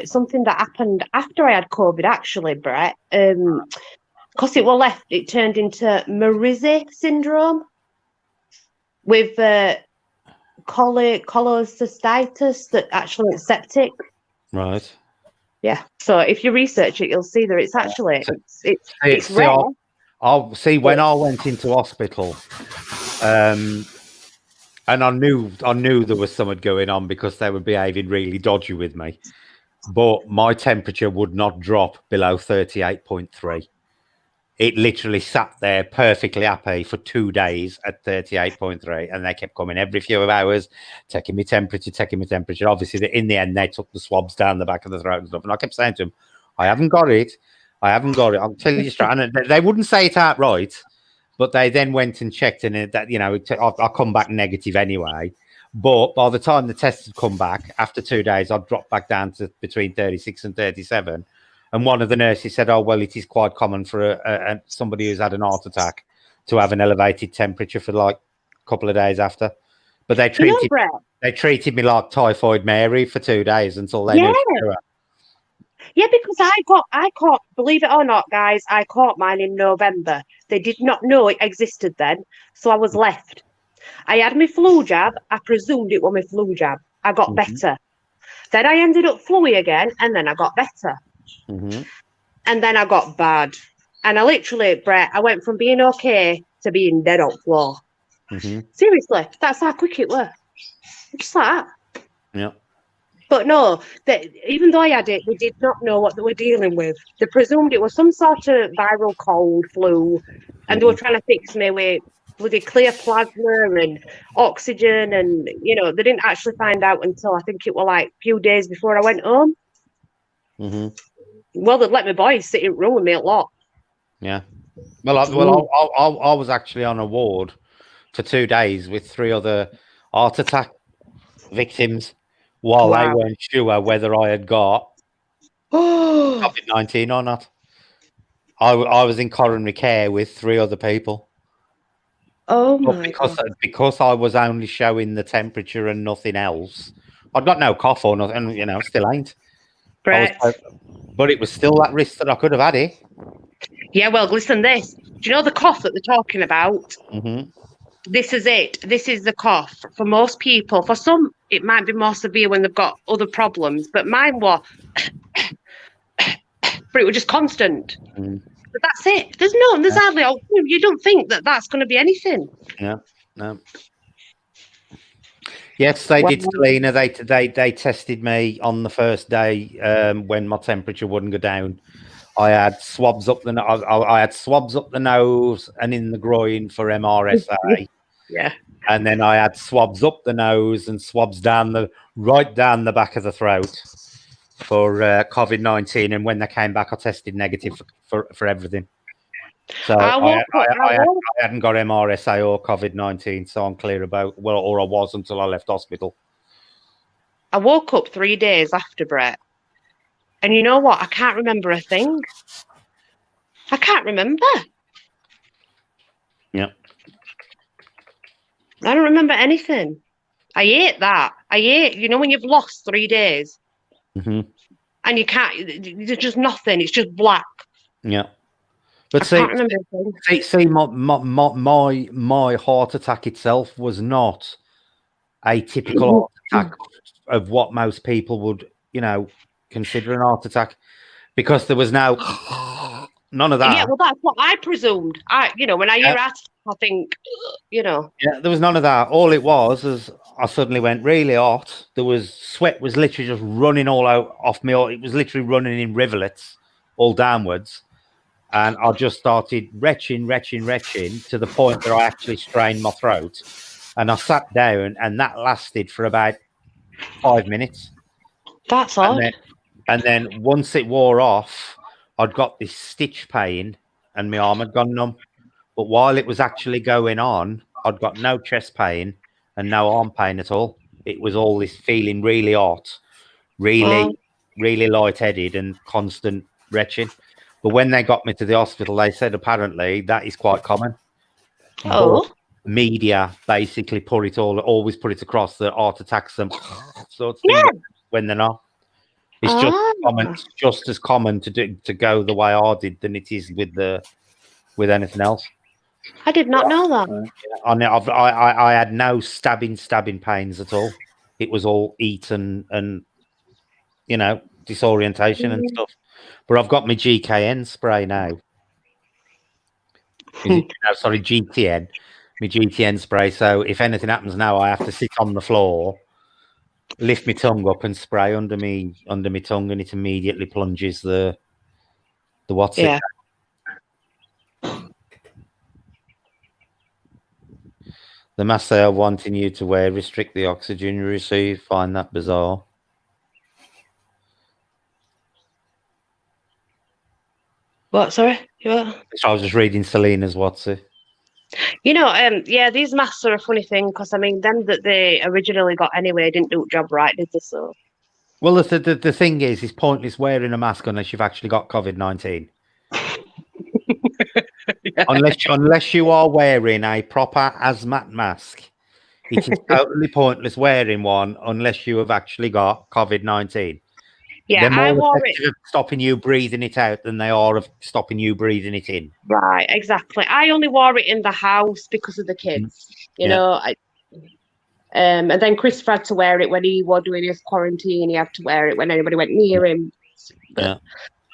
something that happened after I had COVID, actually, Brett. Because it turned into Marizzi syndrome with cholecystitis that actually is septic. Right. Yeah. So if you research it, you'll see that it's actually it's rare. I'll see when I went into hospital, and I knew there was something going on because they were behaving really dodgy with me. But my temperature would not drop below 38.3. It literally sat there perfectly happy for 2 days at 38.3, and they kept coming every few hours, taking my temperature. Obviously, in the end, they took the swabs down the back of the throat and stuff. And I kept saying to them, I haven't got it. I'll tell you straight. And they wouldn't say it outright, but they then went and checked, and that, you know, I'll come back negative anyway. But by the time the tests had come back, after 2 days, I'd dropped back down to between 36 and 37. And one of the nurses said, oh, well, it is quite common for somebody who's had an heart attack to have an elevated temperature for like a couple of days after. But they treated me like Typhoid Mary for 2 days until they knew. Yeah, because I caught, believe it or not, guys, I caught mine in November. They did not know it existed then, so I was left. I had my flu jab. I presumed it was my flu jab. I got better. Then I ended up fluey again, and then I got better. And then I got bad. And I literally, Brett, I went from being okay to being dead on floor. Seriously, that's how quick it was. Just like that. Yeah. But no, even though I had it, they did not know what they were dealing with. They presumed it was some sort of viral cold, flu, and they were trying to fix me with bloody clear plasma and oxygen, and, you know, they didn't actually find out until I think it was like a few days before I went home. Well, they'd let my boys sit in the room with me a lot. Yeah. Well, I was actually on a ward for 2 days with 3 other heart attack victims while they weren't sure whether I had got COVID-19 or not. I was in coronary care with 3 other people. Oh my God. Because I was only showing the temperature and nothing else. I'd got no cough or nothing, you know, still ain't. Brett. But it was still that risk that I could have had it. Yeah, well, listen, this. Do you know the cough that they're talking about? This is it. This is the cough. For most people, for some, it might be more severe when they've got other problems, but mine was, but it was just constant. But that's it. There's hardly, you don't think that that's going to be anything. No. Yes, they did, Selena. They tested me on the first day when my temperature wouldn't go down. I had swabs up the nose and in the groin for MRSA. Yeah. And then I had swabs up the nose and swabs right down the back of the throat for COVID-19. And when they came back, I tested negative for everything. So I hadn't got MRSA or COVID-19, so I'm clear about, or I was until I left hospital. I woke up 3 days after, Brett. And you know what? I can't remember a thing. I can't remember. Yeah. I don't remember anything. I ate that. You know, when you've lost 3 days and you can't, there's just nothing. It's just black. Yeah. But see, my heart attack itself was not a typical heart attack of what most people would, you know, consider an heart attack, because there was none of that. Yeah, well, that's what I presumed. When I hear heart attack, I think, you know. Yeah, there was none of that. All it was is I suddenly went really hot. There was sweat was literally just running all out off me. It was literally running in rivulets all downwards. And I just started retching to the point that I actually strained my throat. And I sat down, and that lasted for about 5 minutes. That's odd. And then once it wore off, I'd got this stitch pain and my arm had gone numb. But while it was actually going on, I'd got no chest pain and no arm pain at all. It was all this feeling really hot, really lightheaded and constant retching. But when they got me to the hospital, they said apparently that is quite common. But media basically always put it across that heart attacks and sort of thing when they're not. It's just as common to go the way I did than it is with anything else. I did not know that. I had no stabbing pains at all. It was all eat and you know, disorientation and stuff. But I've got my GKN spray now. Sorry, GTN. My GTN spray. So if anything happens now, I have to sit on the floor, lift my tongue up, and spray under me tongue, and it immediately plunges the what's it. The mask they are wanting you to wear restrict the oxygen you receive. Find that bizarre. What? Sorry. I was just reading Selena's what's it. Yeah, these masks are a funny thing because I mean, them that they originally got anyway didn't do the job right, did they? So. Well, the thing is, it's pointless wearing a mask unless you've actually got COVID-19. Yeah. Unless you are wearing a proper hazmat mask, it is totally pointless wearing one unless you have actually got COVID-19. Yeah, They're more effective at stopping you breathing it out than they are of stopping you breathing it in. Right, exactly. I only wore it in the house because of the kids. And then Christopher had to wear it when he was doing his quarantine. He had to wear it when anybody went near him. But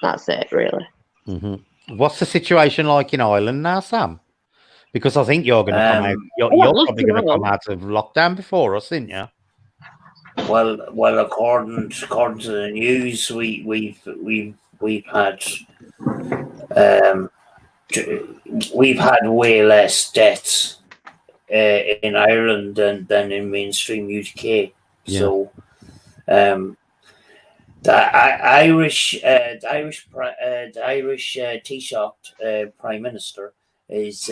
that's it, really. Mm-hmm. What's the situation like in Ireland now, Sam? Because I think you're going to come out. You're probably going to come out of lockdown before us, aren't you? Well, according to the news, we've had way less deaths in Ireland than in mainstream UK. Yeah. So, the Irish Taoiseach Prime Minister is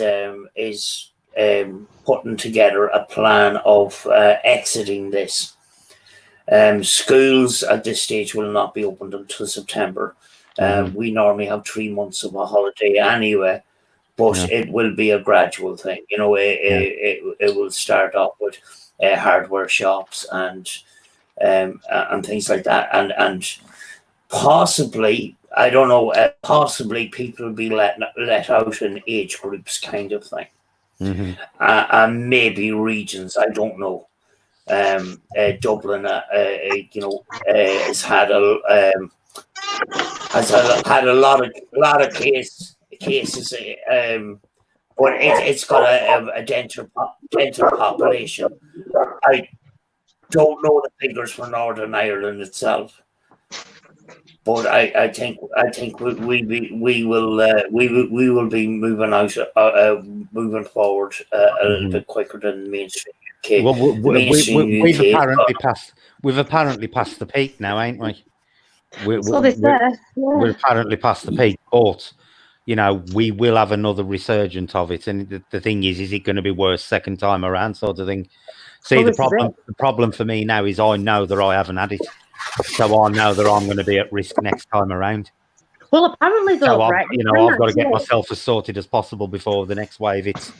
putting together a plan of exiting this. Schools at this stage will not be opened until September. We normally have 3 months of a holiday anyway, but it will be a gradual thing. It will start off with hardware shops and things like that, and possibly, I don't know, possibly people will be let out in age groups, kind of thing, and maybe regions. I don't know. Dublin, has had a lot of cases, but it's got a denser population. I don't know the figures for Northern Ireland itself, but I think we will be moving forward a little bit quicker than mainstream. Well, we've apparently passed the peak now, ain't we? We're apparently past the peak, but we will have another resurgence of it. And the thing is it going to be worse second time around, sort of thing? See, the problem for me now is I know that I haven't had it, so I know that I'm going to be at risk next time around. Well, apparently, though, I've got to get myself as sorted as possible before the next wave hits.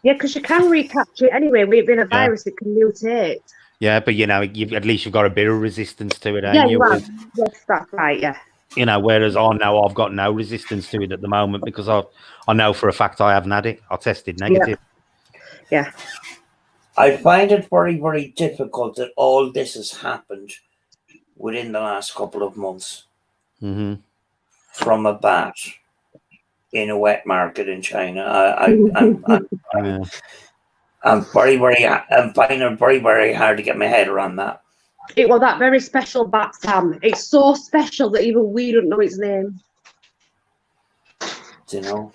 Yeah, because you can recapture it anyway. Within a virus, it can mutate. Yeah, but at least you've got a bit of resistance to it, you have. Yes, that's right. Yeah. Whereas I know I've got no resistance to it at the moment because I know for a fact I haven't had it. I tested negative. Yeah. I find it very, very difficult that all this has happened within the last couple of months from a bat in a wet market in China. I'm finding it very, very hard to get my head around that. It was that very special bat, Sam. It's so special that even we don't know its name. Do you know?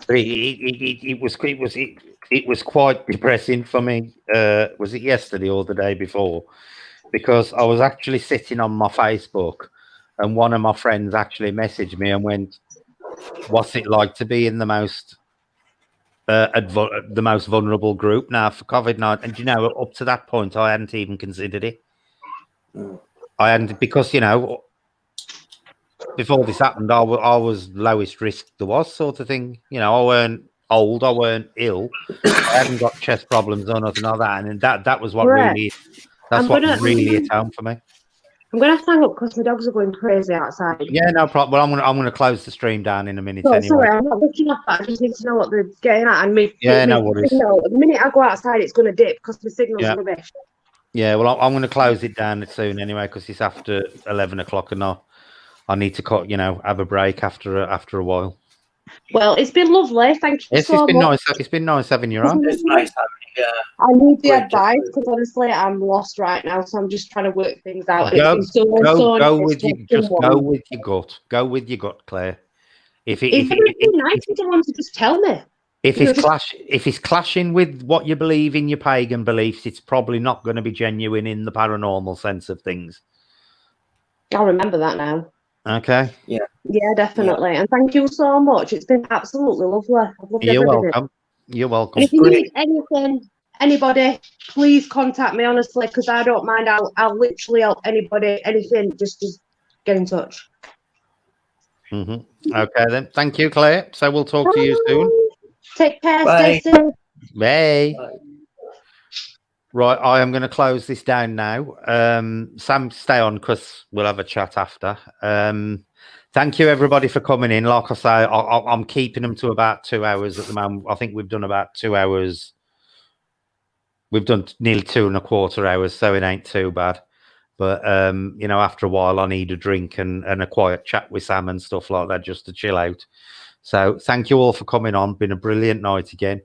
It was quite depressing for me. Was it yesterday or the day before? Because I was actually sitting on my Facebook, and one of my friends actually messaged me and went, "What's it like to be in the most vulnerable group now for COVID-19?" And up to that point, I hadn't even considered it. I hadn't, because before this happened, I was lowest risk there was, sort of thing. I weren't old, I weren't ill, I hadn't got chest problems or nothing like that, and that was what really hit home for me. I'm gonna hang up because the dogs are going crazy outside. Yeah, no problem. Well, I'm gonna close the stream down in a minute. Anyway. Sorry, I'm not looking off that. I just need to know what they're getting at. And no worries. The minute I go outside, it's gonna dip because the signal's rubbish. Yeah, well, I'm going to close it down soon anyway because it's after 11 o'clock and I need to cut, have a break after a while. Well, it's been lovely. Thank you Yes, so it's been much. nice. It's been nice having you on. It's nice having I need the Great advice job. because honestly, I'm lost right now, so I'm just trying to work things out. And Go, it's been go, so go nice with to you. have Just go someone. with your gut. Go with your gut, Claire. If It's very nice for someone to just tell me. if it's clashing with what you believe in your pagan beliefs, it's probably not going to be genuine in the paranormal sense of things. I'll remember that now. Okay. Yeah, definitely. Yeah. And thank you so much. It's been absolutely lovely. I've loved You're everything. welcome. You're welcome. And if you need anything, anybody, please contact me, honestly, because I don't mind. I'll literally help anybody, anything, just get in touch. Okay, then. Thank you, Claire. So we'll talk to you soon. Take care. Bye. Stay safe. Bye. Bye. Right, I am going to close this down now. Sam, stay on because we'll have a chat after. Thank you, everybody, for coming in. Like I say, I'm keeping them to about 2 hours at the moment. I think we've done about 2 hours. We've done nearly 2.25 hours, so it ain't too bad. But, after a while, I need a drink and a quiet chat with Sam and stuff like that just to chill out. So thank you all for coming on. Been a brilliant night again.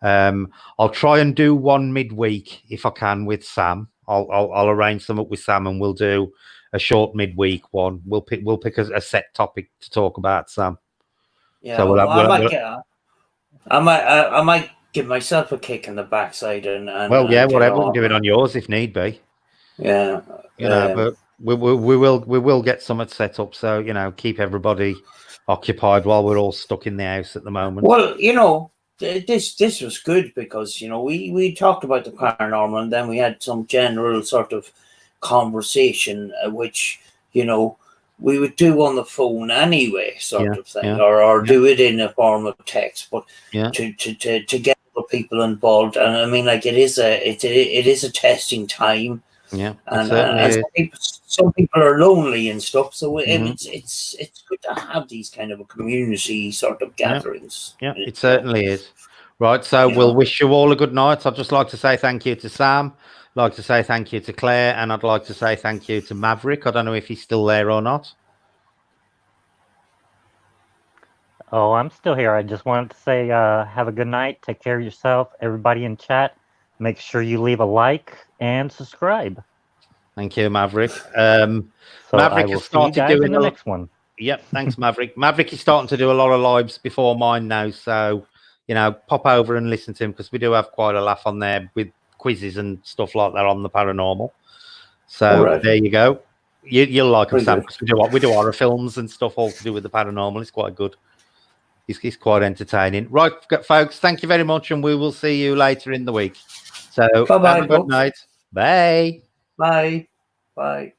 I'll try and do one midweek if I can with Sam. I'll arrange some up with Sam and we'll do a short midweek one. We'll pick a set topic to talk about, Sam. Yeah, so I might give myself a kick in the backside and whatever. We can do it on yours if need be. Yeah, but we will get something set up. So keep everybody occupied while we're all stuck in the house at the moment. Well, this was good because we talked about the paranormal and then we had some general sort of conversation which we would do on the phone anyway, sort of thing, or do it in a form of text, but to get other people involved. And I mean, like it is a testing time. Yeah, and some people are lonely and stuff, so it's good to have these kind of a community sort of gatherings. Yeah, it certainly is. Right, so we'll wish you all a good night. I'd just like to say thank you to Sam, like to say thank you to Claire, and I'd like to say thank you to Maverick. I don't know if he's still there or not. Oh, I'm still here. I just wanted to say have a good night. Take care of yourself. Everybody in chat, make sure you leave a like and subscribe. Thank you, Maverick. So Maverick I will has see you started guys doing in the next one. Yep, thanks, Maverick. Maverick is starting to do a lot of lives before mine now, so pop over and listen to him because we do have quite a laugh on there with quizzes and stuff like that on the paranormal. So there you go. You'll like him, Sam, because we do horror films and stuff all to do with the paranormal. It's quite good. He's quite entertaining. Right, folks, thank you very much, and we will see you later in the week. So bye-bye, have a good night. Bye. Bye. Bye.